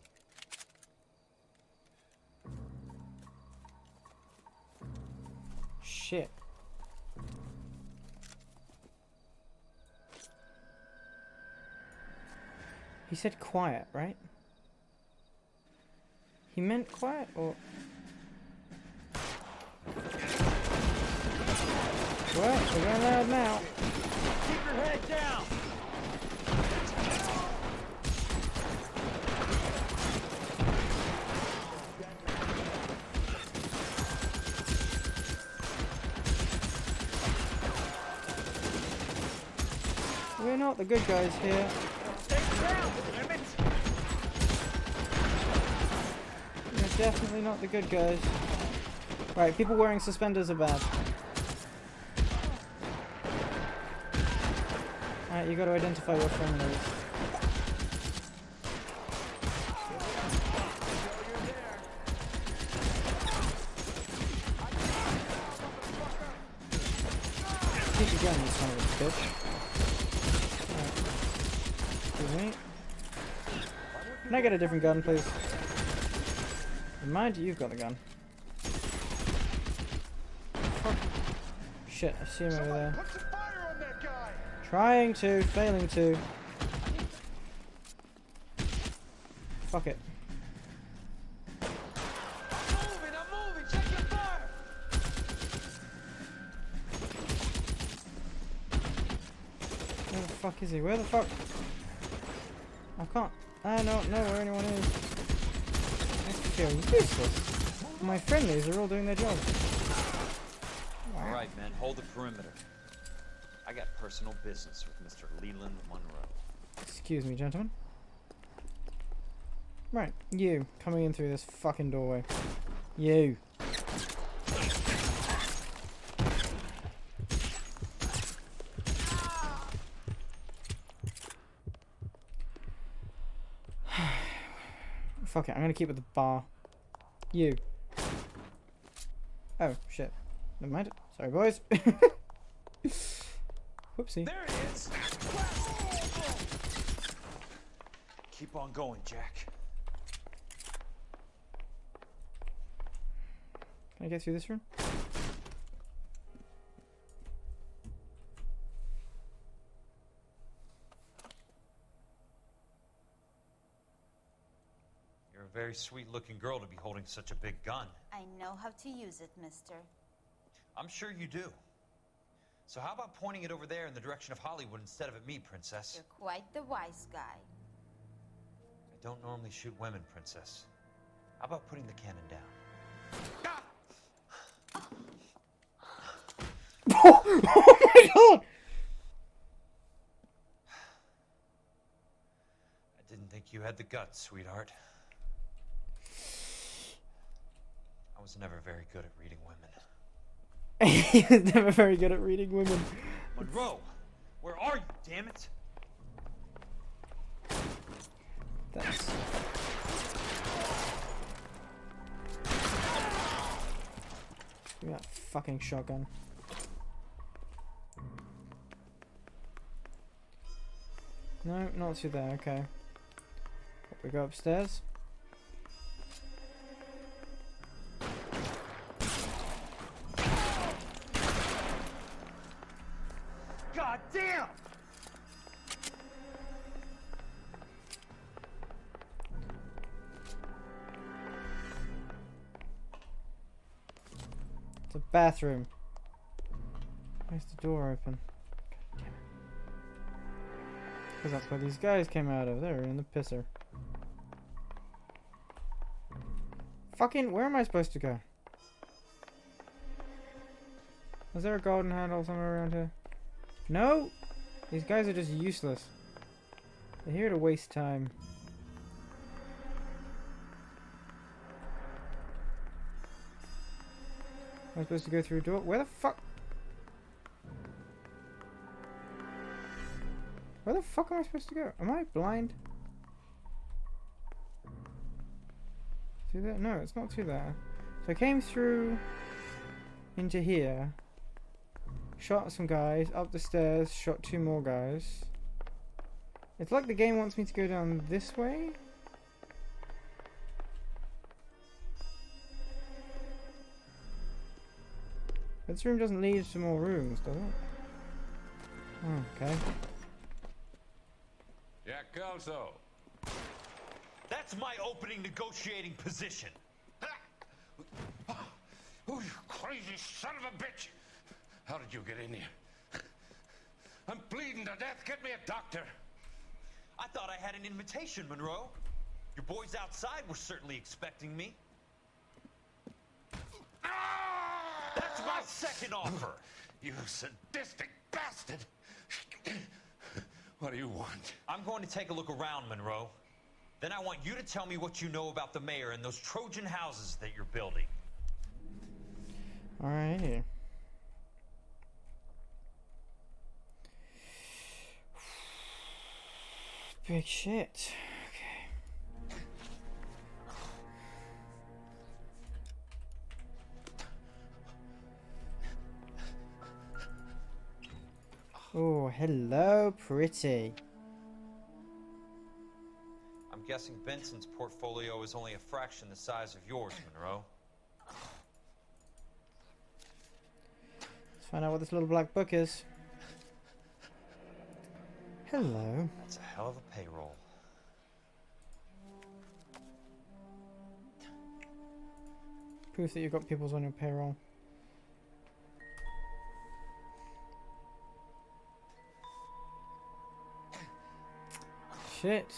Shit. He said quiet, right? He meant quiet, or... Well, we're going loud now. Keep your head down! We're not the good guys here. We're definitely not the good guys. Right, people wearing suspenders are bad. Alright, you gotta identify your friendlies. Keep your gun, you son of a bitch. Excuse me. Can I get a different gun, please? Mind you, you've got the gun. Fuck. Shit, I see him over there. Trying to, failing to. Fuck it. fuck is he? Where the fuck? I can't. I don't know where anyone is. I feel useless. My friendlies are all doing their job. Wow. All right, men, hold the perimeter. I got personal business with Mr. Leland Monroe. Excuse me, gentlemen. Right, you coming in through this fucking doorway. You. Fuck it, I'm gonna keep with the bar. You. Oh, shit. Never mind. Sorry, boys. Whoopsie. There he is! Keep on going, Jack. Can I get through this room? You're a very sweet-looking girl to be holding such a big gun. I know how to use it, mister. I'm sure you do. So how about pointing it over there in the direction of Hollywood instead of at me, Princess? You're quite the wise guy. I don't normally shoot women, Princess. How about putting the cannon down? Oh my god! I didn't think you had the guts, sweetheart. I was never very good at reading women. He was never very good at reading women. Monroe! Where are you, damn it? That's... Give me that fucking shotgun. No, not through there, okay. We go upstairs. God damn! It's a bathroom. Where's the door open? Because that's where these guys came out of. They're in the pisser. Fucking, where am I supposed to go? Is there a golden handle somewhere around here? No! These guys are just useless. They're here to waste time. Am I supposed to go through a door? Where the fuck? Where the fuck am I supposed to go? Am I blind? Through there? No, it's not through there. So I came through into here. Shot some guys, up the stairs, shot 2 more guys. It's like the game wants me to go down this way. This room doesn't lead to more rooms, does it? Oh, okay. Jack Kelso. That's my opening negotiating position. Oh, you crazy son of a bitch! How did you get in here? I'm bleeding to death. Get me a doctor. I thought I had an invitation, Monroe. Your boys outside were certainly expecting me. That's my second offer. You sadistic bastard. What do you want? I'm going to take a look around, Monroe. Then I want you to tell me what you know about the mayor and those Trojan houses that you're building. Alrighty. Big shit. Okay. Oh, hello, pretty. I'm guessing Benson's portfolio is only a fraction the size of yours, Monroe. Let's find out what this little black book is. Hello. That's a hell of a payroll. Proof that you've got people's on your payroll. Shit.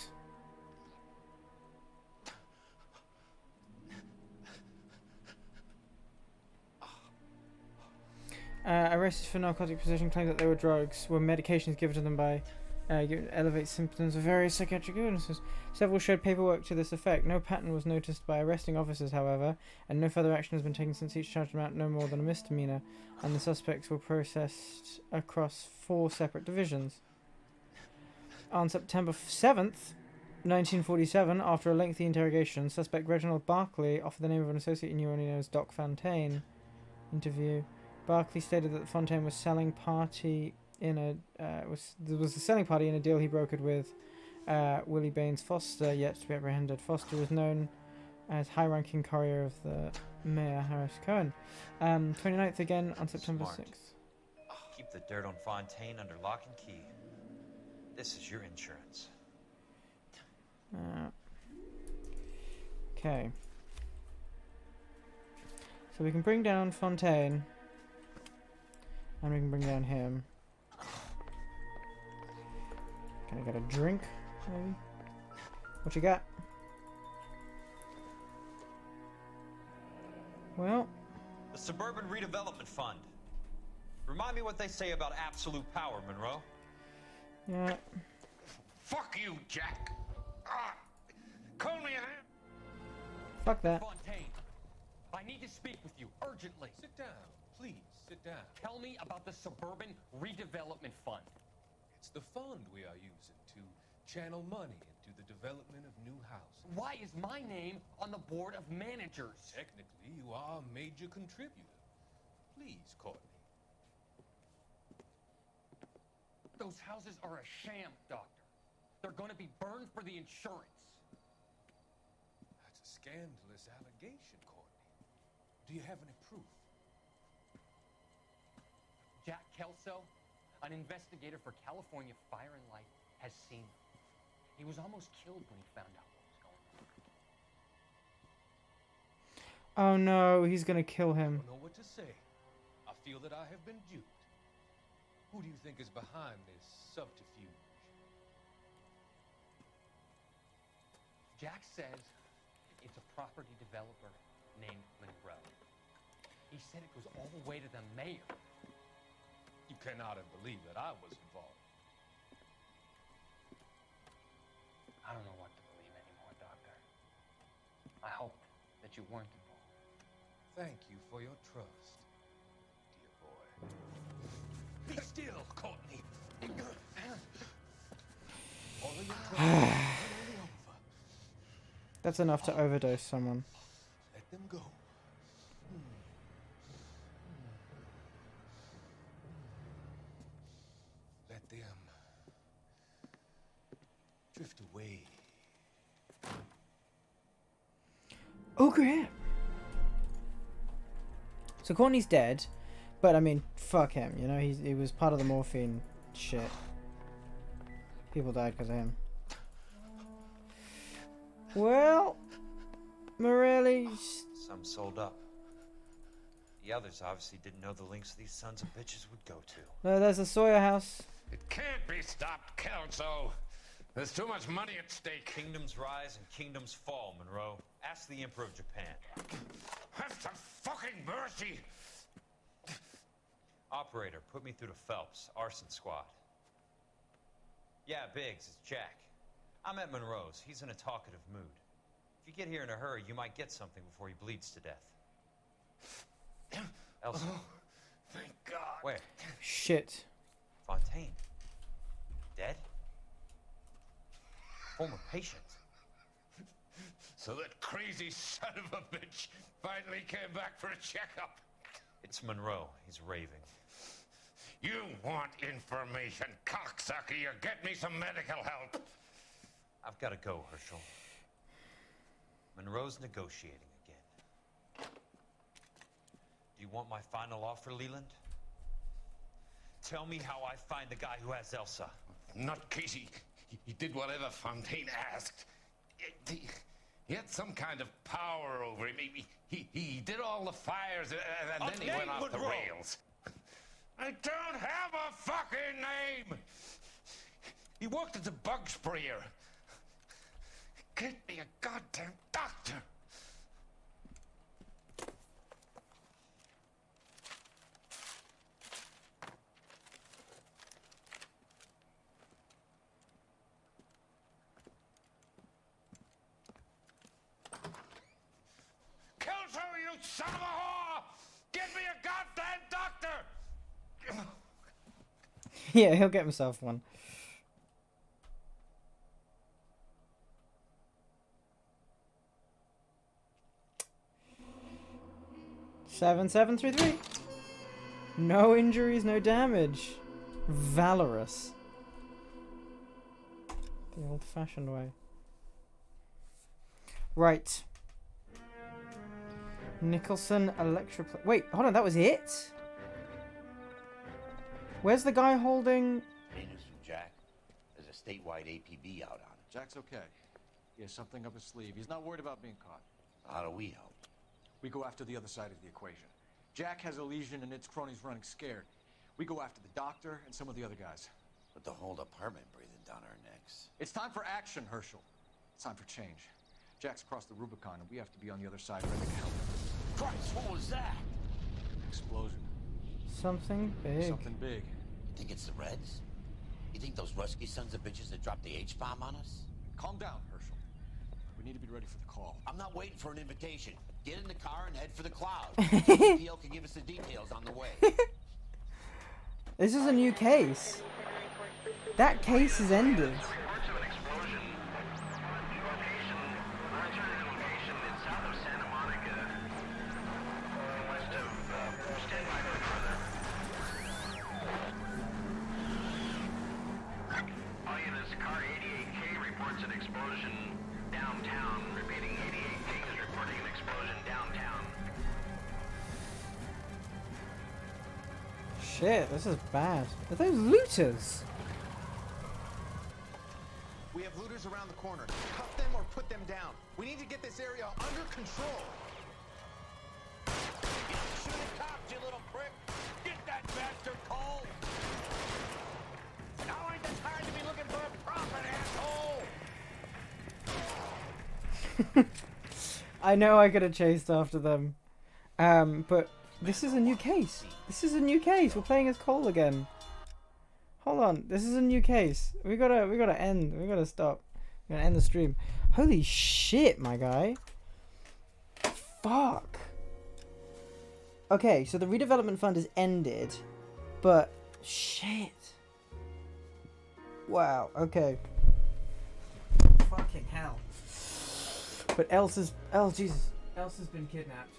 Arrested for narcotic possession, claimed that they were drugs, were medications given to them by elevate symptoms of various psychiatric illnesses. Several showed paperwork to this effect. No pattern was noticed by arresting officers, however, and no further action has been taken since each charge amount no more than a misdemeanor, and the suspects were processed across 4 separate divisions. On September 7th, 1947, after a lengthy interrogation, suspect Reginald Barkley offered the name of an associate he knew only known as Doc Fontaine. Interview. Barkley stated that Fontaine was selling party in a was a selling party in a deal he brokered with Willie Baines Foster, yet to be apprehended. Foster was known as high-ranking courier of the Mayor Harris Cohen. 29th again on September 6th. Keep the dirt on Fontaine under lock and key. This is your insurance. Okay. So we can bring down Fontaine. And we can bring down him. Can I get a drink, maybe? What you got? Well... The Suburban Redevelopment Fund. Remind me what they say about absolute power, Monroe. Yeah. Fuck you, Jack. Call me an... Fuck that. Fontaine, I need to speak with you urgently. Sit down, please, sit down. Tell me about the Suburban Redevelopment Fund. It's the fund we are using to channel money into the development of new houses. Why is my name on the board of managers? Technically, you are a major contributor. Please, Courtney. Those houses are a sham, Doctor. They're going to be burned for the insurance. That's a scandalous allegation, Courtney. Do you have any proof? Jack Kelso, an investigator for California Fire and Life, has seen them. He was almost killed when he found out what was going on. Oh no, he's gonna kill him. I don't know what to say. I feel that I have been duped. Who do you think is behind this subterfuge? Jack says it's a property developer named Monroe. He said it goes all the way to the mayor. You cannot have believed that I was involved. I don't know what to believe anymore, Doctor. I hope that you weren't involved. Thank you for your trust, dear boy. Be still, Courtney. All of your troubles are only over. That's enough to overdose someone. Let them go. Let them drift away. Oh crap! So Courtney's dead, but I mean, fuck him. You know, he was part of the morphine shit. People died because of him. Well, Morelli's... Some sold up. The others obviously didn't know the links these sons of bitches would go to. No, there's the Sawyer house. It can't be stopped, Kelso. There's too much money at stake. Kingdoms rise and kingdoms fall, Monroe. Ask the Emperor of Japan. Have some fucking mercy! Operator, put me through to Phelps, arson squad. Yeah, Biggs, it's Jack. I'm at Monroe's. He's in a talkative mood. If you get here in a hurry, you might get something before he bleeds to death. Elsa. Oh, thank God. Where? Shit. Fontaine. Dead? Former patient. So that crazy son of a bitch finally came back for a checkup. It's Monroe. He's raving. You want information, cocksucker. You get me some medical help. I've got to go, Herschel. Monroe's negotiating again. Do you want my final offer, Leland? Tell me how I find the guy who has Elsa. Not Casey. He did whatever Fontaine asked. He had some kind of power over him. He did all the fires, and then he went off the rails. I don't have a fucking name! He worked as a bug sprayer. Get me a goddamn doctor! Killjoy, you son of a whore! Get me a goddamn doctor! Yeah, he'll get himself one. Seven, 733. No injuries, no damage. Valorous. The old-fashioned way. Right. Nicholson Electropl... Wait, hold on, that was it? Where's the guy holding... Hey, news from Jack. There's a statewide APB out on him. Jack's okay. He has something up his sleeve. He's not worried about being caught. How do we help? We go after the other side of the equation. Jack has a legion and its cronies running scared. We go after the doctor and some of the other guys. With the whole department breathing down our necks. It's time for action, Herschel. It's time for change. Jack's crossed the Rubicon and we have to be on the other side ready to help. Christ, what was that? Explosion. Something big. Something big. You think it's the Reds? You think those Rusky sons of bitches that dropped the H-bomb on us? Calm down, Herschel. We need to be ready for the call. I'm not waiting for an invitation. Get in the car and head for the cloud. PL can give us the details on the way. This is a new case. That case is ended. Shit, this is bad. Are those looters? We have looters around the corner. Cuff them or put them down. We need to get this area under control. Get shooting cops, you little prick! Get that bastard cold! Now ain't the time to be looking for a profit, asshole! I know I could have chased after them. But this is a new case. This is a new case. We're playing as Cole again. Hold on. This is a new case. We gotta end. We gotta stop. We're gonna end the stream. Holy shit, my guy. Fuck. Okay, so the redevelopment fund is ended, but shit. Wow. Okay. Fucking hell. But Jesus. Else has been kidnapped.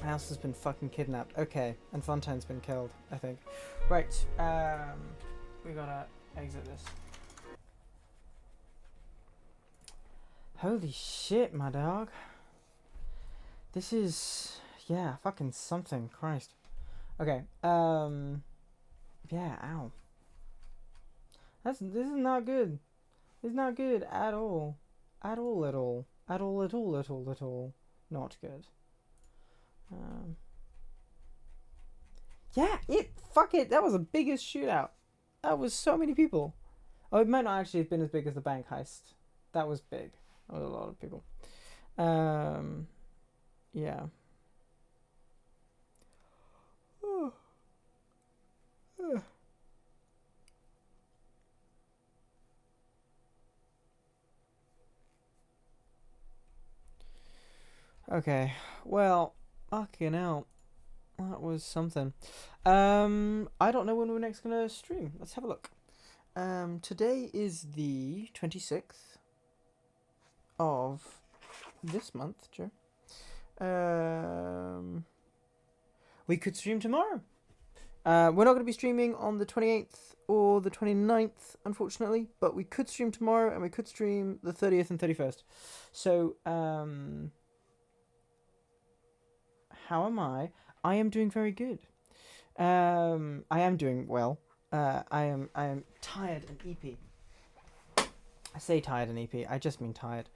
Else has been fucking kidnapped. Okay, and Fontaine's been killed, I think. Right, we gotta exit this. Holy shit, my dog. This is, yeah, fucking something. Christ. Okay, yeah, ow. This is not good. This is not good at all. At all. Not good. Yeah, fuck it, that was the biggest shootout. That was so many people. Oh, it might not actually have been as big as the bank heist. That was big. That was a lot of people. Yeah. Okay, well, fucking hell. That was something. I don't know when we're next gonna stream. Let's have a look. Today is the 26th of this month, Joe. We could stream tomorrow. We're not going to be streaming on the 28th or the 29th, unfortunately, but we could stream tomorrow and we could stream the 30th and 31st. So, how am I? I am doing very good. I am doing well. I am tired and EP. I say tired and EP. I just mean tired.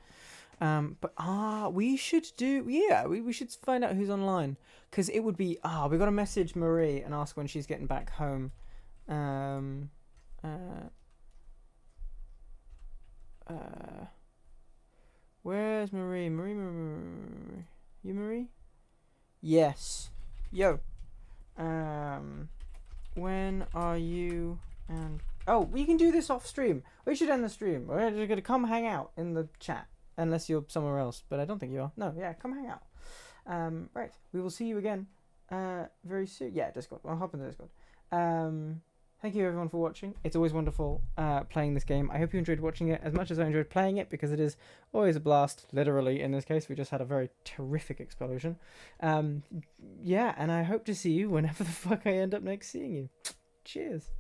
But we should do. Yeah, we should find out who's online, because it would be. We got to message Marie and ask when she's getting back home. Where's Marie? Marie. You Marie? Yes. Yo. When are you and... Oh, we can do this off stream. We should end the stream. We're just gonna come hang out in the chat. Unless you're somewhere else. But I don't think you are. No, yeah, come hang out. Right. We will see you again very soon. Yeah, Discord. I'll hop into Discord. Thank you everyone for watching. It's always wonderful playing this game. I hope you enjoyed watching it as much as I enjoyed playing it, because it is always a blast, literally. In this case, we just had a very terrific explosion. Yeah, and I hope to see you whenever the fuck I end up next seeing you. Cheers.